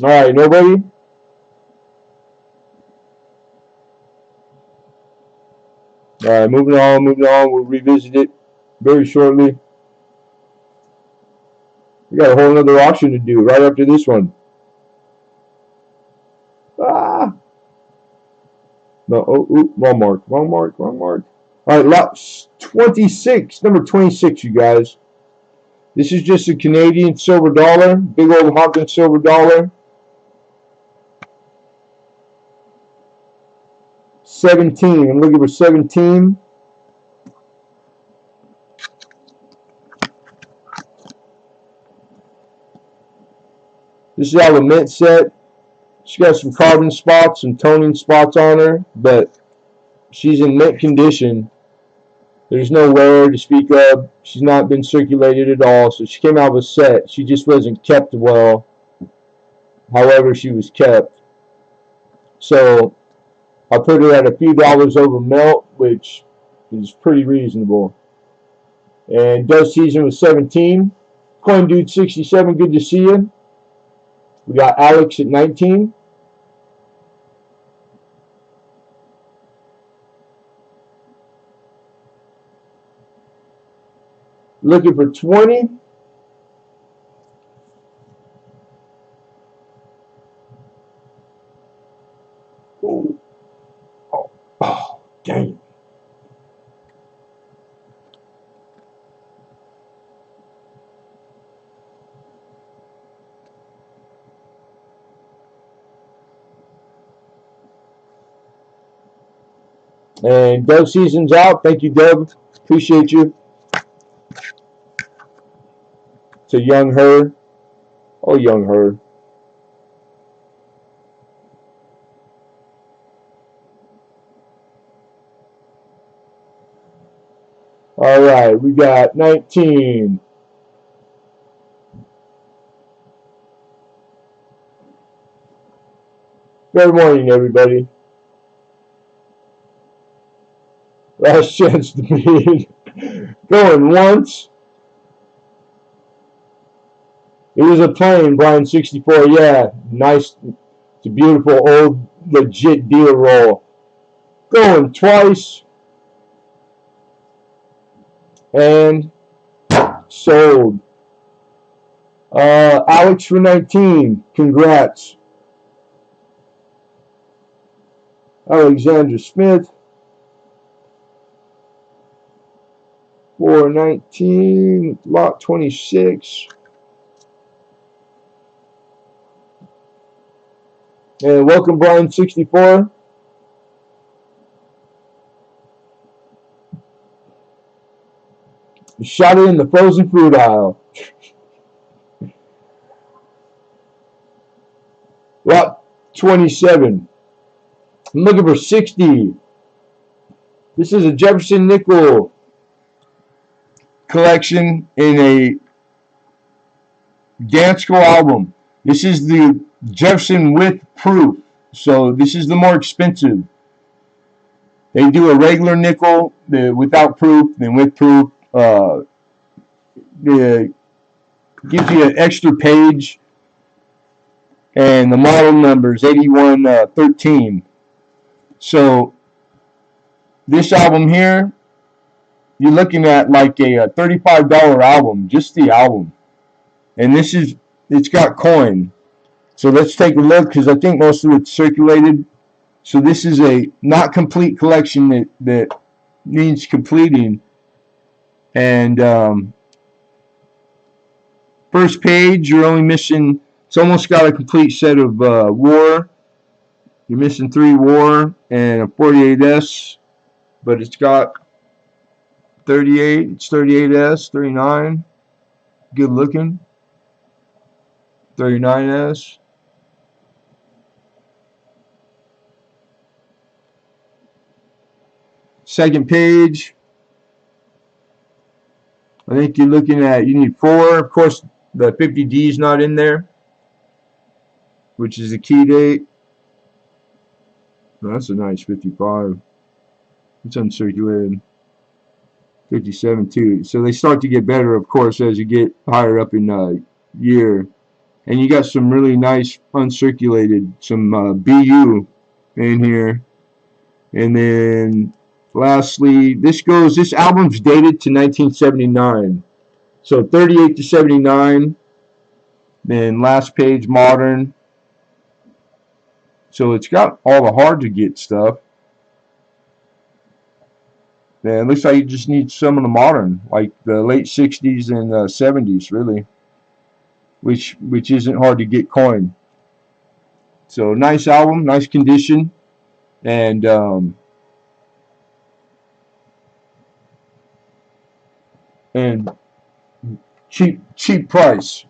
All right, nobody? All right, moving on. We'll revisit it very shortly. We got a whole other auction to do right after this one. Ah! No, wrong mark. Alright, lot 26, number 26, you guys. This is just a Canadian silver dollar, big old honking silver dollar. 17, I'm looking for 17. This is how the mint set. She's got some carbon spots, some toning spots on her, but she's in mint condition. There's no wear to speak of. She's not been circulated at all, so she came out of a set. She just wasn't kept well, however she was kept. So I put her at a few dollars over melt, which is pretty reasonable. And Dove Season was 17. Coin Dude 67, good to see you. We got Alex at 19. Looking for 20. Ooh. Oh, dang it. And Dove Season's out. Thank you, Dove. Appreciate you. To Young Her. Oh, Young Her. All right, we got 19. Good morning, everybody. Last chance to be going once. It was a plane, Brian 64. Yeah, nice. It's a beautiful old legit deal roll. Going twice. And sold. Alex for 19. Congrats. Alexander Smith for 19. Lot 26. And welcome, Brian 64. Shot it in the frozen food aisle. Lot 27. I'm looking for 60. This is a Jefferson nickel collection in a Dansko album. This is the Jefferson with proof. So this is the more expensive. They do a regular nickel without proof, then with proof. It gives you an extra page, and the model number is 8113. So this album here, you're looking at like a $35 album, just the album. And this is, it's got coin. So let's take a look, because I think most of it's circulated. So this is a not complete collection that needs completing. And first page, you're only missing, it's almost got a complete set of war. You're missing 3 war and a 48S, but it's got 38, it's 38S, 39, good looking, 39S. Second page, I think you're looking at, you need 4. Of course, the 50D is not in there, which is the key date. Oh, that's a nice 55. It's uncirculated. 57 too. So they start to get better, of course, as you get higher up in year. And you got some really nice uncirculated, some BU in here. And then lastly, this album's dated to 1979. So 38 to 79. Then last page, modern. So it's got all the hard to get stuff. And it looks like you just need some of the modern, like the late 60s and 70s, really, which isn't hard to get coin. So nice album, nice condition, and and cheap price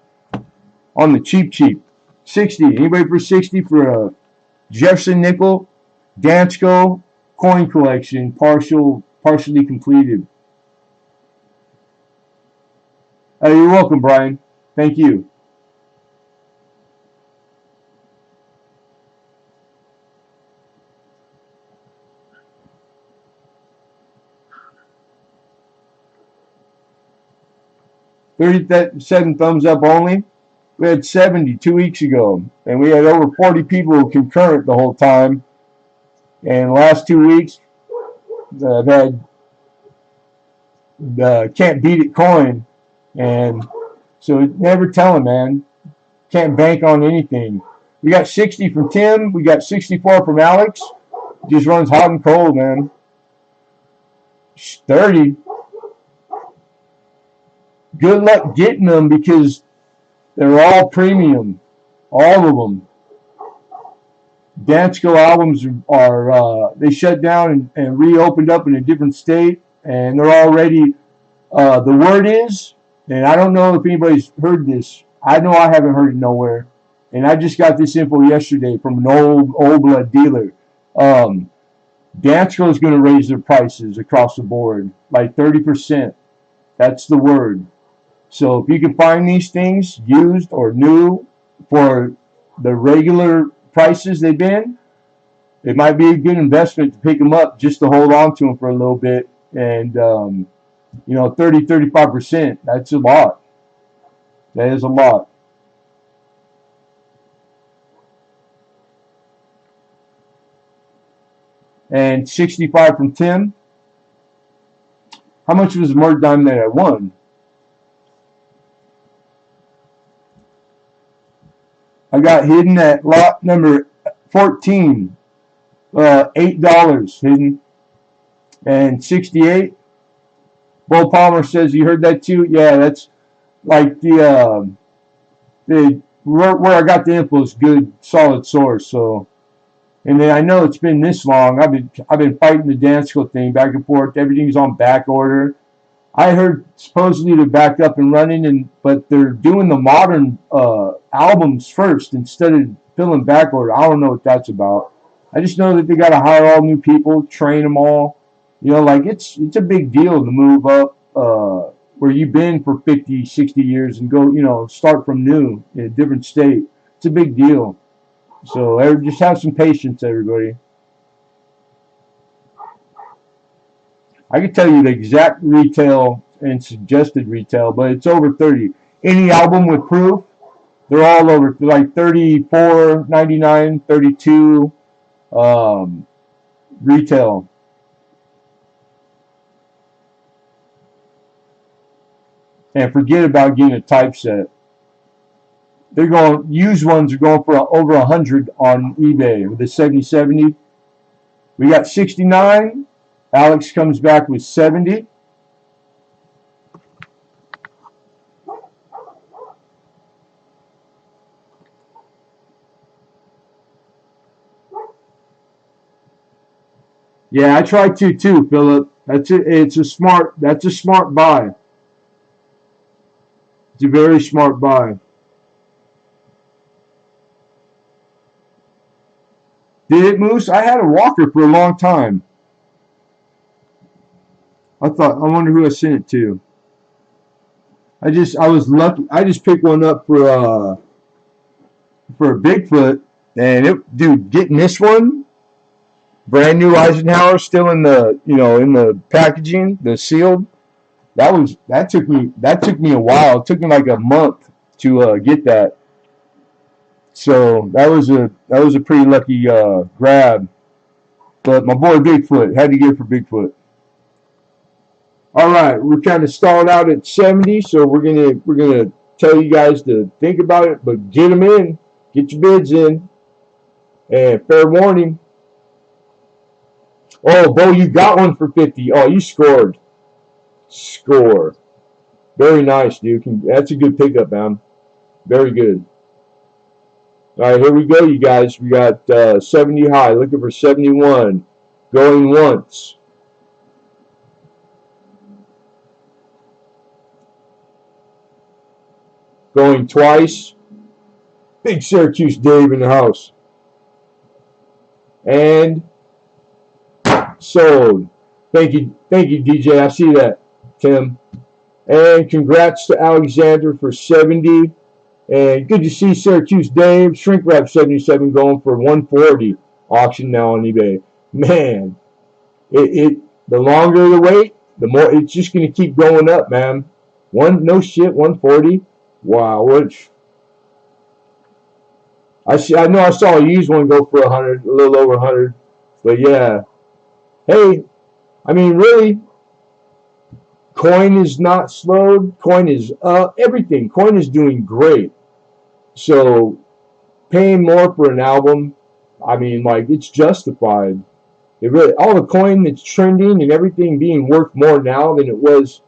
on the cheap. 60. Anybody for 60 for a Jefferson nickel Dansko coin collection, partially completed. You're welcome, Brian. Thank you. $37 thumbs up only. We had 70 2 weeks ago, and we had over 40 people concurrent the whole time. And the last 2 weeks, I've had the can't beat it coin, and so never telling, man. Can't bank on anything. We got 60 from Tim. We got 64 from Alex. Just runs hot and cold, man. 30. Good luck getting them because they're all premium. All of them. Dansko albums are they shut down and reopened up in a different state, and they're already the word is, and I don't know if anybody's heard this. I know I haven't heard it nowhere, and I just got this info yesterday from an old blood dealer. Dansko is going to raise their prices across the board like 30%. That's the word. So if you can find these things used or new for the regular prices they've been, it might be a good investment to pick them up just to hold on to them for a little bit. And 30-35%, that's a lot. That is a lot. And 65 from Tim. How much was the Merc Diamond that I won? I got hidden at lot number 14. $8 hidden. And 68. Bo Palmer says, you heard that too? Yeah, that's like the where I got the info is good, solid source. So, and then I know it's been this long. I've been fighting the Dansko thing back and forth. Everything's on back order. I heard supposedly they're back up and running, but they're doing the modern albums first instead of filling back order. I don't know what that's about. I just know that they got to hire all new people, train them all. Like it's a big deal to move up where you've been for 50, 60 years and go, start from new in a different state. It's a big deal. So just have some patience, everybody. I can tell you the exact retail and suggested retail, but it's over 30. Any album with proof, they're all over. They're like $34.99, $32 retail. And forget about getting a typeset. Used ones are going for over 100 on eBay with the 7070. We got 69. Alex comes back with 70. Yeah, I tried to too, Philip. That's a smart buy. It's a very smart buy. Did it, Moose? I had a walker for a long time. I wonder who I sent it to. I was lucky. I just picked one up for a Bigfoot, and dude, getting this one, brand new Eisenhower, still in the packaging, the sealed. That took me a while. It took me like a month to get that. So that was a pretty lucky grab. But my boy Bigfoot had to get it for Bigfoot. All right, we're kind of stalled out at 70, so we're gonna tell you guys to think about it, but get them in, get your bids in, and fair warning. Oh, Bo, you got one for 50. Oh, you scored. Score. Very nice, dude. That's a good pickup, man. Very good. All right, here we go, you guys. We got 70 high. Looking for 71. Going once. Going twice. Big Syracuse Dave in the house. And sold. Thank you, DJ. I see that, Tim. And congrats to Alexander for 70. And good to see Syracuse Dave. Shrink Wrap 77 going for 140. Auction now on eBay. Man, the longer the wait, the more it's just going to keep going up, man. No shit, 140. Wow, I know I saw a used one go for 100, a little over 100. But yeah. Hey, I mean, really, coin is not slowed. Coin is up. Everything. Coin is doing great. So, paying more for an album, I mean, like, it's justified. It really, all the coin that's trending and everything being worth more now than it was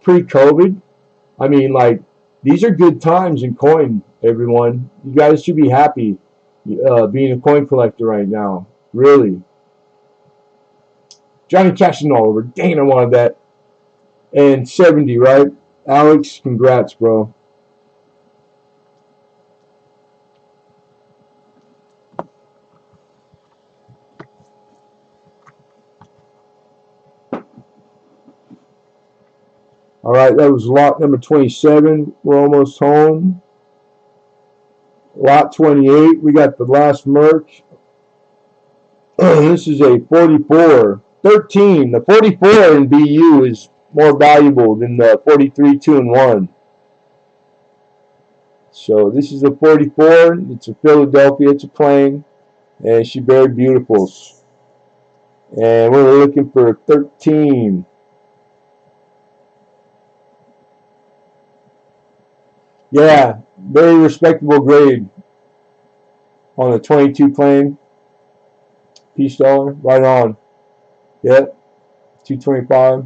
pre-COVID. I mean, like, these are good times in coin, everyone. You guys should be happy being a coin collector right now. Really. Johnny cashing all over. Dang, I wanted that. And 70, right? Alex, congrats, bro. All right, that was lot number 27. We're almost home. Lot 28, we got the last merch. This is a 44. 13. The 44 in BU is more valuable than the 43 2-in-1. So this is a 44. It's a Philadelphia. It's a plain. And she's very beautiful. And we're looking for 13. Yeah, very respectable grade on the 22 plain. Peace dollar, right on. Yep, 225.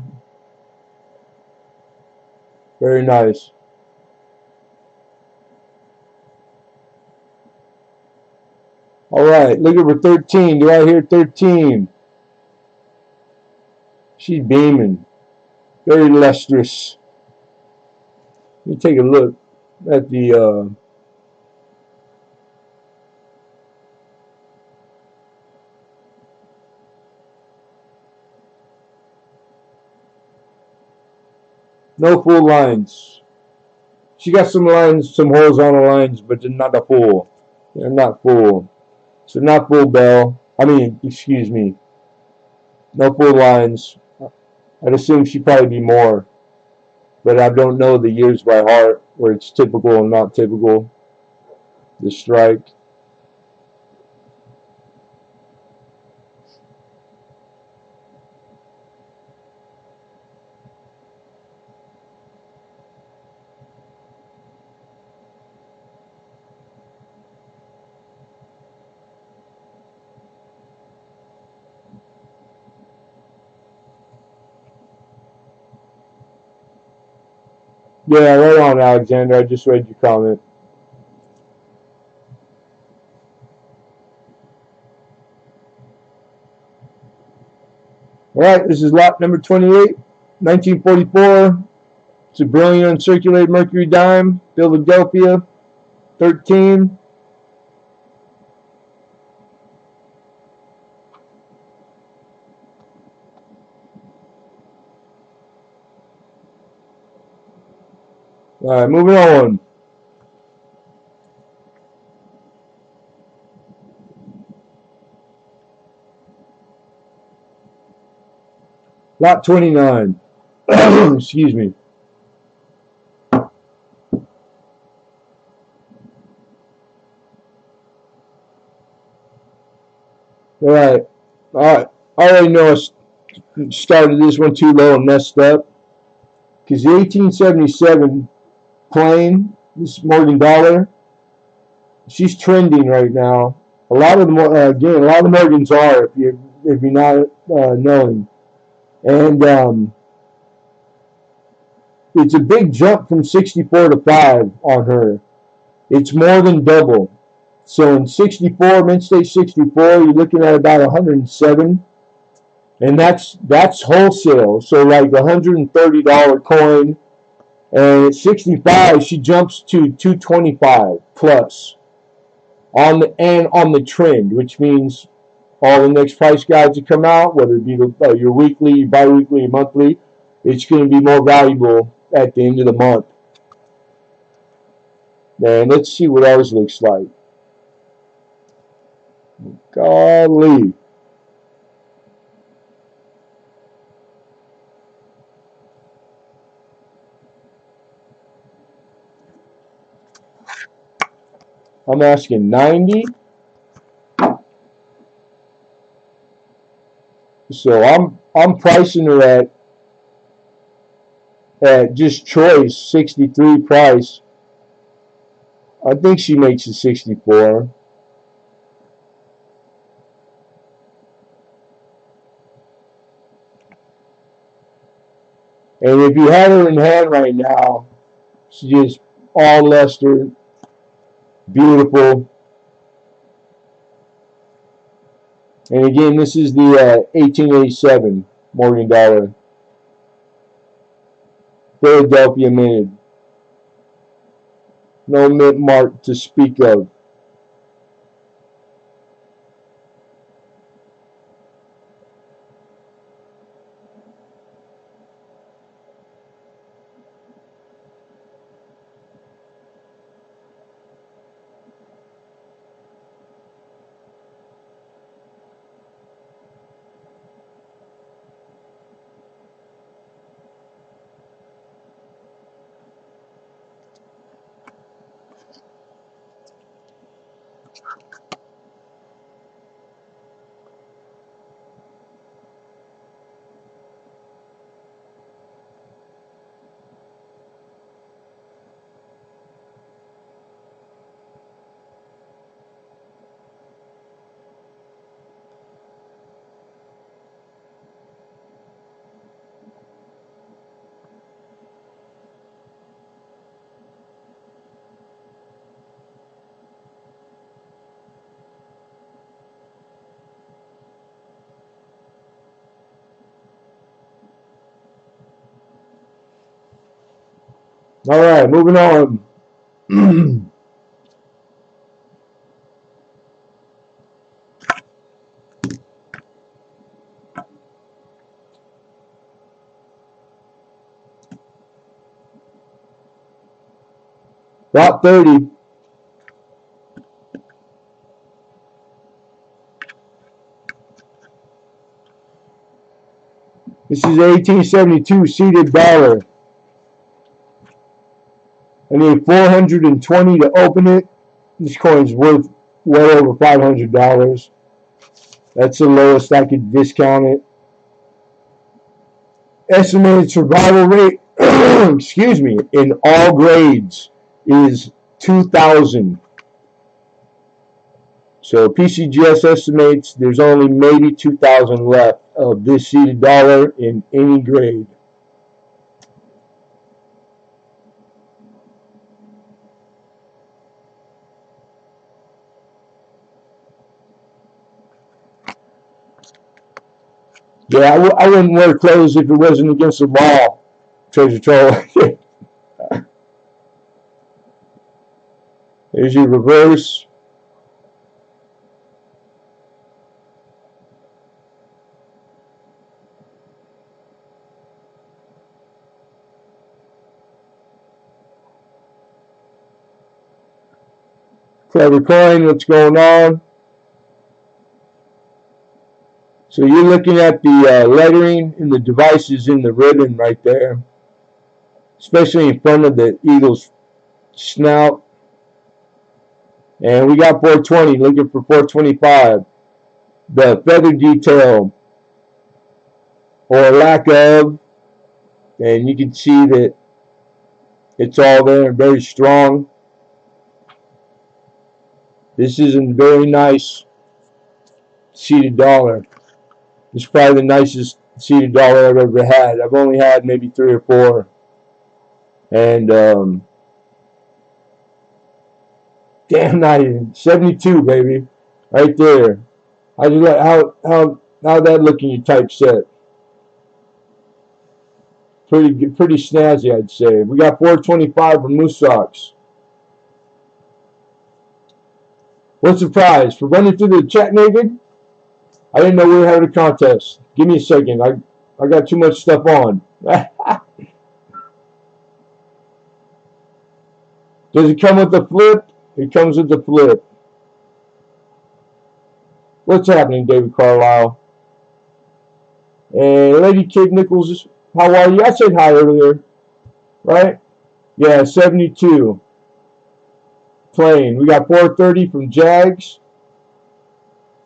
Very nice. All right, looking for 13. Do I hear 13? She's beaming. Very lustrous. Let me take a look at the no full lines. She got some lines, some horizontal lines, but they're not a full. They're not full. So not full bell. I mean, excuse me. No full lines. I'd assume she'd probably be more. But I don't know the years by heart where it's typical and not typical. The strike. Yeah, right on, Alexander. I just read your comment. All right, this is lot number 28, 1944. It's a brilliant uncirculated mercury dime, Philadelphia, 13. All right, moving on. Lot 29. Excuse me. All right. I already know I started this one too low and messed up. Because the 1877 plain, this Morgan Dollar, she's trending right now. A lot of the Morgans are. If you if you're not knowing. And it's a big jump from 64 to 5 on her. It's more than double. So in 64, Mint State 64, you're looking at about 107. And that's wholesale. So like $130 coin. And at 65, she jumps to 225 plus on the trend, which means all the next price guides that come out, whether it be your weekly, bi-weekly, monthly, it's going to be more valuable at the end of the month. Man, let's see what ours looks like. Golly. I'm asking 90. So I'm pricing her at just choice 63 price. I think she makes it 64. And if you had her in hand right now, she's just all luster, beautiful. And again, this is the 1887 Morgan dollar. Philadelphia minted. No mint mark to speak of. All right, moving on. Lot 30. This is 1872 seated dollar. I need 420 to open it. This coin's worth well over $500. That's the lowest I could discount it. Estimated survival rate, excuse me, in all grades is 2,000. So PCGS estimates there's only maybe 2,000 left of this seated dollar in any grade. Yeah, I wouldn't wear clothes if it wasn't against the law, Treasure Troll. There's your reverse. Clever coin, what's going on? So you're looking at the lettering and the devices in the ribbon right there, especially in front of the eagle's snout. And we got 420, looking for 425. The feather detail, or lack of, and you can see that it's all there and very strong. This is a very nice seated dollar. It's probably the nicest seated dollar I've ever had. I've only had maybe 3 or 4. And damn nice. 72, baby. Right there. How that look in your typeset? Pretty snazzy, I'd say. We got 425 for Moose Socks. What's the prize? For running through the chat naked? I didn't know we were having a contest. Give me a second. I got too much stuff on. Does it come with the flip? It comes with the flip. What's happening, David Carlisle? And Lady Kid Nichols, how are you? I said hi earlier, right? Yeah, 72. Playing. We got 430 from Jags.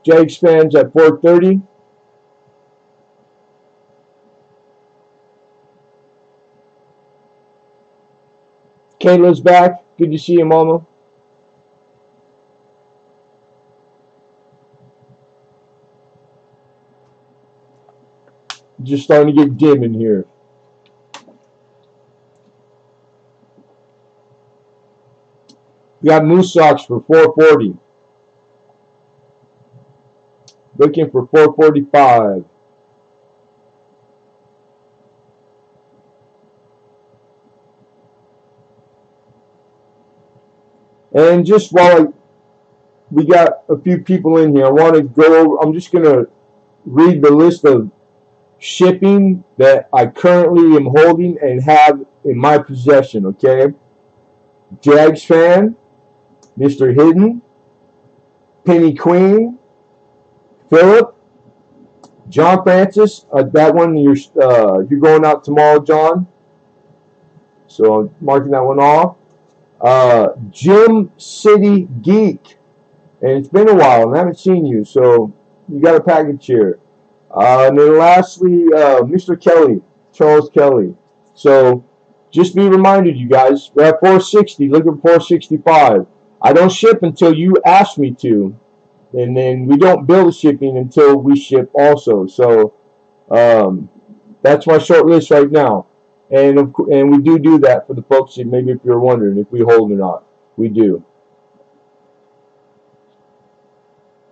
Jags fans at 430. Kayla's back. Good to see you, Mama. Just starting to get dim in here. We got Moose Socks for 440. Looking for 445. And just while we got a few people in here, I want to go over, I'm just going to read the list of shipping that I currently am holding and have in my possession, okay? Jags fan, Mr. Hidden, Penny Queen, Philip, John Francis. That one you're going out tomorrow, John. So I'm marking that one off. Gym City Geek, and it's been a while and I haven't seen you, so you got a package here. And then lastly, Mr. Kelly, Charles Kelly. So just be reminded, you guys, we're at 460, look at 465. I don't ship until you ask me to, and then we don't bill the shipping until we ship also. So that's my short list right now. And we do that for the folks that maybe if you're wondering if we hold or not. We do.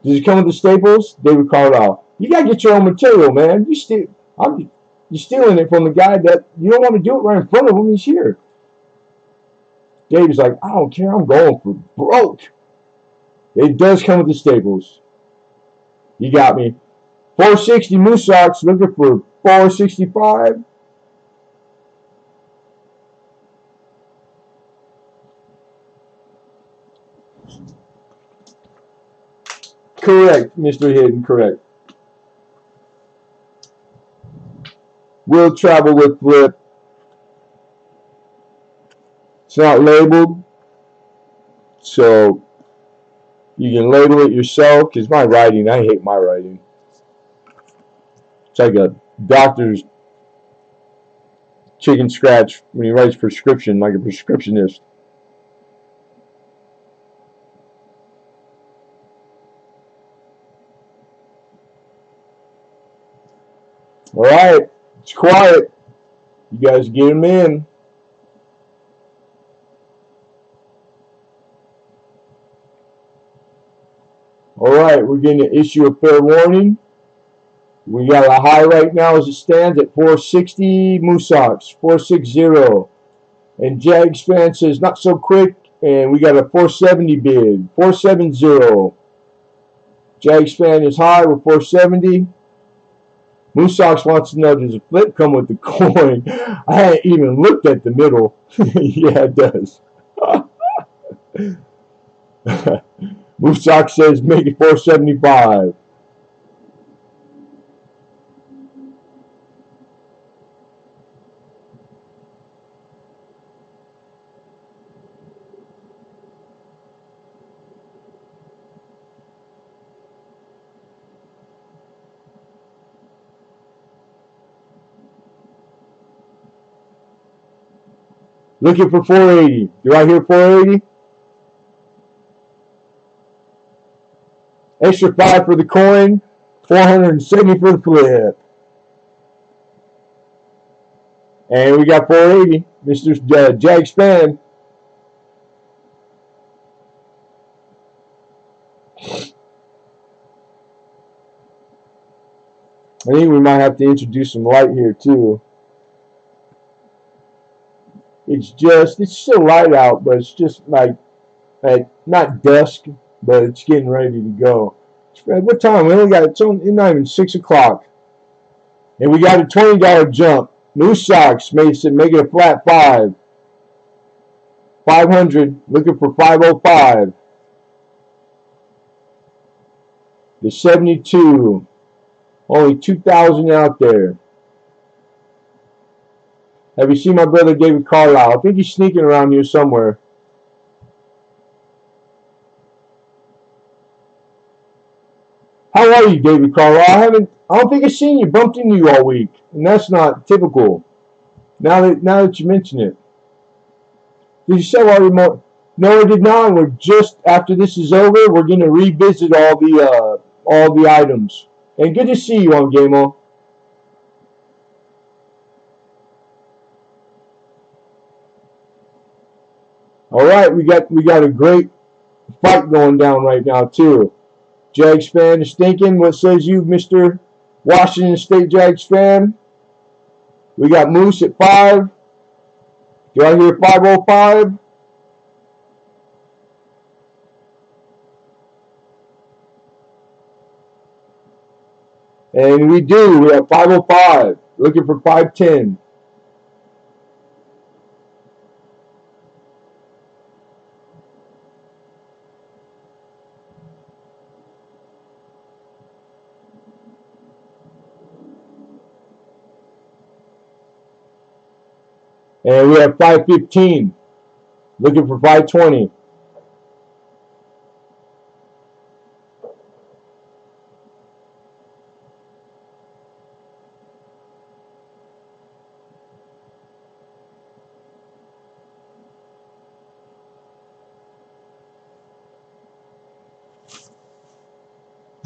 Does it come with the staples? David Carlisle. You gotta get your own material, man. You're stealing it from the guy that you don't want to do it right in front of him. He's here. David's like, I don't care. I'm going for broke. It does come with the staples. You got me. 460 Moose Socks. Looking for 465. Correct, Mr. Hidden, correct. Will travel with flip. It's not labeled, so you can label it yourself, because my writing, I hate my writing. It's like a doctor's chicken scratch when he writes prescription, like a prescriptionist. All right, it's quiet. You guys get them in. All right, we're going to issue a fair warning. We got a high right now as it stands at 460 Moose Socks, 460. And Jags fan says not so quick, and we got a 470 bid, 470. Jags fan is high with 470. Moose Socks wants to know, does a flip come with the coin? I hadn't even looked at the middle. Yeah, it does. Moose Socks says make it 475. Looking for 480. Do I hear 480? Extra 5 for the coin. 470 for the flip. And we got 480. Mr. Jag Span. I think we might have to introduce some light here too. It's still light out, but it's just like at not dusk, but it's getting ready to go. What time? We only got, it's not even 6 o'clock. And we got a $20 jump. Moose Socks make it a flat 5. 500, looking for 505. The 72. Only 2,000 out there. Have you seen my brother David Carlisle? I think he's sneaking around here somewhere. How are you, David Carlisle? I don't think I've seen you. Bumped into you all week, and that's not typical. Now that you mention it, did you say all remote? No, I did not. We're just after this is over, we're going to revisit all the items. And good to see you on Game-O. All right, we got a great fight going down right now too. Jags fan is thinking. What says you, Mr. Washington State Jags fan? We got Moose at 5. Do I hear 505? And we do. We have 505. Looking for 510. And we have 515. Looking for 520.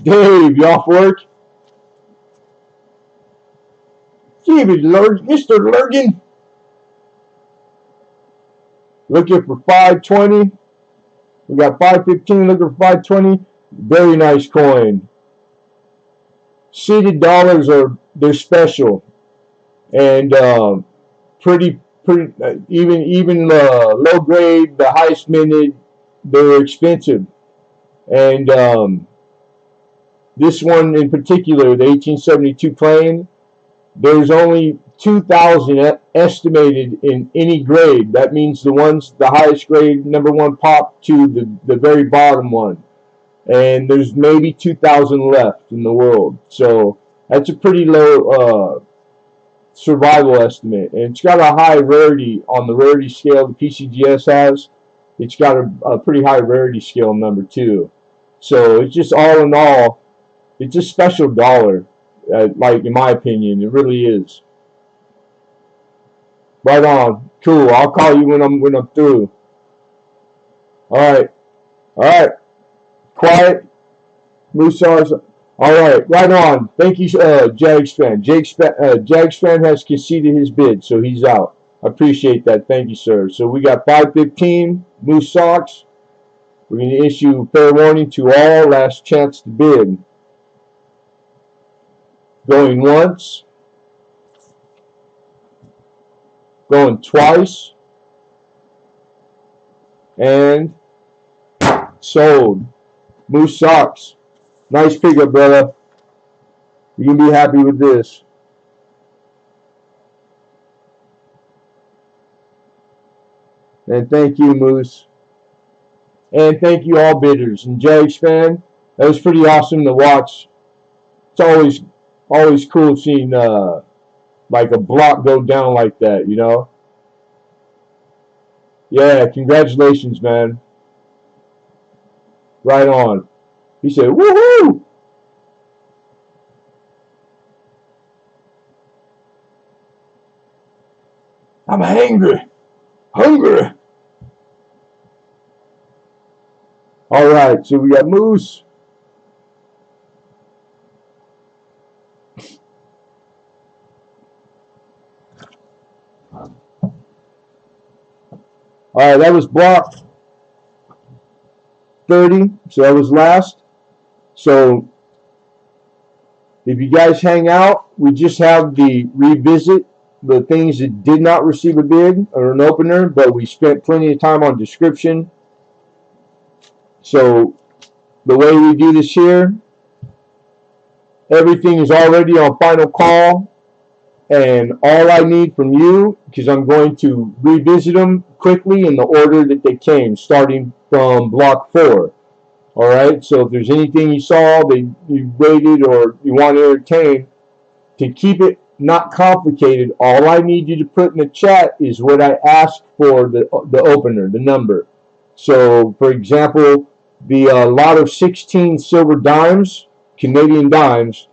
Dave, you off work? David Mr. Lurgan. Looking for 520. We got 515 looking for 520. Very nice coin. Seeded dollars they're special. And pretty even low grade, the highest minted, they're expensive. And this one in particular, the 1872 plane, there's only 2,000 estimated in any grade. That means the highest grade, number 1 pop to the very bottom one. And there's maybe 2,000 left in the world. So that's a pretty low survival estimate. And it's got a high rarity on the rarity scale the PCGS has. It's got a pretty high rarity scale number too. So it's just all in all, it's a special dollar. Like in my opinion, it really is. Right on. Cool. I'll call you when I'm through. All right. Quiet. Moose Sauce. All right. Right on. Thank you, Jags fan. Jags fan has conceded his bid, so he's out. I appreciate that. Thank you, sir. So we got 515 Moose Socks. We're going to issue fair warning to all. Last chance to bid. Going once. Going twice. And sold. Moose Socks. Nice pickup, brother. You can be happy with this. And thank you, Moose. And thank you, all bidders. And Jags fan, that was pretty awesome to watch. It's always cool seeing like a block go down like that, you know? Yeah, congratulations, man. Right on. He said, woohoo! I'm hungry. All right, so we got Moose. Alright, that was block 30. So that was last. So if you guys hang out, we just have the revisit the things that did not receive a bid or an opener, but we spent plenty of time on description. So the way we do this here, everything is already on final call, and all I need from you, because I'm going to revisit them quickly in the order that they came, starting from block 4. Alright, so if there's anything you saw that you rated or you want to entertain, to keep it not complicated, all I need you to put in the chat is what I asked for the opener, the number. So, for example, the lot of 16 silver dimes, Canadian dimes,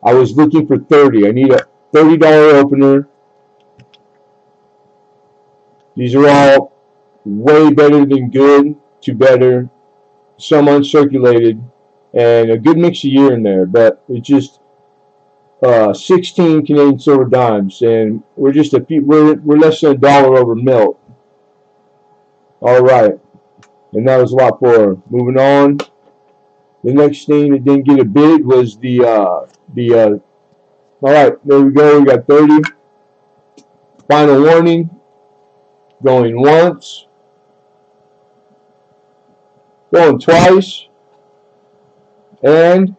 I was looking for 30. I need a $30 opener. These are all way better than good to better, some uncirculated, and a good mix of year in there, but it's just 16 Canadian silver dimes, and we're just we're less than $1 over melt. All right, and that was lot 4. Moving on, the next thing that didn't get a bid was the all right, there we go. We got 30. Final warning, going once, going twice, and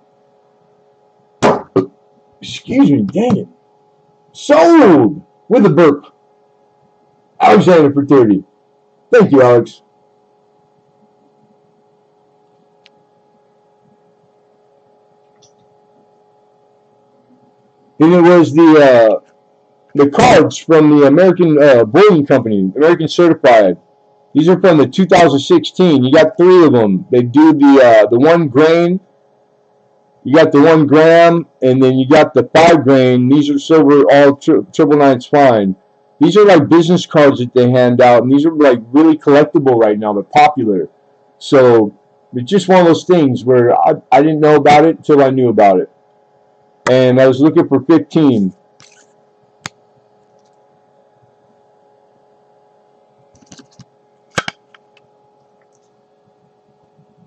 excuse me, dang it, sold with a burp. Alexander for 30. Thank you, Alex. Then it was the cards from the American Bullion Company, American Certified. These are from the 2016. You got 3 of them. They do the 1 grain. You got the 1 gram, and then you got the 5 grain. These are silver, all triple nines fine. These are like business cards that they hand out, and these are like really collectible right now. They're popular. So it's just one of those things where I didn't know about it until I knew about it. And I was looking for 15.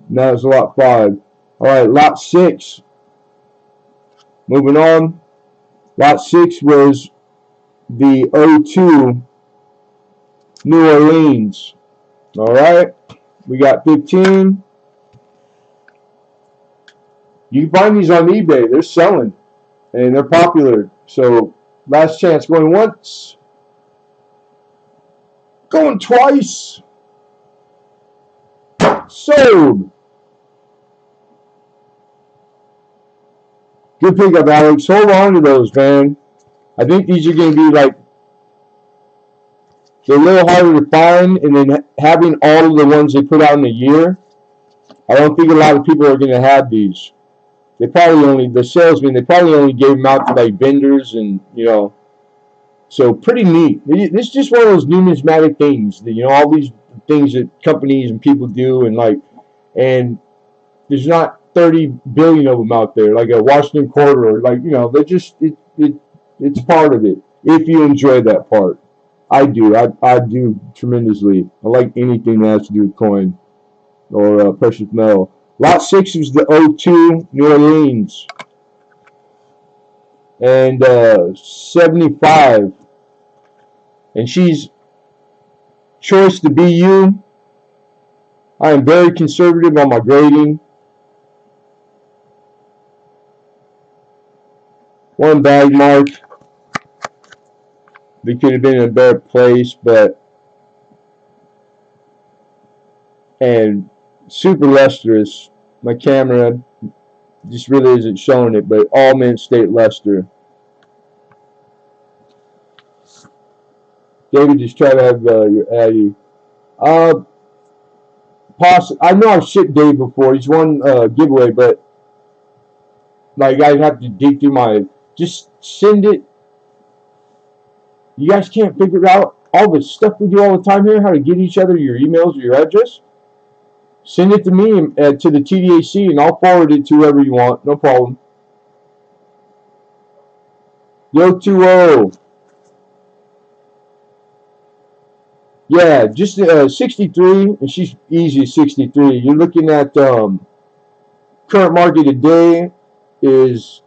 Now it's lot 5. Alright, lot 6. Moving on. Lot 6 was the 02 New Orleans. Alright, we got 15. You can find these on eBay. They're selling, and they're popular. So, last chance. Going once. Going twice. Sold. Good pickup, Alex. Hold on to those, man. I think these are going to be like, they're a little harder to find, and then having all of the ones they put out in a year, I don't think a lot of people are going to have these. They probably only, the salesmen, they probably only gave them out to like vendors and, you know, so pretty neat. This is just one of those numismatic things, that, you know, all these things that companies and people do, and like, and there's not 30 billion of them out there, like a Washington Quarter, or like, you know, they're just, it's part of it, if you enjoy that part. I do. I do tremendously. I like anything that has to do with coin or precious metal. Lot 6 was the 02 New Orleans. And 75. And she's choice to be you. I am very conservative on my grading. 1 bag mark. They could have been in a better place, but, and super lustrous. My camera just really isn't showing it, but all mint state luster. David just tried to have your Addy. I know I've shipped Dave before. He's won giveaway, but like I'd have to dig through my, just send it. You guys can't figure out all the stuff we do all the time here, how to get each other your emails or your address? Send it to me, to the TDAC, and I'll forward it to whoever you want. No problem. Yo, 2-0. Yeah, just 63, and she's easy 63. You're looking at current market today is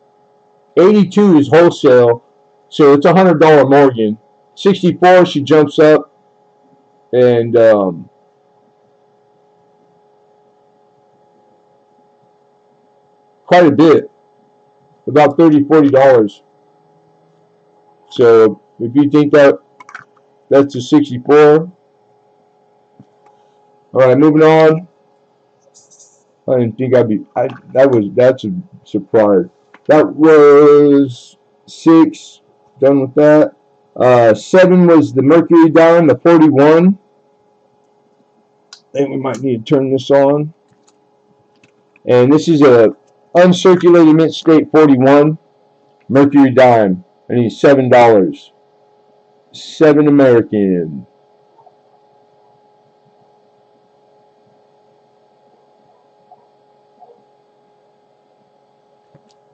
82 is wholesale, so it's $100 Morgan. 64 she jumps up, and quite a bit, about $30-$40. So if you think that's a 64. All right, moving on. I didn't think that's a surprise. That was 6. Done with that. 7 was the Mercury dime, the 41. I think we might need to turn this on. And this is a uncirculated mint state 41 Mercury dime. I need $7. 7 American.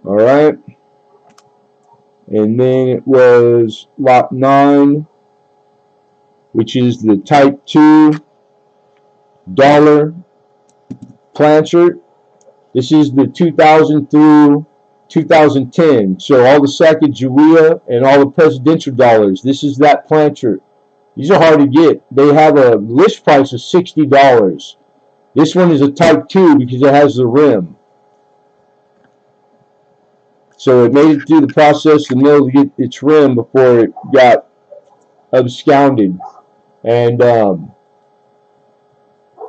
All right. And then it was lot 9, which is the type 2 dollar planchette. This is the 2000 through 2010. So all the Sacagawea and all the presidential dollars. This is that planchette. These are hard to get. They have a list price of $60. This one is a type 2 because it has the rim. So it made it through the process to know to get its rim before it got absconded. And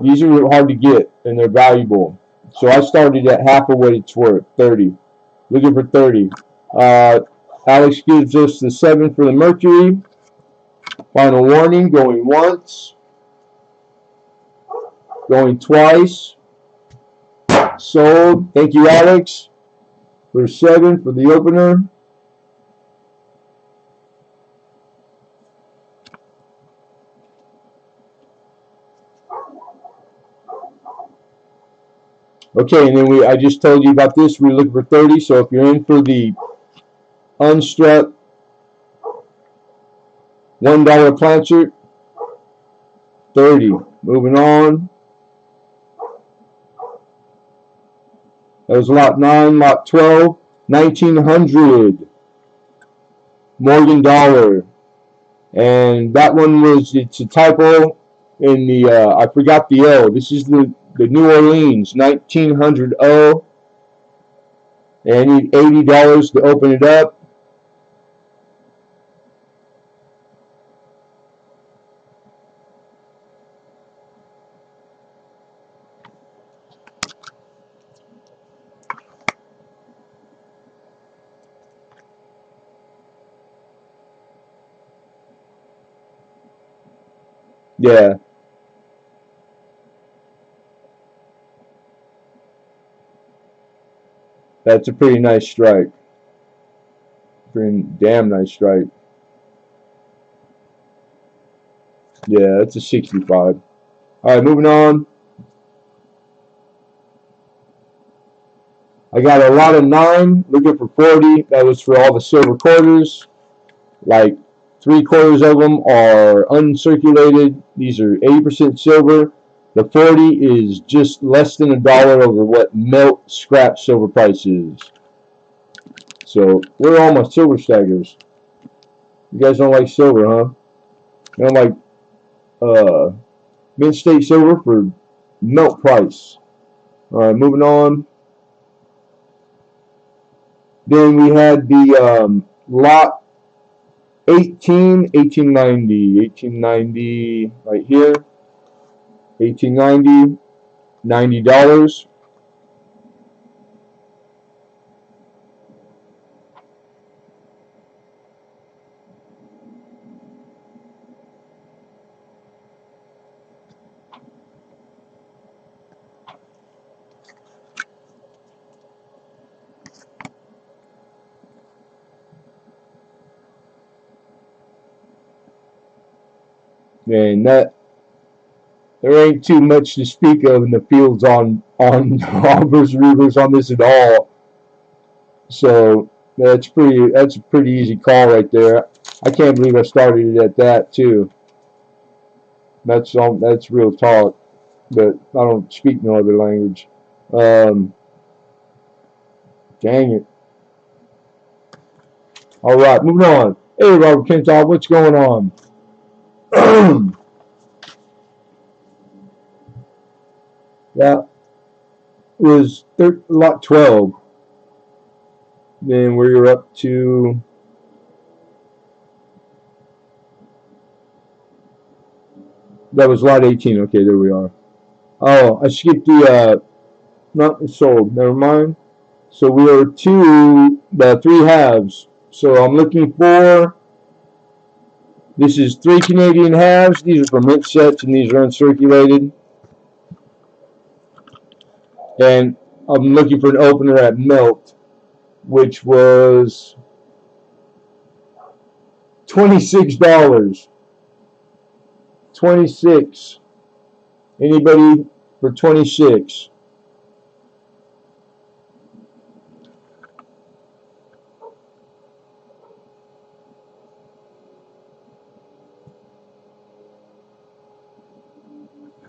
these are hard to get, and they're valuable. So I started at half of what it's worth, 30. Looking for 30. Alex gives us the 7 for the Mercury. Final warning, going once. Going twice. Sold. Thank you, Alex, for 7 for the opener. Okay, and then I just told you about this. We're looking for 30. So if you're in for the unstruck $1 planchette, 30. Moving on. That was lot 9, lot 12, 1900 Morgan dollar. And that one it's a typo in the, I forgot the O. This is the New Orleans 1900 O. And I need $80 to open it up. Yeah. That's a pretty nice strike. Pretty damn nice strike. Yeah, that's a 65. Alright, moving on. I got a lot of 9, looking for 40. That was for all the silver quarters. Like 3/4 of them are uncirculated. These are 80% silver. The 40 is just less than $1 over what melt scrap silver price is. So we're all my silver staggers. You guys don't like silver, huh? You don't like mint state silver for melt price. Alright, moving on. Then we had the lot 18, 1890 right here. 1890, $90. And there ain't too much to speak of in the fields on Robbers Reavers on this at all. So that's a pretty easy call right there. I can't believe I started it at that too. That's real talk, but I don't speak no other language. Dang it. All right, moving on. Hey, Robert Kentoff, what's going on? That was lot 12. Then we're up to that was lot 18. Okay, there we are. Oh, I skipped the not sold. Never mind. So we are to the 3 halves. So I'm looking for. This is 3 Canadian halves. These are for mint sets, and these are uncirculated. And I'm looking for an opener at melt, which was $26. 26. Anybody for 26?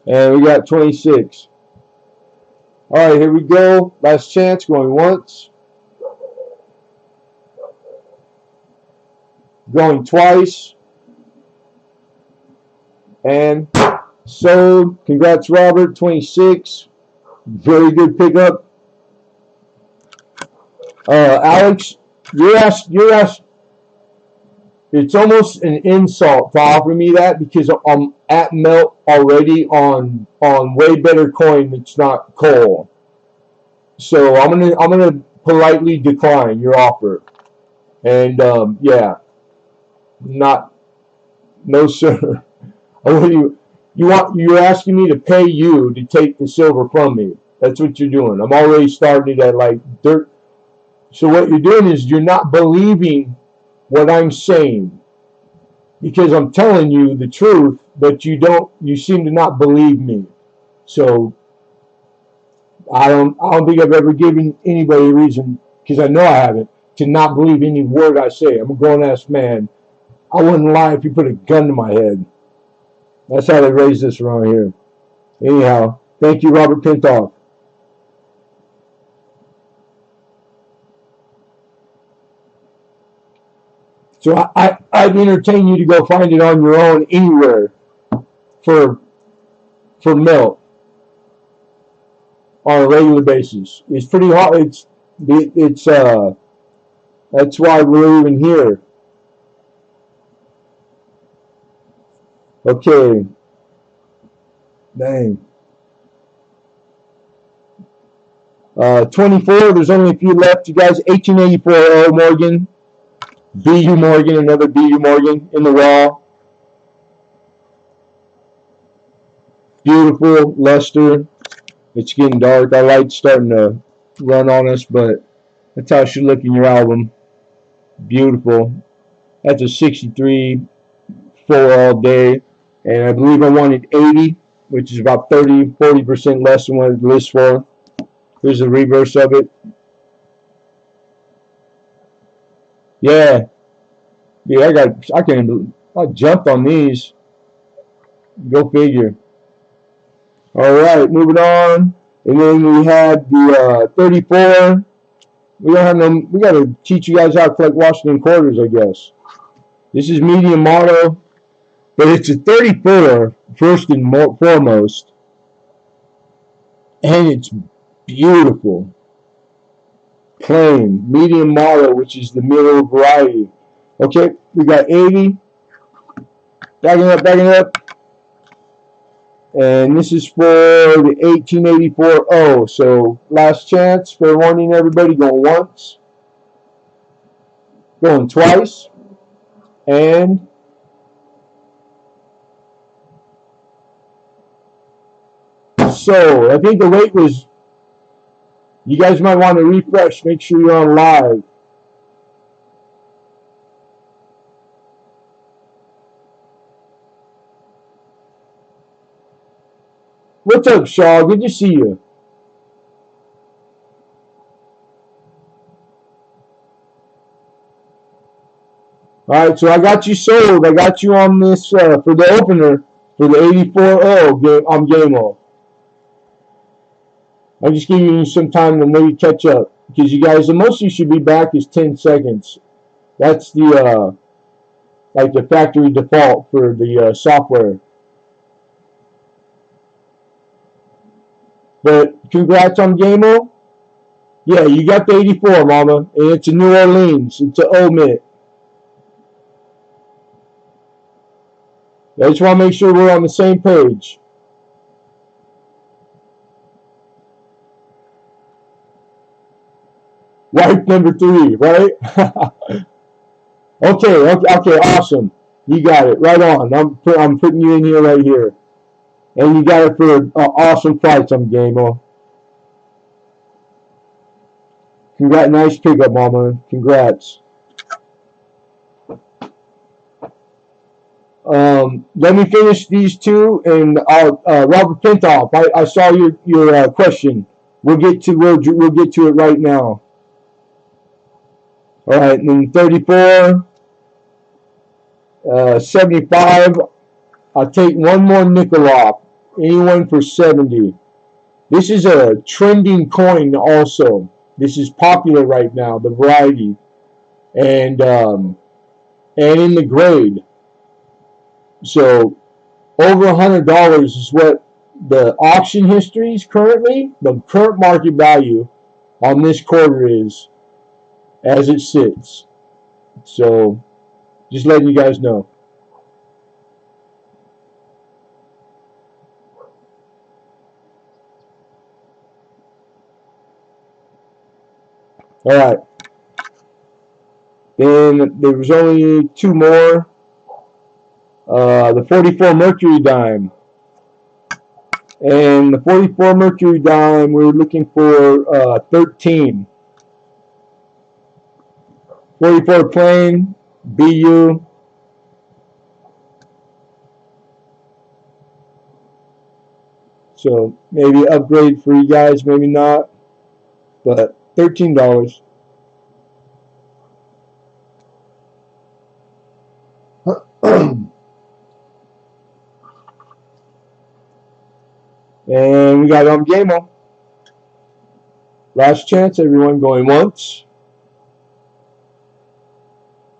And we got 26. All right, here we go. Last chance, going once. Going twice. And sold. Congrats, Robert. 26. Very good pickup. Alex, you're asked. It's almost an insult to offer me that because I'm at melt already on way better coin that's not coal. So I'm gonna politely decline your offer. And yeah, no sir. You're asking me to pay you to take the silver from me. That's what you're doing. I'm already starting at like dirt. So what you're doing is you're not believing what I'm saying, because I'm telling you the truth, but you seem to not believe me. So I don't think I've ever given anybody a reason, because I know I haven't, to not believe any word I say. I'm a grown-ass man. I wouldn't lie if you put a gun to my head. That's how they raise this around here. Anyhow, thank you, Robert Pintoff. So I'd entertain you to go find it on your own anywhere for melt on a regular basis. It's pretty hard. That's why we're even here. Okay. Dang. 24. There's only a few left, you guys. 1884 O Morgan. BU Morgan, another BU Morgan in the raw. Beautiful luster. It's getting dark. Our light's starting to run on us, but that's how it should look in your album. Beautiful. That's a 63 full all day. And I believe I wanted 80, which is about 40% less than what it lists for. Here's the reverse of it. Yeah. Yeah, I jumped on these. Go figure. All right, moving on. And then we had the 34. We got to teach you guys how to collect Washington quarters, I guess. This is medium model, but it's a 34 first and foremost. And it's beautiful. Plain, medium model, which is the middle variety. Okay, we got 80. Backing up. And this is for the 1884 O. So last chance. Fair warning, everybody. Going once. Going twice. And so I think the rate was. You guys might want to refresh. Make sure you're on live. What's up, Shaw? Good to see you. All right, so I got you sold. I got you on this for the opener. For the 84, I'm game-o. I'm just giving you some time to maybe catch up. Because you guys, the most you should be back is 10 seconds. That's the, like the factory default for the software. But congrats on game-o. Yeah, you got the 84, mama. And it's a New Orleans. It's an omit. I just want to make sure we're on the same page. Wife number 3, right? okay, awesome. You got it. Right on. I'm putting you in here right here. And you got it for awesome flights on game-o. Congrats, nice pickup, mama. Congrats. Let me finish these two, and I'll Robert Pintoff. I saw your question. We'll get to it right now. All right, and then 34, 75. I'll take one more nickel off. Anyone for 70. This is a trending coin also. This is popular right now, the variety, and in the grade. So over $100 is what the auction history is currently. The current market value on this quarter is as it sits. So just letting you guys know. All right. Then there was only 2 more. The 44 Mercury dime. And the 44 Mercury dime, we were looking for 13. 44 plain, BU. So maybe upgrade for you guys, maybe not. But $13. And we got game-o. Last chance, everyone. Going once.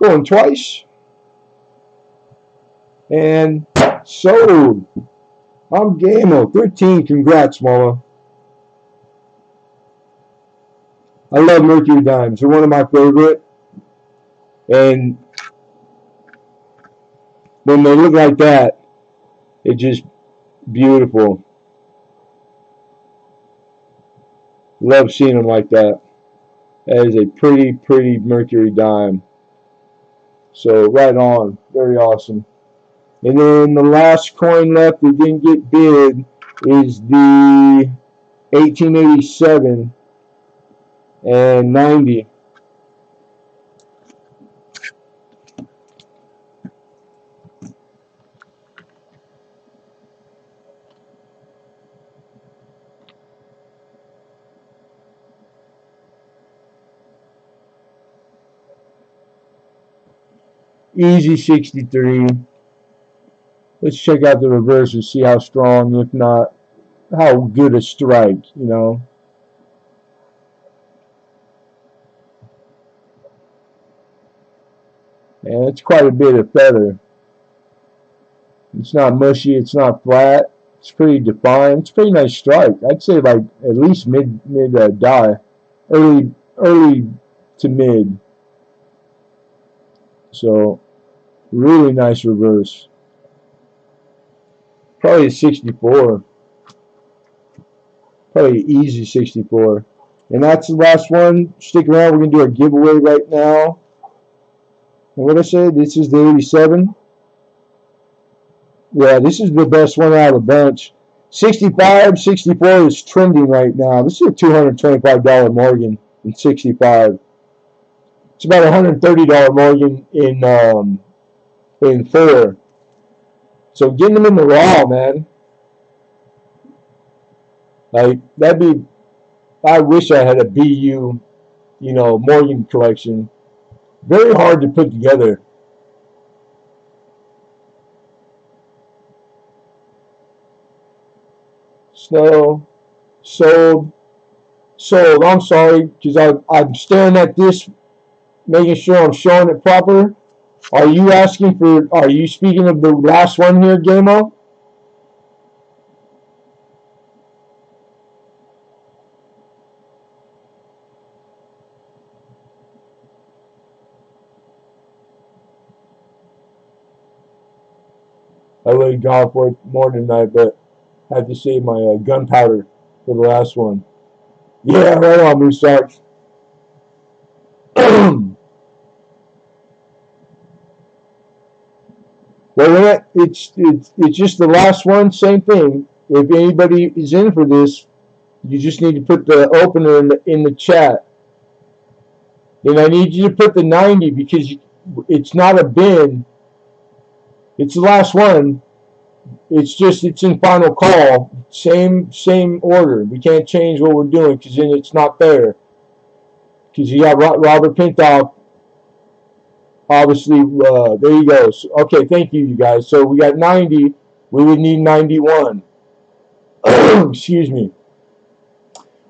Going twice. And sold. game-o. 13. Congrats, mama. I love Mercury dimes. They're one of my favorite. And when they look like that, it's just beautiful. Love seeing them like that. That is a pretty, pretty Mercury dime. So right on. Very awesome. And then the last coin left that didn't get bid is the 1887 and 90. Easy 63. Let's check out the reverse and see how strong, if not, how good a strike, you know. And it's quite a bit of feather. It's not mushy, it's not flat. It's pretty defined. It's a pretty nice strike. I'd say like at least mid die. Early to mid. So really nice reverse. Probably a 64. Probably easy 64. And that's the last one. Stick around. We're going to do a giveaway right now. And what I say, this is the 87. Yeah, this is the best one out of the bunch. 65, 64 is trending right now. This is a $225 Morgan in 65. It's about a $130 Morgan in 4. So getting them in the raw, man. Like that'd be. I wish I had a BU, Morgan collection. Very hard to put together. Snow. Sold. Sold. I'm sorry, because I'm staring at this, making sure I'm showing it proper. Are you asking for, are you speaking of the last one here, Gamo? I laid golf for it more tonight, but I had to save my gunpowder for the last one. Yeah, right on, Moose. Well, it's just the last one. Same thing. If anybody is in for this, you just need to put the opener in the chat. And I need you to put the 90 because it's not a bin. It's the last one. It's in final call. Same order. We can't change what we're doing because then it's not there. Because you got Robert Pintoff. Obviously, there you go. So, okay, thank you, you guys. So we got 90. We would need 91. Excuse me.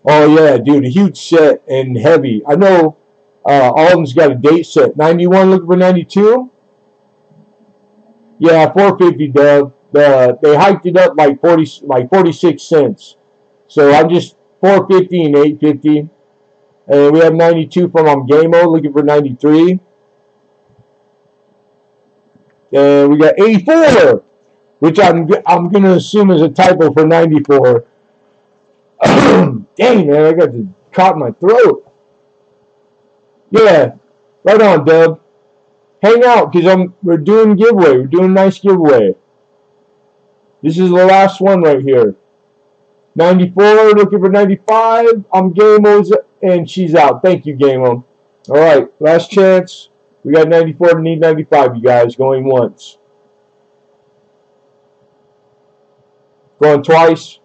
Oh, yeah, dude, a huge set and heavy. I know all of them's got a date set. 91 looking for 92? Yeah, 450, Doug. They hiked it up like 46 cents. So I'm just 450 and 850. And we have 92 from Gamo looking for 93. And we got 84, which I'm gonna assume is a typo for 94. Dang, man, I got the caught in my throat. Yeah, right on, Deb. Hang out, because we're doing giveaway. We're doing a nice giveaway. This is the last one right here. 94, looking for 95. I'm Gamo, and she's out. Thank you, Gamo. All right, last chance. We got 94 to need 95, you guys. Going once. Going twice.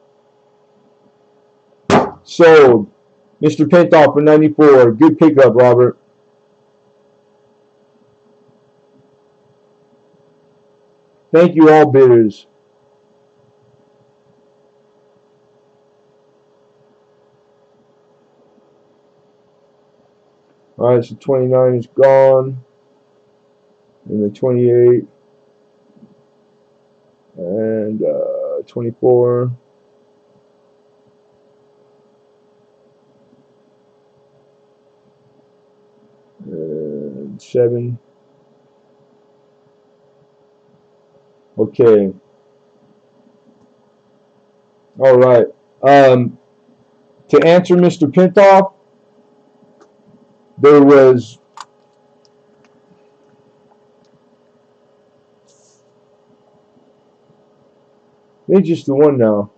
Sold. Mr. Pintoff for 94. Good pickup, Robert. Thank you, all bidders. All right, so 29 is gone. And the 28. And 24. And 7. Okay. All right. To answer Mr. Pintoff, there was maybe just the one now.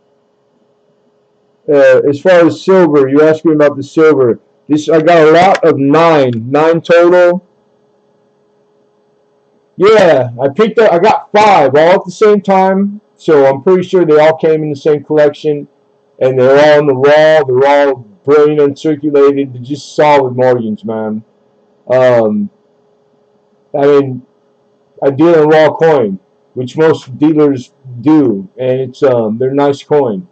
As far as silver, you're asking about the silver. I got a lot of 9 total. Yeah, I got 5 all at the same time, so I'm pretty sure they all came in the same collection, and they're all in the raw. They're all brilliant uncirculated. They're just solid Morgans, man. I mean, I deal in raw coin, which most dealers do, and it's they're nice coin.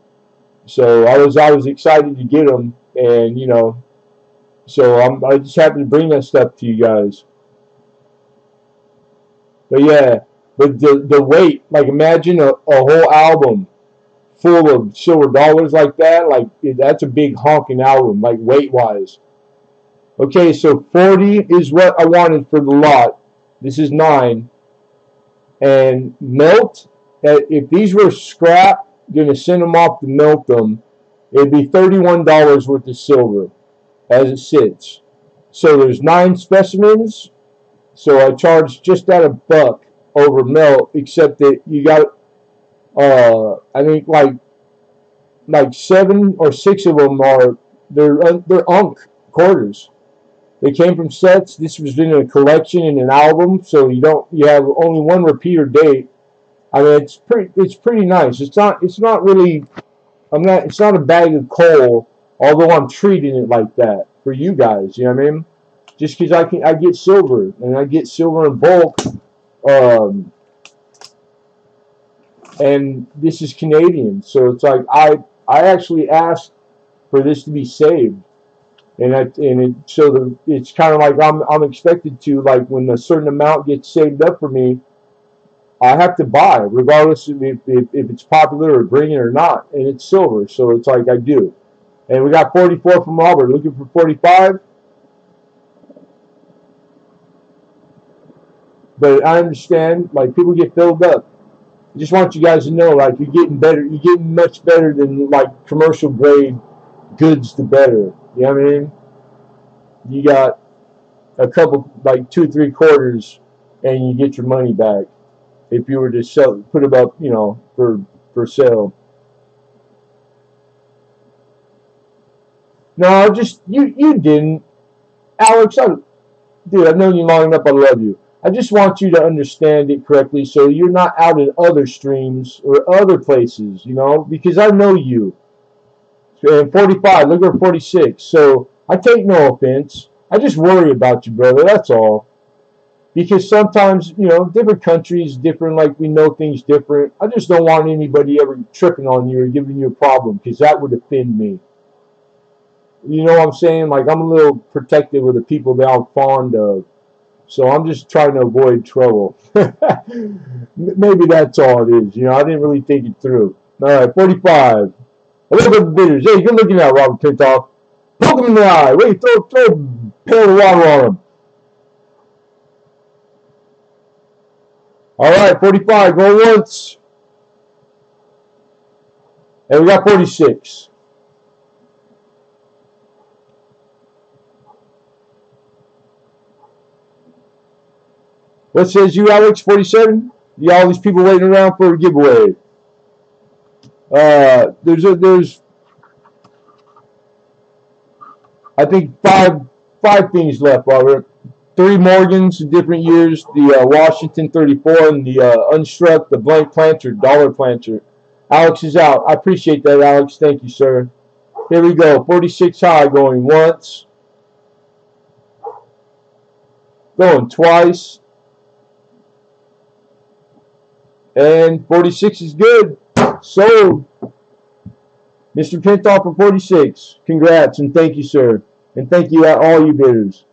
So I was excited to get them, and so I just happy to bring that stuff to you guys. But yeah, but the weight, like imagine a whole album full of silver dollars like that, like that's a big honking album, like weight wise. Okay, so 40 is what I wanted for the lot. This is 9. And melt, if these were scrap, gonna send them off to melt them, it'd be $31 worth of silver as it sits. So there's 9 specimens. So I charged just at $1 over melt, except that you got, I think like 7 or 6 of them they're Unk quarters. They came from sets. This was in a collection in an album, so you have only one repeater date. I mean, it's pretty nice. It's not really, it's not a bag of coal, although I'm treating it like that for you guys. You know what I mean? Just because I get silver, and I get silver in bulk, and this is Canadian, so it's like I I actually asked for this to be saved, so it's kind of like I'm expected to, like, when a certain amount gets saved up for me, I have to buy, regardless of if it's popular or green or not, and it's silver, so it's like I do. And we got 44 from Albert, looking for 45. But I understand, like, people get filled up. I just want you guys to know, like, you're getting better. You're getting much better than, like, commercial grade goods to better. You know what I mean? You got a couple, like 2-3 quarters, and you get your money back if you were to sell, put them up, you know, for sale. No, just you didn't, Alex. Dude, I've known you long enough. I love you. I just want you to understand it correctly, so you're not out in other streams or other places, you know, because I know you. And 45, look at 46. So I take no offense. I just worry about you, brother. That's all. Because sometimes, you know, different countries, different, like, we know things different. I just don't want anybody ever tripping on you or giving you a problem, because that would offend me. You know what I'm saying? Like, I'm a little protective of the people that I'm fond of. So I'm just trying to avoid trouble. Maybe that's all it is. You know, I didn't really think it through. All right, 45. A little bit of bitters. Hey, good looking at Robert Pintoff. Poke him in the eye. Wait, throw a pail of water on him. All right, 45. Go once. And we got 46. What says you, Alex? 47? You got all these people waiting around for a giveaway. There's I think five things left, Robert. 3 Morgans in different years, the Washington 34, and the unstruck, the blank planter, dollar planter. Alex is out. I appreciate that, Alex. Thank you, sir. Here we go. 46 high, going once. Going twice. And 46 is good. Sold. Mr. Pintoff for 46. Congrats and thank you, sir. And thank you, all you bidders.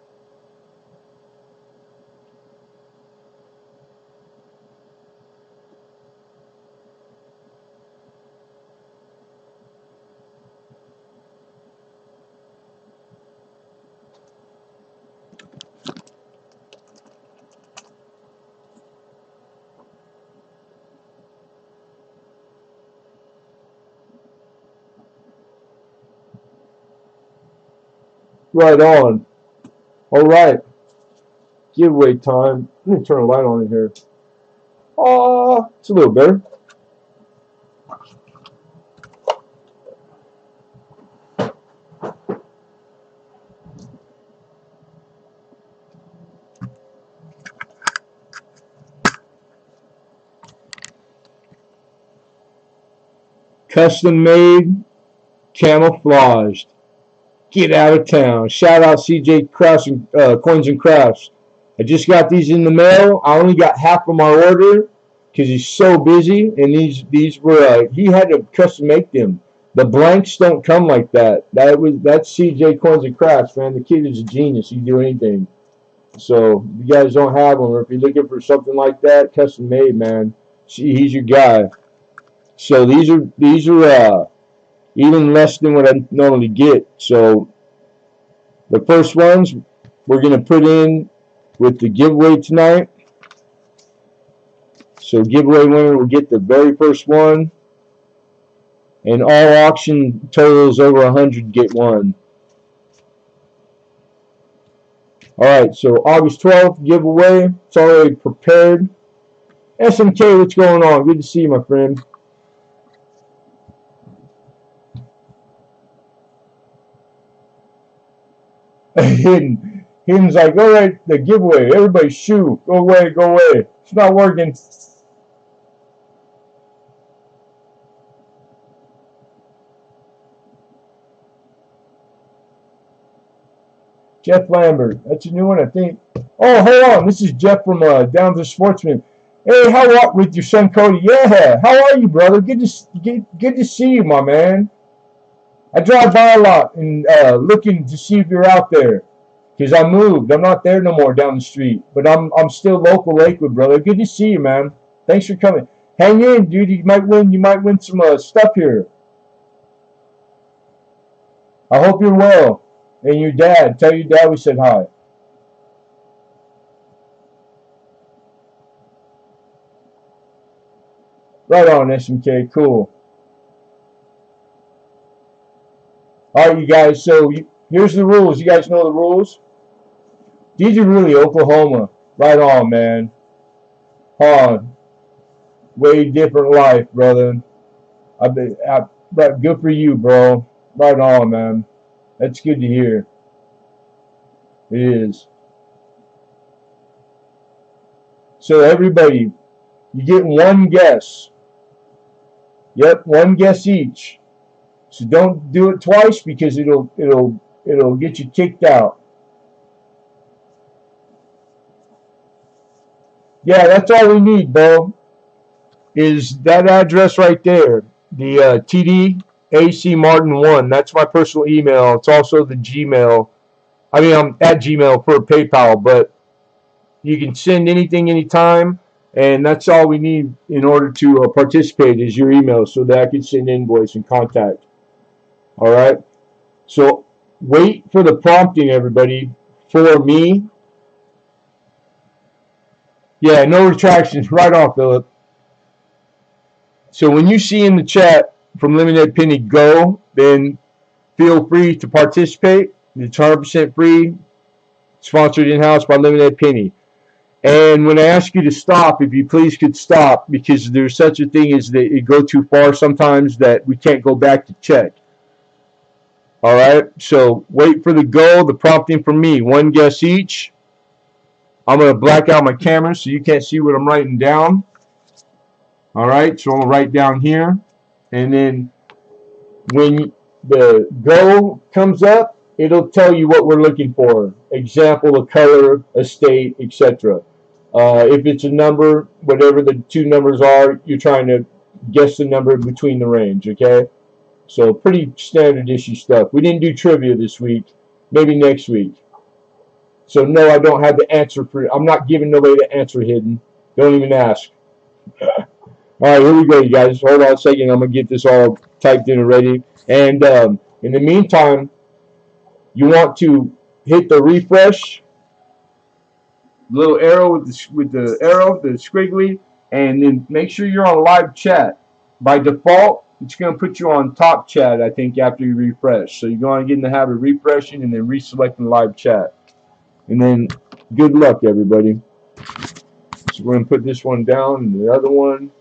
Right on. All right. Giveaway time. Let me turn a light on in here. Oh, it's a little better. Custom made, camouflaged. Get out of town. Shout out CJ Crafts and Coins and Crafts. I just got these in the mail. I only got half of my order because he's so busy. And these were he had to custom make them. The blanks don't come like that. That's CJ Coins and Crafts, man. The kid is a genius. He can do anything. So if you guys don't have them, or if you're looking for something like that, custom made, man, he's your guy. So these are even less than what I normally get. So the first ones we're going to put in with the giveaway tonight. So giveaway winner will get the very first one. And all auction totals over 100 get one. Alright, so August 12th giveaway. It's already prepared. SMK, what's going on? Good to see you, my friend. Hidden's like, all right, the giveaway. Everybody shoo. Go away, go away. It's not working. Jeff Lambert. That's a new one, I think. Oh, hold on. This is Jeff from Down to Sportsman. Hey, how are with your son Cody? Yeah. How are you, brother? Good to see you, my man. I drive by a lot and looking to see if you're out there. Because I moved. I'm not there no more down the street. But I'm still local Lakewood, brother. Good to see you, man. Thanks for coming. Hang in, dude. You might win some stuff here. I hope you're well. And your dad. Tell your dad we said hi. Right on, SMK. Cool. Alright, you guys. So here's the rules. You guys know the rules? These are really Oklahoma. Right on, man. On. Way different life, brother. But good for you, bro. Right on, man. That's good to hear. It is. So everybody, you get one guess. Yep, one guess each. So don't do it twice because it'll get you kicked out. Yeah, that's all we need, bro. Is that address right there, the TD AC Martin 1. That's my personal email. It's also the Gmail. I mean, I'm at Gmail for PayPal, but you can send anything anytime, and that's all we need in order to participate is your email so that I can send invoice and contact. All right? So wait for the prompting, everybody, for me. Yeah, no retractions. Right off, Philip. So when you see in the chat from Lemonhead Penny go, then feel free to participate. It's 100% free, sponsored in-house by Lemonhead Penny. And when I ask you to stop, if you please could stop, because there's such a thing as that it go too far sometimes that we can't go back to check. All right, so wait for the go, the prompting from me. One guess each. I'm going to black out my camera so you can't see what I'm writing down. All right, so I'm going to write down here. And then when the go comes up, it'll tell you what we're looking for. Example, a color, a state, etc. If it's a number, whatever the two numbers are, you're trying to guess the number between the range, okay? So pretty standard issue stuff. We didn't do trivia this week. Maybe next week. So no, I don't have the answer for. I'm not giving nobody the answer hidden. Don't even ask. All right, here we go, you guys. Hold on a second. I'm going to get this all typed in and ready. And in the meantime, you want to hit the refresh little arrow with the arrow, the squiggly, and then make sure you're on live chat. By default, it's going to put you on top chat, I think, after you refresh. So you're going to get in the habit of refreshing and then reselecting live chat. And then good luck, everybody. So we're going to put this one down and the other one.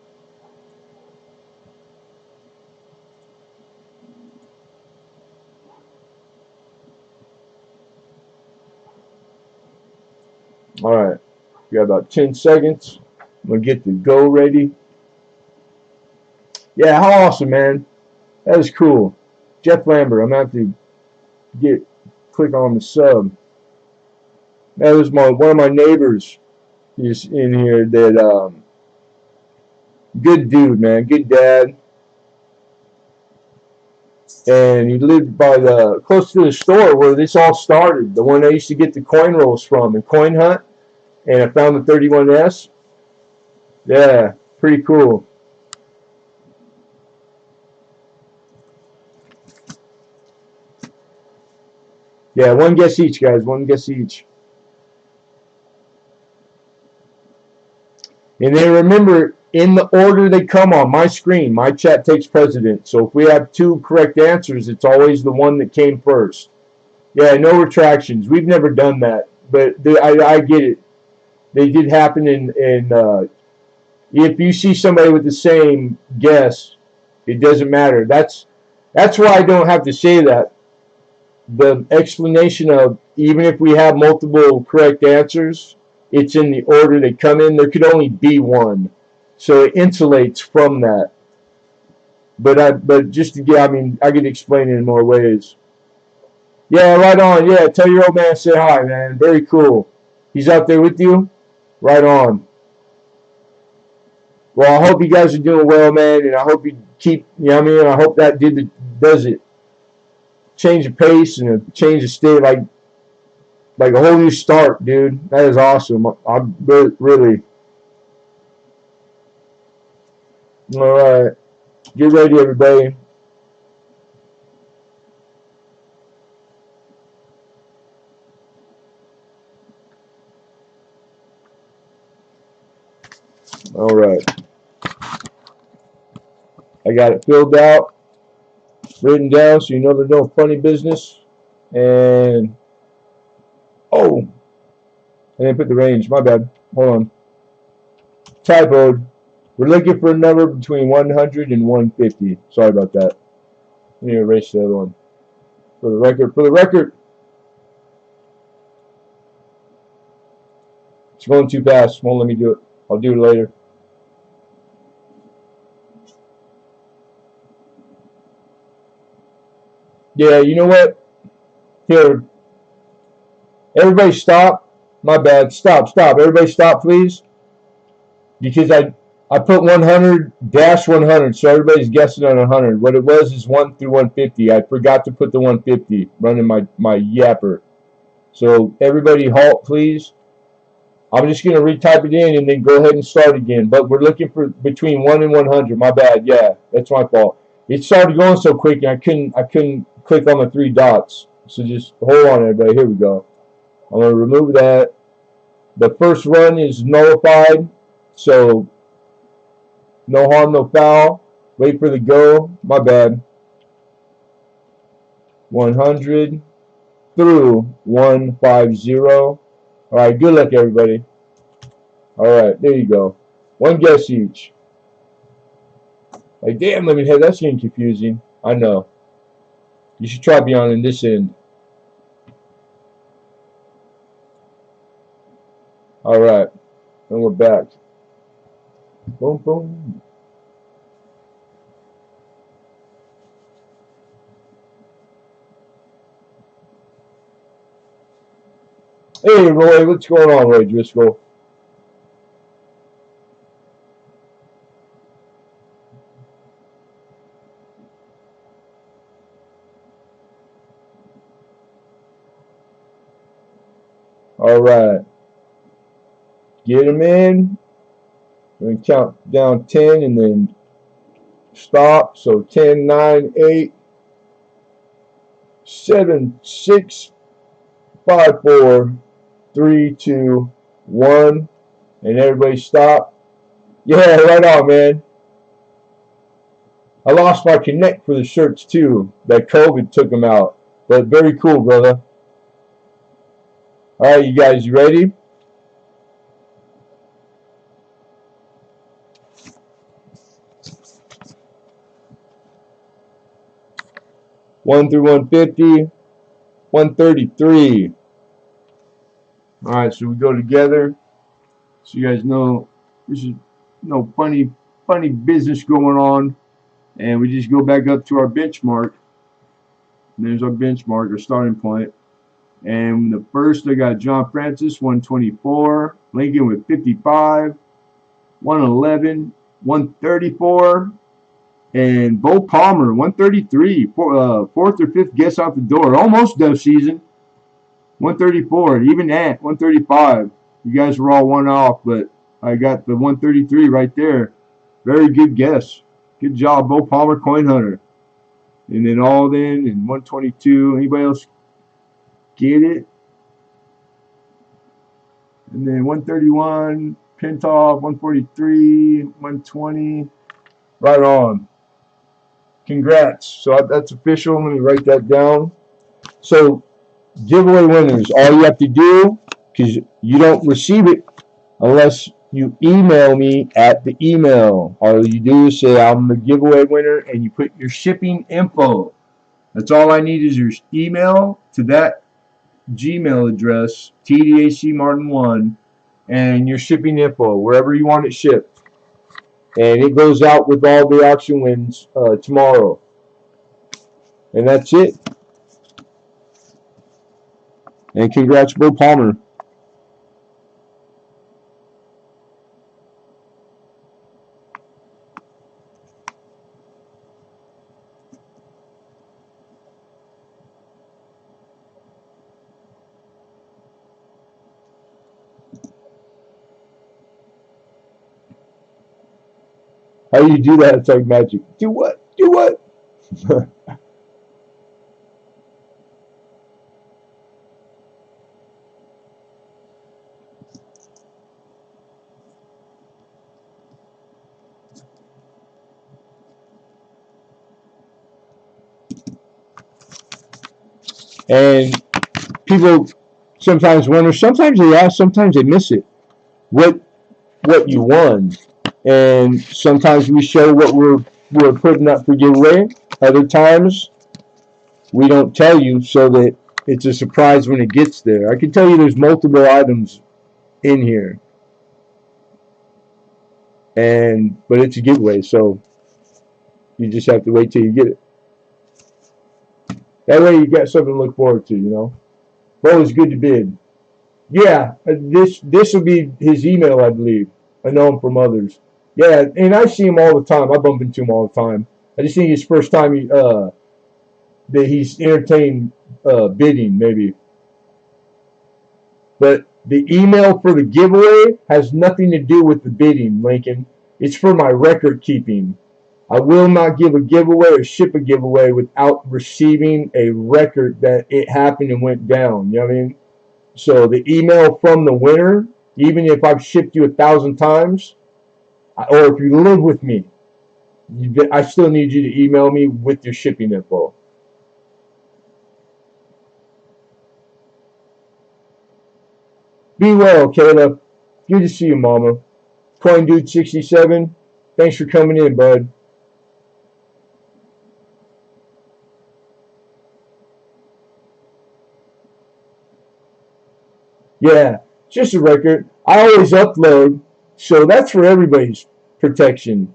All right. We got about 10 seconds. I'm going to get the go ready. Yeah, how awesome, man. That is cool. Jeff Lambert, I'm going to have to click on the sub. That was one of my neighbors is in here that good dude, man, good dad. And he lived by close to the store where this all started, the one I used to get the coin rolls from and coin hunt, and I found the 31S. Yeah, pretty cool. Yeah, one guess each, guys. One guess each. And then remember, in the order they come on my screen, my chat takes precedence. So if we have two correct answers, it's always the one that came first. Yeah, no retractions. We've never done that, but I get it. They did happen in if you see somebody with the same guess, it doesn't matter. That's why I don't have to say that. The explanation of even if we have multiple correct answers, it's in the order they come in. There could only be one, so it insulates from that. But just to get, I mean, I could explain it in more ways. Yeah, right on. Yeah, tell your old man say hi, man. Very cool. He's out there with you. Right on. Well, I hope you guys are doing well, man, and I hope you keep. You know what I mean? I hope that does it. change of pace and a change of state, like a whole new start, dude. That is awesome. I'm really. All right, get ready, everybody. All right, I got it filled out, written down, so you know there's no funny business. And oh, I didn't put the range. My bad. Hold on. Typoed. We're looking for a number between 100 and 150. Sorry about that. Let me erase the other one. For the record, it's going too fast. Won't let me do it. I'll do it later. Yeah, you know what? Here, everybody stop. My bad. Stop. Everybody stop, please. Because I put 100-100, so everybody's guessing on 100. What it was is 1 through 150. I forgot to put the 150 running my yapper. So everybody halt, please. I'm just going to retype it in and then go ahead and start again. But we're looking for between 1 and 100. My bad. Yeah, that's my fault. It started going so quick and I couldn't click on the 3 dots. So just hold on, everybody. Here we go. I'm going to remove that. The first run is nullified. So no harm, no foul. Wait for the go. My bad. 100 through 150. All right, good luck, everybody. All right, there you go. One guess each. Like, damn, Lemonhead, that's getting confusing. I know. You should try beyond in this end. All right, and we're back. Boom, boom. Hey, Roy, what's going on, Roy Driscoll? All right. Get him in. We're going to count down 10 and then stop. So 10, 9, 8, 7, 6, 5, 4, 3, 2, 1. And everybody stop. Yeah, right on, man. I lost my connect for the shirts too. That COVID took them out. But very cool, brother. All right, you guys, you ready? One through 150, 133. All right, so we go together. So you guys know this is no funny business going on. And we just go back up to our benchmark. And there's our benchmark, our starting point. And the first, I got John Francis, 124. Lincoln with 55. 111. 134. And Bo Palmer, 133. Fourth or fifth guess out the door. Almost dove season. 134. Even at 135. You guys were all one off, but I got the 133 right there. Very good guess. Good job, Bo Palmer, Coin Hunter. And then Alden and 122. Anybody else get it? And then 131, Pintoff, 143, 120. Right on. Congrats. So that's official. Let me write that down. So giveaway winners, all you have to do, because you don't receive it unless you email me at the email. All you do is say I'm the giveaway winner and you put your shipping info. That's all I need is your email to that Gmail address, tdacmartin1, and your shipping info, wherever you want it shipped. And it goes out with all the auction wins tomorrow. And that's it. And congrats, Bo Palmer. How you do that? It's like magic. Do what? Do what? And people sometimes wonder. Sometimes they ask. Sometimes they miss it. What you won? And sometimes we show what we're putting up for giveaway. Other times we don't tell you so that it's a surprise when it gets there. I can tell you there's multiple items in here, but it's a giveaway, so you just have to wait till you get it. That way you got something to look forward to, you know. But it's good to bid. Yeah, this will be his email, I believe. I know him from others. Yeah, and I see him all the time. I bump into him all the time. I just think it's first time that he's entertained bidding, maybe. But the email for the giveaway has nothing to do with the bidding, Lincoln. It's for my record keeping. I will not give a giveaway or ship a giveaway without receiving a record that it happened and went down. You know what I mean? So the email from the winner, even if I've shipped you 1,000 times, or if you live with me, I still need you to email me with your shipping info. Be well, Caleb. Good to see you, Mama. Coin Dude 67, thanks for coming in, bud. Yeah, just a record. I always upload, so that's for everybody's protection.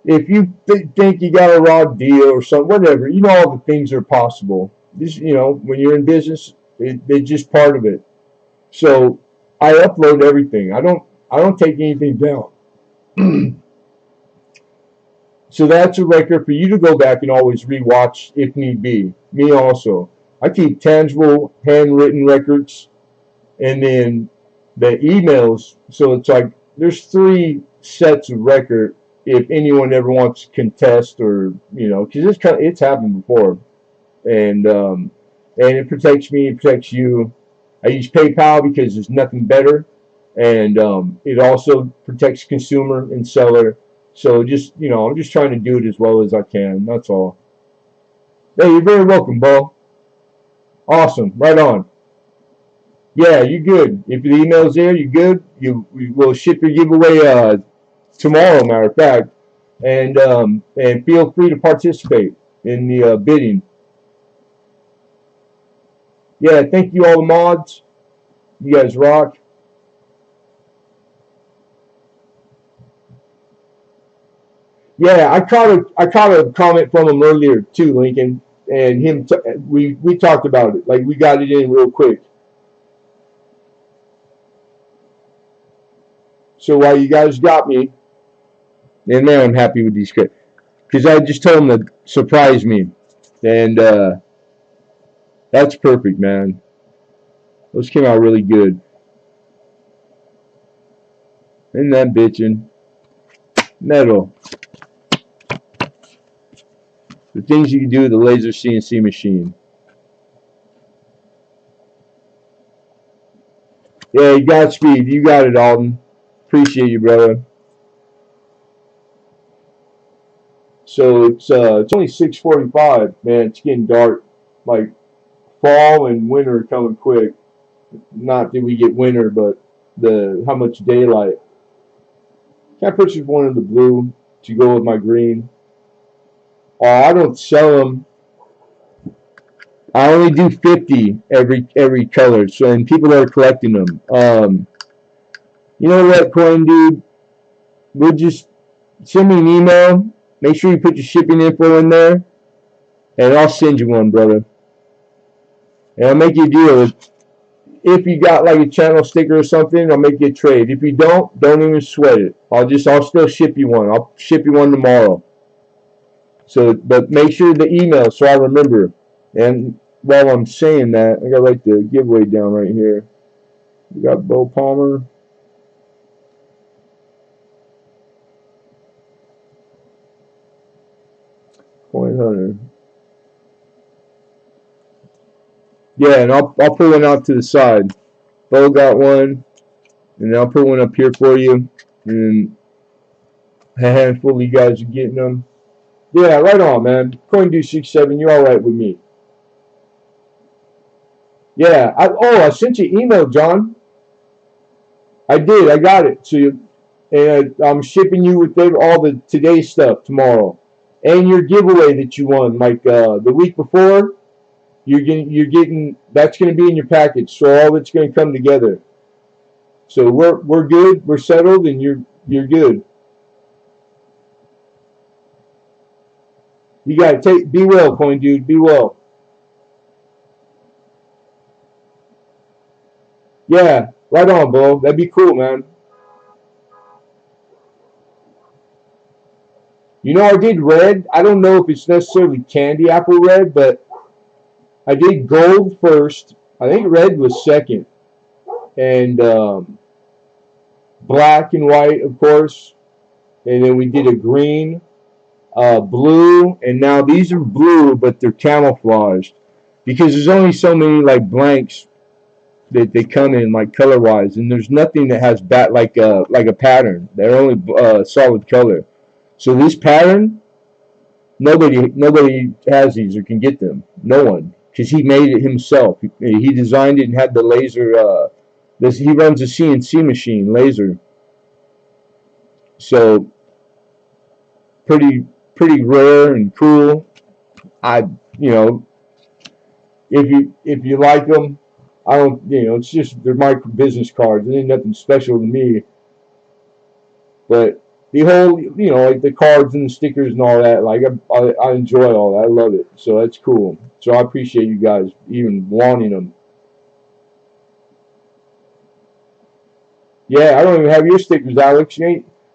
If you think you got a raw deal or something, whatever, you know all the things are possible. This, you know, when you're in business, it's just part of it. So I upload everything. I don't take anything down. So that's a record for you to go back and always rewatch if need be. Me also. I keep tangible handwritten records and then the emails. So it's like there's 3 sets of record if anyone ever wants to contest or, you know, because it's happened before. And it protects me, it protects you. I use PayPal because there's nothing better, and it also protects consumer and seller. So just, you know, I'm just trying to do it as well as I can. That's all. Hey, you're very welcome, Bo. Awesome, right on. Yeah, you're good. If the email's there, you're good. We will ship your giveaway tomorrow, matter of fact, and feel free to participate in the bidding. Yeah, thank you all the mods. You guys rock. Yeah, I caught a comment from him earlier too, Lincoln, and we talked about it. Like we got it in real quick. So while you guys got me, and man, I'm happy with these kids because I just told them to surprise me, and that's perfect, man. Those came out really good. Isn't that bitchin'? Metal. The things you can do with the laser CNC machine. Yeah, you got speed. You got it, Alden. Appreciate you, brother. So it's only 6:45, man. It's getting dark. Like fall and winter are coming quick. Not that we get winter, but how much daylight. Can I purchase one in the blue to go with my green? Oh, I don't sell them. I only do 50 every color. So and people are collecting them. You know what, Coin Dude? We'll just send me an email. Make sure you put your shipping info in there, and I'll send you one, brother. And I'll make you a deal. If you got like a channel sticker or something, I'll make you a trade. If you don't even sweat it. I'll still ship you one. I'll ship you one tomorrow. So, but make sure the email so I remember. And while I'm saying that, I got like the giveaway down right here. We got Bo Palmer. Coin Hunter. Yeah, and I'll put one out to the side. Bo got one, and I'll put one up here for you. And a handful of you guys are getting them. Yeah, right on, man. CoinDo67, you're all right with me. Yeah. I sent you email, John. I did. I got it. So, and I'm shipping you with all the today's stuff tomorrow, and your giveaway that you won, like the week before. You're getting that's going to be in your package. So all that's going to come together. So we're good. We're settled, and you're good. You got to be well, Coin Dude. Be well. Yeah, right on, Bo. That'd be cool, man. You know, I did red. I don't know if it's necessarily candy apple red, but I did gold first. I think red was second, and black and white, of course. And then we did a green, blue, and now these are blue, but they're camouflaged because there's only so many like blanks that they come in like color wise, and there's nothing that has like a pattern. They're only solid color. So this pattern, nobody has these or can get them. No one, because he made it himself. He designed it and had the laser. He runs a CNC machine laser. So pretty rare and cool. You know, if you like them, I don't, it's just they're my business cards. It ain't nothing special to me. But the whole, like the cards and the stickers and all that, like I enjoy all that. I love it. So that's cool. So I appreciate you guys even wanting them. Yeah, I don't even have your stickers, Alex.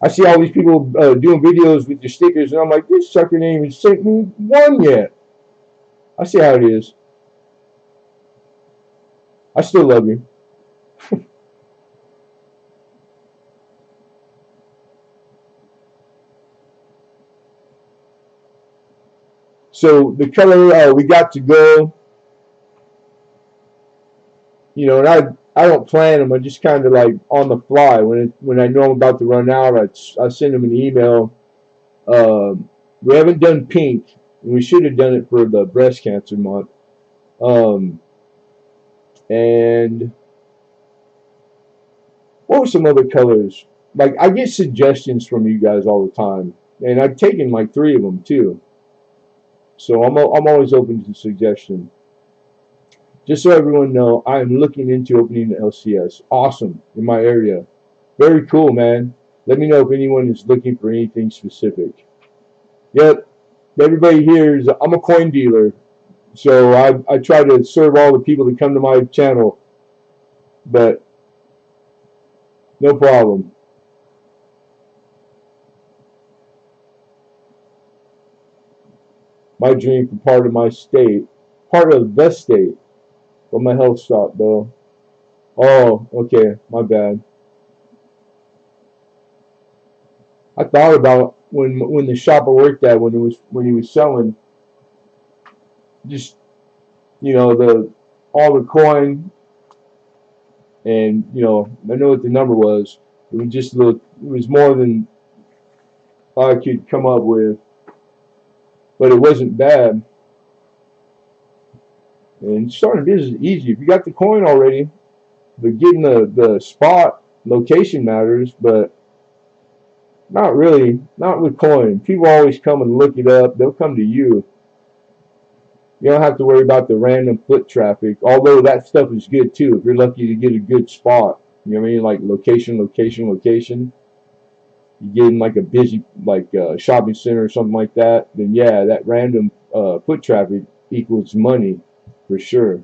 I see all these people doing videos with your stickers, and I'm like, this sucker didn't even sent me one yet. I see how it is. I still love you. So the color we got to go, and I don't plan them. I just kind of like on the fly. When I know I'm about to run out, I send them an email. We haven't done pink, and we should have done it for the breast cancer month. And what were some other colors? Like I get suggestions from you guys all the time, and I've taken like 3 of them too. So I'm always open to suggestion. Just so everyone know, I am looking into opening the LCS. Awesome in my area. Very cool, man. Let me know if anyone is looking for anything specific. Yep. Everybody here is I'm a coin dealer, so I try to serve all the people that come to my channel, but no problem. My dream for part of my state, part of the state, but my health stopped though. Oh, okay, my bad. I thought about when the shop I worked at when he was selling just all the coin, and I know what the number was. It was just it was more than I could come up with, but it wasn't bad. And starting a business is easy if you got the coin already. But getting the spot location matters, but not really. Not with coin. People always come and look it up. They'll come to you. You don't have to worry about the random foot traffic, although that stuff is good too if you're lucky to get a good spot. You know what I mean? Like location. You get in like a busy shopping center or something like that, then yeah, that random foot traffic equals money for sure.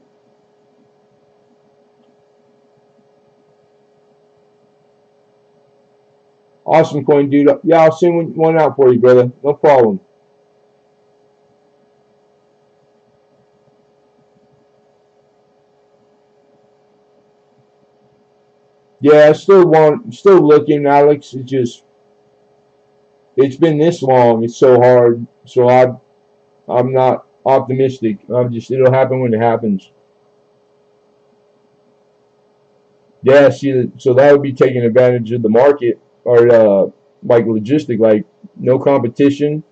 Awesome, coin dude. Yeah, I'll send one out for you, brother. No problem. Yeah, I still looking, Alex. It's been this long. It's so hard. So I'm not optimistic. It'll happen when it happens. Yeah, see, so that would be taking advantage of the market, or like logistic, like no competition.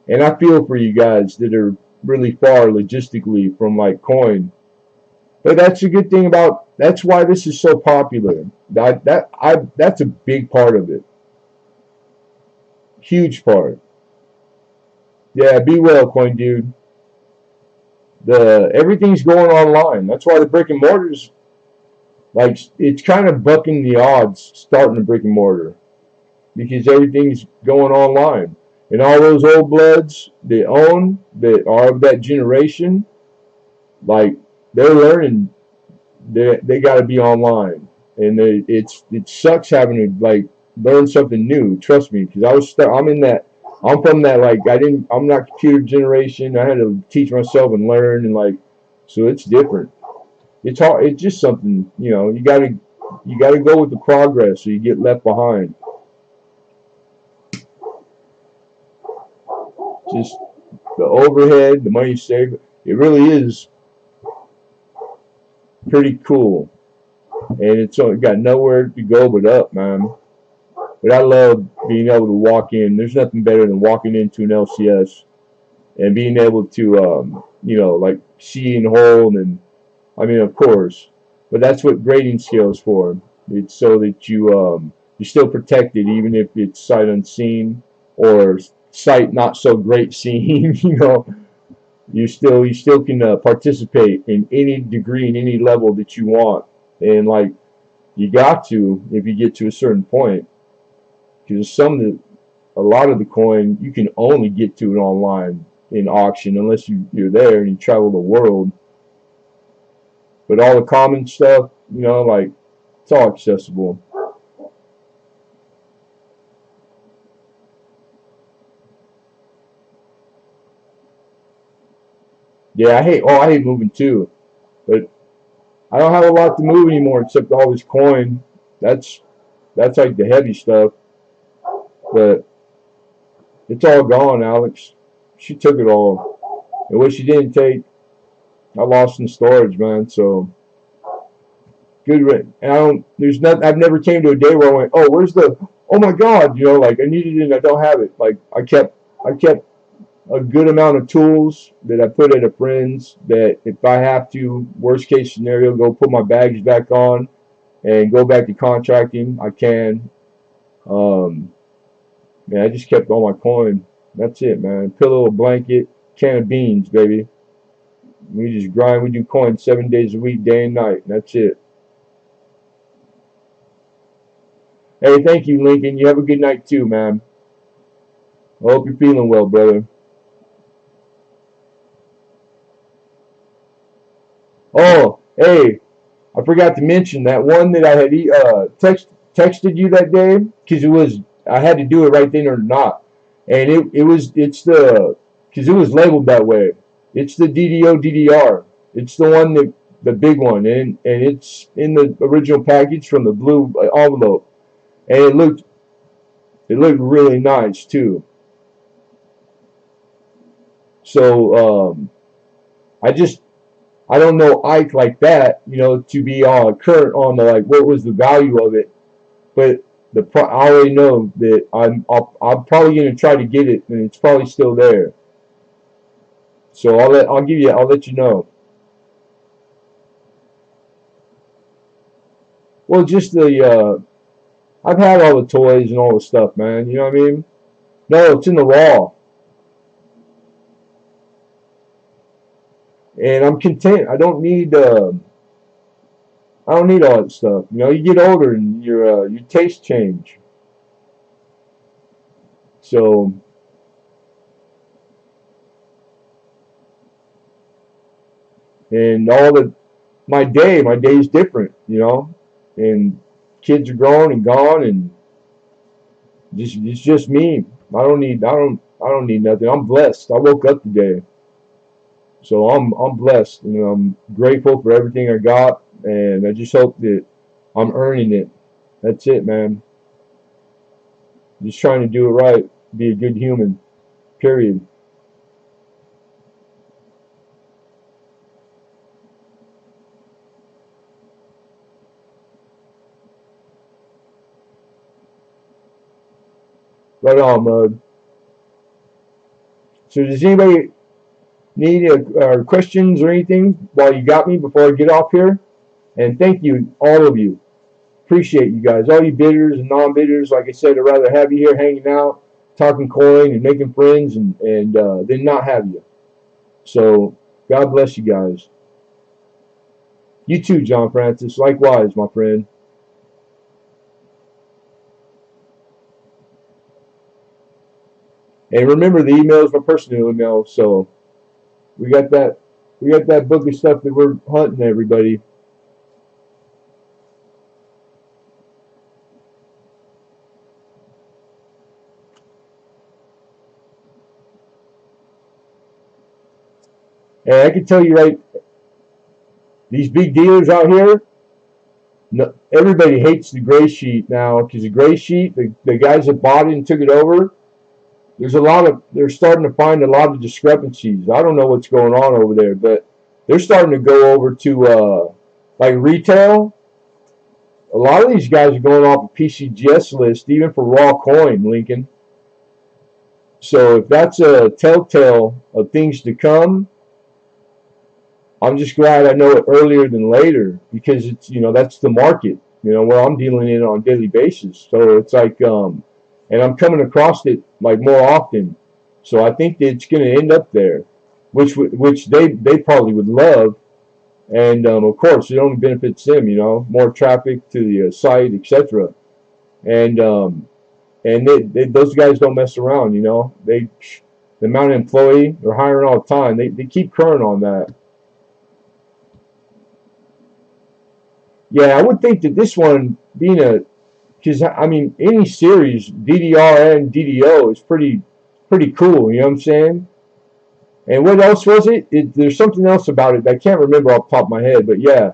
And I feel for you guys that are really far logistically from like coin. But that's a good thing about, that's why this is so popular. That's a big part of it. Huge part. Yeah, be well, coin dude. The everything's going online. That's why the brick and mortars, like, it's kind of bucking the odds starting a brick and mortar, because everything's going online. And all those old bloods that are of that generation, like, they're learning. They got to be online, and it sucks having to like learn something new. Trust me, because I'm in that. I'm from that, like, I'm not computer generation. I had to teach myself and learn, and like, so it's different. It's hard. It's just something, you gotta go with the progress, so you get left behind. Just the overhead, the money saved. It really is pretty cool, and it's got nowhere to go but up, man. But I love being able to walk in. There's nothing better than walking into an LCS and being able to, like, see and hold. And I mean, of course, but that's what grading scale is for. It's so that you're still protected, even if it's sight unseen or sight not so great seeing. You still can participate in any degree, in any level that you want, and like, you got to, if you get to a certain point, because a lot of the coin you can only get to it online in auction, unless you're there and you travel the world. But all the common stuff, like, it's all accessible. Yeah, I hate moving too, but I don't have a lot to move anymore except all this coin. That's that's like the heavy stuff, but it's all gone, Alex. She took it all, and what she didn't take, I lost in storage, man. So good. And I don't. There's not. I've never came to a day where I went, "Oh, where's the? Oh my God!" Like, I needed it and I don't have it. Like, I kept a good amount of tools that I put at a friend's, that if I have to, worst case scenario, go put my bags back on and go back to contracting, I can. Um, Man, I just kept all my coin. That's it, man. Pillow, a blanket, can of beans, baby. We just grind. We do coin 7 days a week, day and night. That's it. Hey, thank you, Lincoln. You have a good night too, man. I hope you're feeling well, brother. Oh, hey, I forgot to mention that one that I had texted you that day, because I had to do it right then or not, and because it was labeled that way. It's the DDO DDR. It's the one that the big one, and it's in the original package from the blue envelope, and it looked really nice too. So I just I don't know Ike like that, to be current on the, like, what was the value of it. But I already know that I'm probably gonna try to get it, and it's probably still there. So I'll let you know. Well, just I've had all the toys and all the stuff, man. You know what I mean? No, it's in the raw, and I'm content. I don't need all that stuff. You get older and your taste change. So, and my day is different. And kids are grown and gone, and it's just me. I don't need nothing. I'm blessed. I woke up today, so I'm blessed. I'm grateful for everything I got, and I just hope that I'm earning it. That's it, man. Just trying to do it right. be a good human, period. Right on, Mud. So does anybody need questions or anything while you got me before I get off here? And thank you, all of you. Appreciate you guys. All you bidders and non-bidders, like I said, I'd rather have you here hanging out, talking coin and making friends and than not have you. So God bless you guys. You too, John Francis. Likewise, my friend. And remember, the email is my personal email, so we got that book of stuff that we're hunting, everybody. And I can tell you, right, these big dealers out here, no, everybody hates the gray sheet now, because the gray sheet, the guys that bought it and took it over, they're starting to find a lot of discrepancies. I don't know what's going on over there, but they're starting to go over to like retail. A lot of these guys are going off a PCGS list, even for raw coin, Lincoln. So if that's a telltale of things to come, I'm just glad I know it earlier than later, because it's, that's the market, where I'm dealing in on a daily basis. So it's like, and I'm coming across it like more often. So I think that it's going to end up there, which they probably would love. And of course, it only benefits them, more traffic to the site, etc. And those guys don't mess around, the amount of employee they're hiring all the time, they keep current on that. Yeah, I would think that this one being because I mean, any series, DDR and DDO, is pretty cool. You know what I'm saying? And what else was it? There's something else about it that I can't remember off the top of my head, but yeah,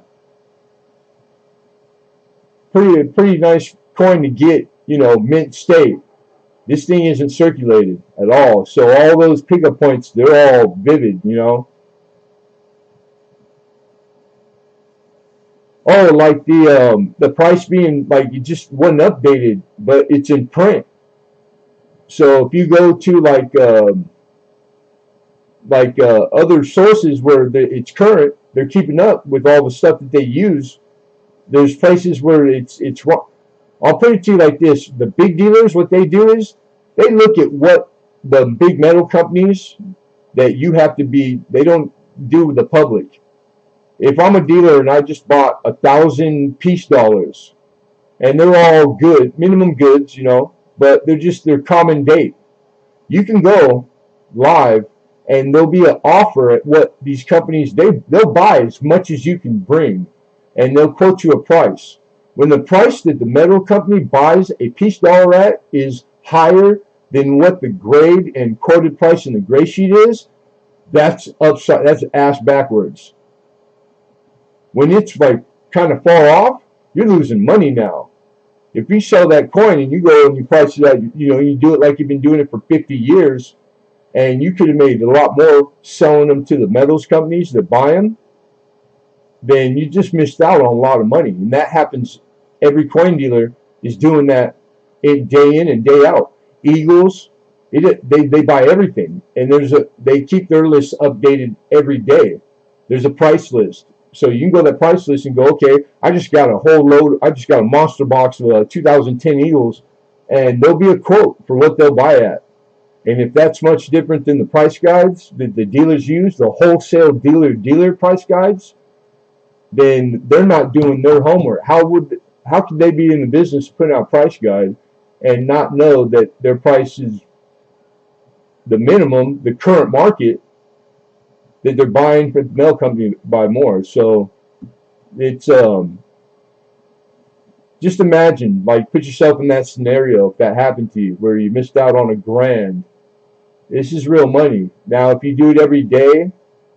pretty nice coin to get. Mint state. This thing isn't circulated at all, so all those pickup points, they're all vivid. Oh, like the price being like it just wasn't updated, but it's in print. So if you go to other sources where it's current, they're keeping up with all the stuff that they use. There's places where it's wrong. I'll put it to you like this: the big dealers, what they do is they look at what the big metal companies that you have to be. They don't do with the public. If I'm a dealer and I just bought 1,000 peace dollars, and they're all good, minimum goods, but they're common date. You can go live, and there'll be an offer at what these companies they'll buy as much as you can bring, and they'll quote you a price. When the price that the metal company buys a peace dollar at is higher than what the grade and quoted price in the gray sheet is, that's upside. That's ass backwards. When it's like kind of far off, you're losing money now. If you sell that coin and you go and you price it out, you do it like you've been doing it for 50 years, and you could have made a lot more selling them to the metals companies that buy them, then you just missed out on a lot of money. And that happens. Every coin dealer is doing that day in and day out. Eagles, they buy everything, and they keep their lists updated every day. There's a price list. So you can go to that price list and go, okay, I just got a monster box of 2010 Eagles, and there'll be a quote for what they'll buy at. And if that's much different than the price guides that the dealers use, the wholesale dealer price guides, then they're not doing their homework. How could they be in the business of putting out a price guide and not know that their price is the minimum, the current market, that they're buying for the mail company to buy more? So it's just imagine, like, put yourself in that scenario if that happened to you, where you missed out on $1,000. This is real money. Now, if you do it every day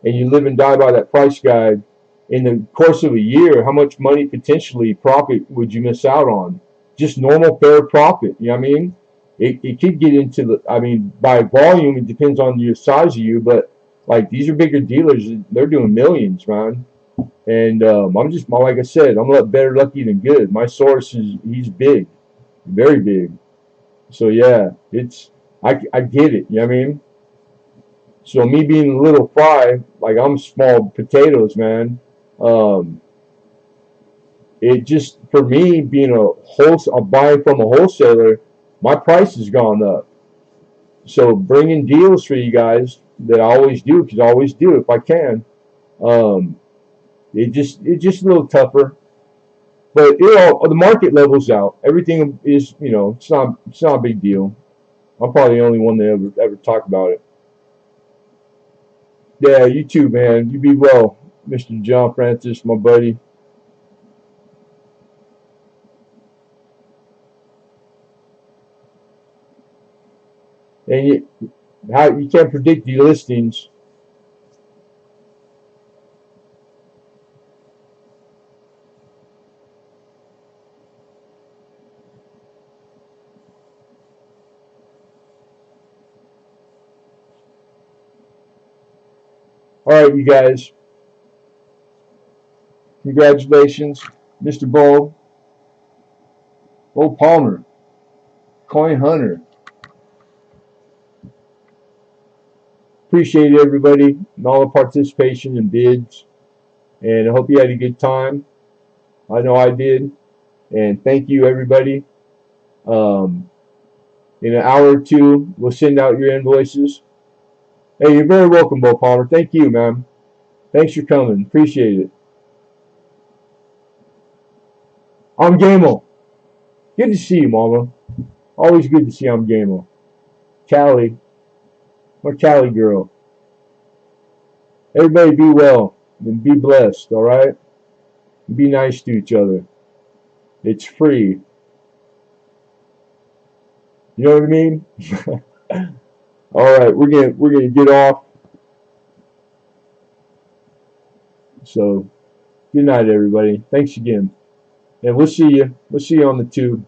and you live and die by that price guide, in the course of a year, how much money potentially profit would you miss out on? Just normal fair profit, you know what I mean? it could get into the, I mean, by volume, it depends on the size of you, but like these are bigger dealers. They're doing millions, man. And I'm just, like I said, I'm better lucky than good. My source he's big, very big. So yeah, I get it. You know what I mean? So me being a little fry, like I'm small potatoes, man. Um, it just, for me being I'm buying from a wholesaler, my price has gone up. So bringing deals for you guys that I always do, because I always do if I can. Um, it's just a little tougher, but the market levels out. Everything is, it's not a big deal. I'm probably the only one that ever talk about it. Yeah, you too, man. You be well, Mr. John Francis, my buddy. And you can't predict the listings. All right, you guys. Congratulations, Mr. Bo Palmer, Coin Hunter. Appreciate everybody and all the participation and bids. And I hope you had a good time. I know I did. And thank you, everybody. Um, in an hour or two, we'll send out your invoices. Hey, you're very welcome, Bo Palmer. Thank you, man. Thanks for coming. Appreciate it. I'm Gamel. Good to see you, Mama. Always good to see you. I'm Gamel. Callie. My Callie girl. Everybody be well and be blessed, all right? Be nice to each other. It's free. You know what I mean? All right, we're gonna get off. So good night, everybody. Thanks again, and we'll see you. We'll see you on the tube.